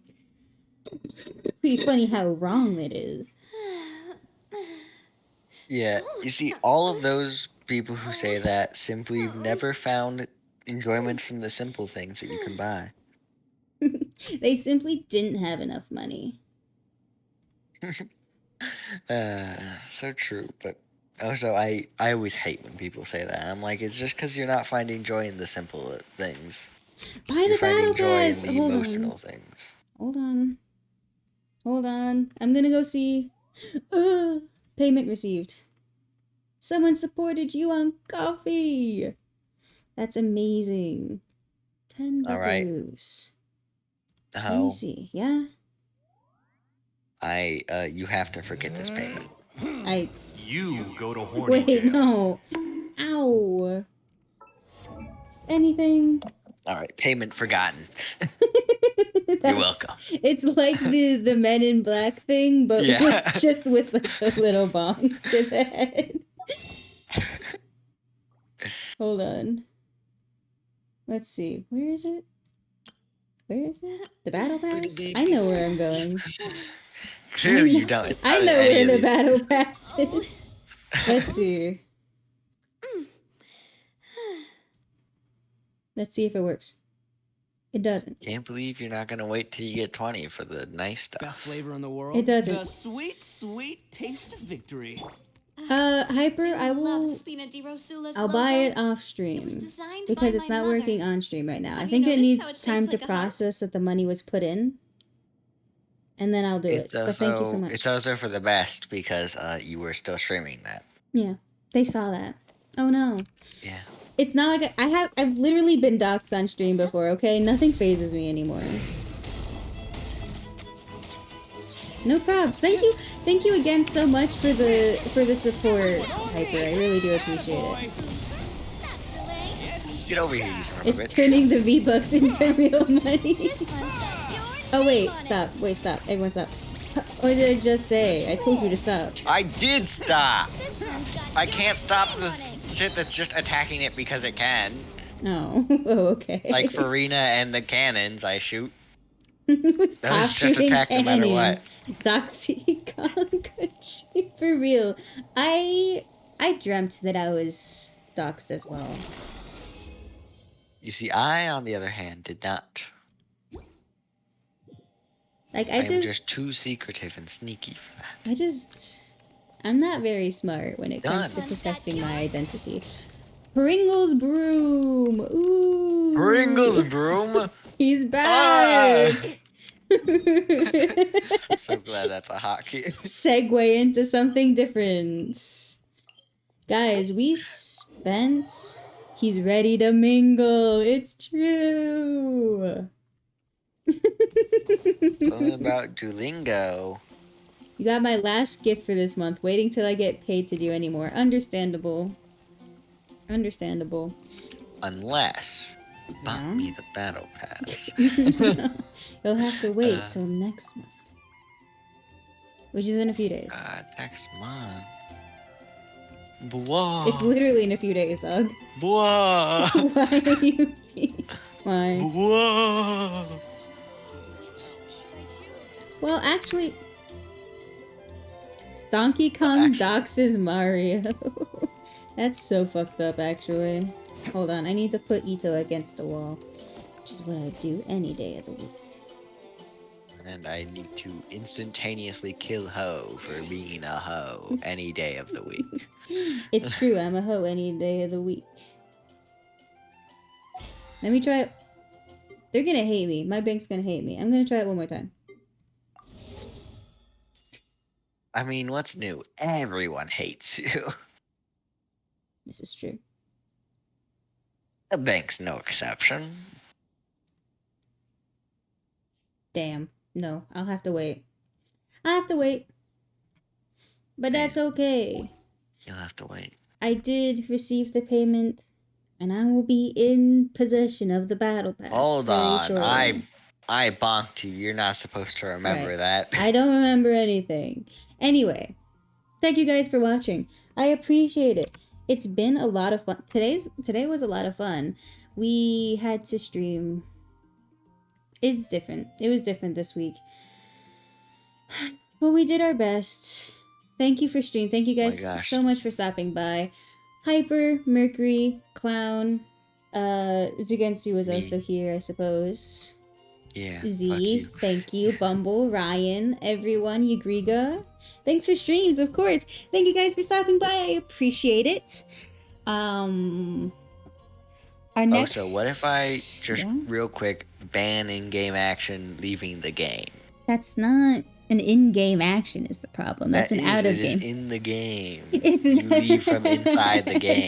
Pretty funny how wrong it is. Yeah, you see, all of those people who say that simply never found enjoyment from the simple things that you can buy. They simply didn't have enough money. So true, but also I always hate when people say that. I'm like, it's just because you're not finding joy in the simple things. Buy You're the battle finding joy in pass. the Hold emotional on. things. Hold on. I'm gonna go see. Payment received. Someone supported you on coffee. That's amazing. 10 All right. buckaroos. Let How? me see. Yeah. You have to forget this payment. You go to horny Wait, jail. no. Ow. Anything? All right, payment forgotten. You're welcome. It's like the Men in Black thing, but Yeah. just with like a little bong to the head. Hold on. Let's see. Where is it? The battle pass? I know where I'm going. Clearly you don't. I know where the battle pass is. Let's see. Let's see if it works. It doesn't. Can't believe you're not gonna wait till you get 20 for the nice stuff. Best flavor in the world. It doesn't. The sweet, sweet taste of victory. Hyper, I will. Spina di Rosula's I'll buy logo. it off stream designed because by it's my not mother. working on stream right now. I Have think you it noticed how needs it's time shaped to like a heart? process that the money was put in, and then I'll do it. But thank you so much. It's also for the best because you were still streaming that. Yeah, they saw that. Oh no. Yeah. It's not like I've literally been doxxed on stream before, okay? Nothing phases me anymore. No probs. Thank you again so much for the support, Hyper. I really do appreciate it. Get over here, you son of a It's bitch. turning the V-Bucks into real money. Oh wait, stop. Wait, stop. Everyone stop. What did I just say? I told you to stop. I did stop. I can't stop the shit that's just attacking it because it can. Oh, oh okay. Like Farina and the cannons I shoot. Those just shooting attack no matter cannon. what. Doxy Kankachi. For real. I dreamt that I was doxed as well. You see, I, on the other hand, did not. Like, I am just too secretive and sneaky for that. I'm not very smart when it comes to Done. protecting my identity. Pringles broom. Ooh. Pringles broom? He's back. I'm so glad that's a hotkey. Segue into something different. Guys, we spent... He's ready to mingle. It's true. Something about Duolingo. You got my last gift for this month. Waiting till I get paid to do any more. Understandable. Understandable. Unless you bought me the battle pass. You'll have to wait till next month. Which is in a few days. Next month. Blah. It's literally in a few days, Ugh. Blah. Why are you... Why? Blah. Well, actually... Donkey Kong doxes Mario. That's so fucked up, actually. Hold on, I need to put Ito against the wall. Which is what I do any day of the week. And I need to instantaneously kill Ho for being a hoe any day of the week. It's true, I'm a hoe any day of the week. Let me try it. They're gonna hate me. My bank's gonna hate me. I'm gonna try it one more time. I mean, what's new? Everyone hates you. This is true. The bank's no exception. Damn. No, I'll have to wait. I have to wait. But that's okay. You'll have to wait. I did receive the payment, and I will be in possession of the battle pass. Hold very on. shortly. I bonked you. You're not supposed to remember Right. that. I don't remember anything. Anyway, thank you guys for watching. I appreciate it. It's been a lot of fun. Today was a lot of fun. We had to stream. It's different. It was different this week. Well, we did our best. Thank you for stream. Thank you guys so much for stopping by. Hyper, Mercury, Clown, Zugensu was also here, I suppose. Yeah. Z, thank you. Bumble, Ryan, everyone, Yugriga. Thanks for streams, of course. Thank you guys for stopping by. I appreciate it. Our next... So what if I just real quick ban in-game action leaving the game? That's not an in-game action is the problem. That's an out-of-game. It is in the game. You leave from inside the game.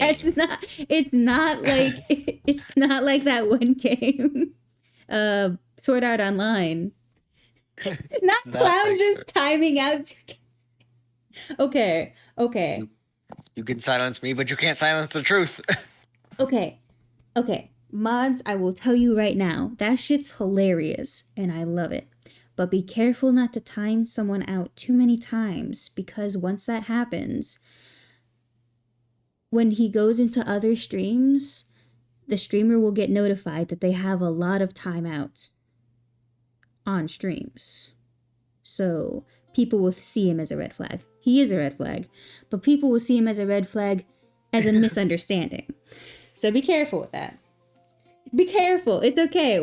It's not like that one game. Sword Art Online. Not Clown just timing out. Okay. You can silence me, but you can't silence the truth. Okay. Mods, I will tell you right now, that shit's hilarious, and I love it. But be careful not to time someone out too many times, because once that happens, when he goes into other streams, the streamer will get notified that they have a lot of timeouts on streams. So people will see him as a red flag. He is a red flag, but people will see him as a red flag as a misunderstanding. So be careful with that. Be careful. It's okay.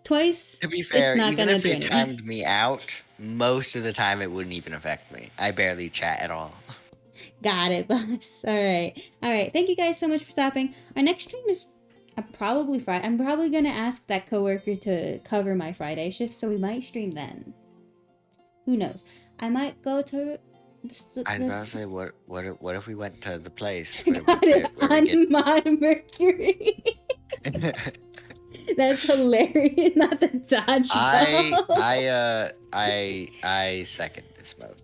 Twice, to be fair, it's not even gonna if do it anything. timed me out, most of the time it wouldn't even affect me. I barely chat at all. Got it, boss. All right. Thank you guys so much for stopping. Our next stream is probably Friday. I'm probably gonna ask that coworker to cover my Friday shift, so we might stream then. Who knows? I might go to I was about to say, what if we went to the place Got it on my Mercury. That's hilarious. Not the dodgeball. I second this motion.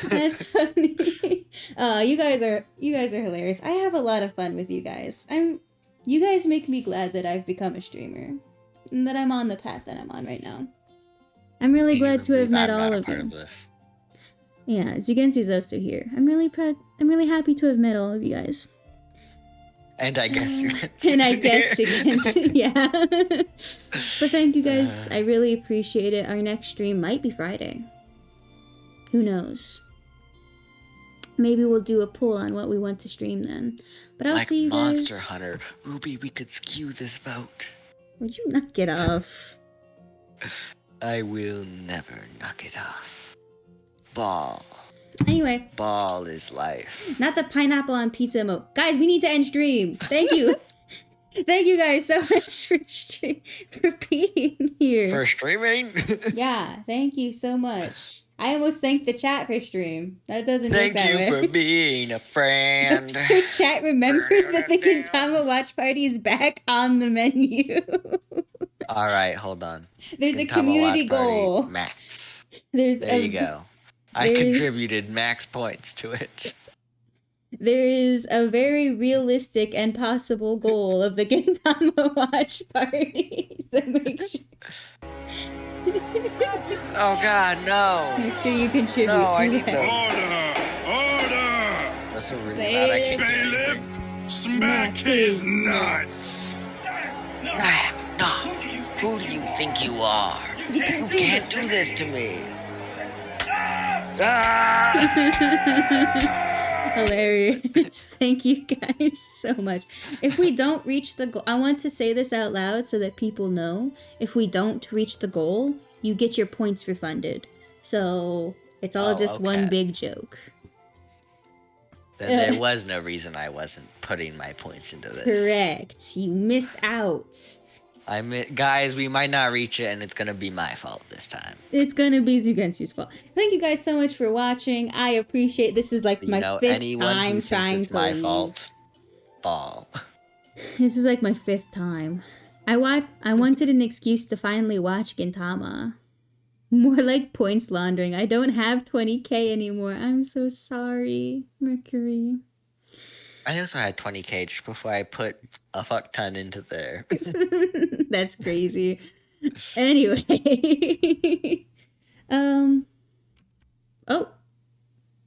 That's funny. Oh, you guys are hilarious. I have a lot of fun with you guys. You guys make me glad that I've become a streamer and that I'm on the path that I'm on right now. I'm really glad to have met all of you. Yeah, Zugensu's also here. I'm really happy to have met all of you guys. And I guess Zugensu, yeah. But thank you guys. I really appreciate it. Our next stream might be Friday. Who knows? Maybe we'll do a poll on what we want to stream then. But I'll see you guys. Monster Hunter. Ruby, we could skew this vote. Would you knock it off? I will never knock it off. Ball. Anyway. Ball is life. Not the pineapple on pizza emote. Guys, we need to end stream. Thank you. Thank you guys so much for being here. For streaming? Yeah, thank you so much. I almost thanked the chat for stream. That doesn't Thank work that way. you for being a friend. So chat remembered that the Gintama watch party is back on the menu. All right, hold on. There's a Gintama community Watch Party goal. Max. There you go. I contributed max points to it. There is a very realistic and possible goal of the Gintama watch party. So make sure. Oh God, no! Make sure you contribute no, to I need that. Order! That's so really loud. I can't Bailiff, smack his nuts. No. Who do you think you are? You can't do this to me. Hilarious. Thank you guys so much. If we don't reach the goal, I want to say this out loud so that people know. If we don't reach the goal, you get your points refunded. So it's all just one big joke. Then there was no reason I wasn't putting my points into this. Correct. You missed out. Guys, we might not reach it, and it's gonna be my fault this time. It's gonna be Zugensu's fault. Thank you guys so much for watching. I appreciate this is like my fifth time trying to my leave. fault. Ball. This is like my fifth time. I wanted an excuse to finally watch Gintama. More like points laundering. I don't have 20k anymore. I'm so sorry, Mercury. I also had 20k just before I put a fuck ton into there. That's crazy. Anyway.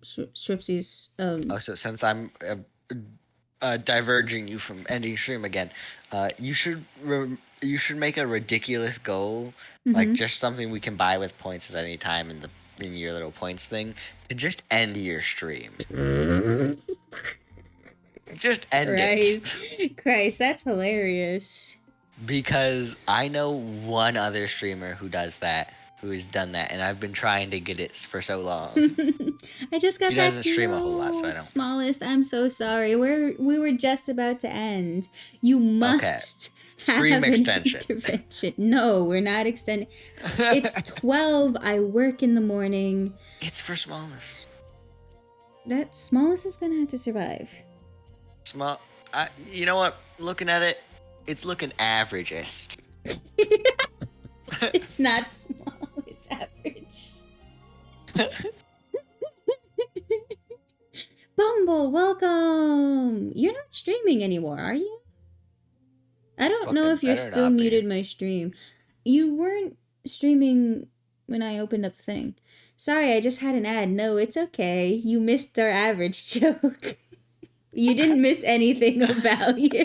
Stripsies. So since I'm diverging you from ending stream again, you should make a ridiculous goal, like just something we can buy with points at any time in your little points thing, to just end your stream. Just end it. Christ, that's hilarious. Because I know one other streamer who does that, who has done that, and I've been trying to get it for so long. I just got he back doesn't stream a whole lot, so I don't. Smallest, I'm so sorry. We were just about to end. You must have Stream an extension. intervention. No, we're not extending. It's 12. I work in the morning. It's for smallest. That smallest is gonna have to survive. Small. You know what? Looking at it, it's looking averagest. It's not small. It's average. Bumble, welcome. You're not streaming anymore, are you? I don't know if you're still muted my stream. You weren't streaming when I opened up the thing. Sorry, I just had an ad. No, it's okay. You missed our average joke. You didn't miss anything of value.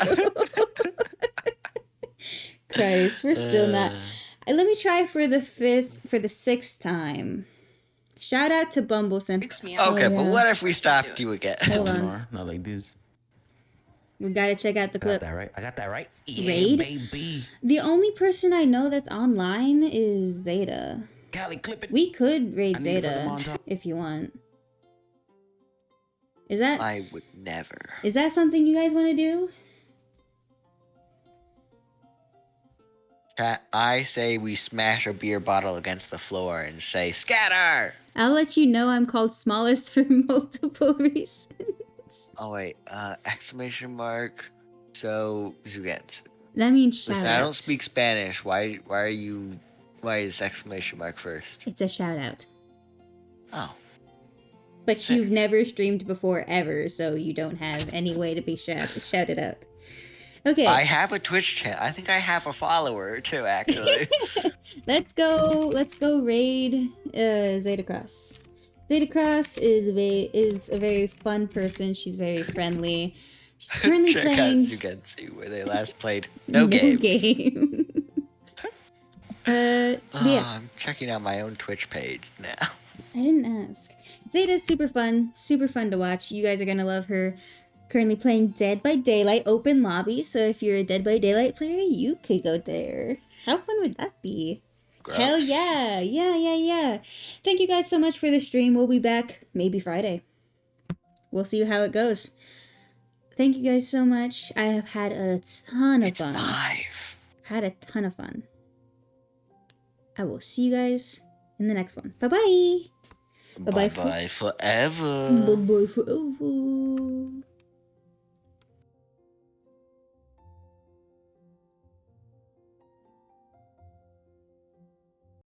Christ, we're still not. Let me try for the sixth time. Shout out to Bumblesome. Okay, but what if we stopped you again? Hold on. Not like this. We gotta check out the clip. I got that right. Yeah, Raid? baby. The only person I know that's online is Zeta. Callie, clip it. We could raid I need it for the Zeta montage. if you want. Is that? I would never. Is that something you guys want to do? Chat, I say we smash a beer bottle against the floor and say, scatter! I'll let you know I'm called smallest for multiple reasons. Oh, wait. Exclamation mark. So, Zugets. That means shout Listen, out. I don't speak Spanish. Why is exclamation mark first? It's a shout out. Oh. But you've never streamed before ever, so you don't have any way to be shouted out. Okay. I have a Twitch channel. I think I have a follower or two, actually. Let's go raid Zeta Cross. Zeta Cross is a very fun person. She's very friendly. She's currently Check playing out Zugetsu, where they last played no games. game. Yeah. I'm checking out my own Twitch page now. I didn't ask. Zeta's super fun to watch. You guys are gonna love her. Currently playing Dead by Daylight open lobby, so if you're a Dead by Daylight player, you could go there. How fun would that be? Gross. Hell yeah. Yeah. Thank you guys so much for the stream. We'll be back maybe Friday. We'll see how it goes. Thank you guys so much. I have had a ton of fun. 5. Had a ton of fun. I will see you guys in the next one. Bye-bye. Bye-bye forever. Bye-bye forever.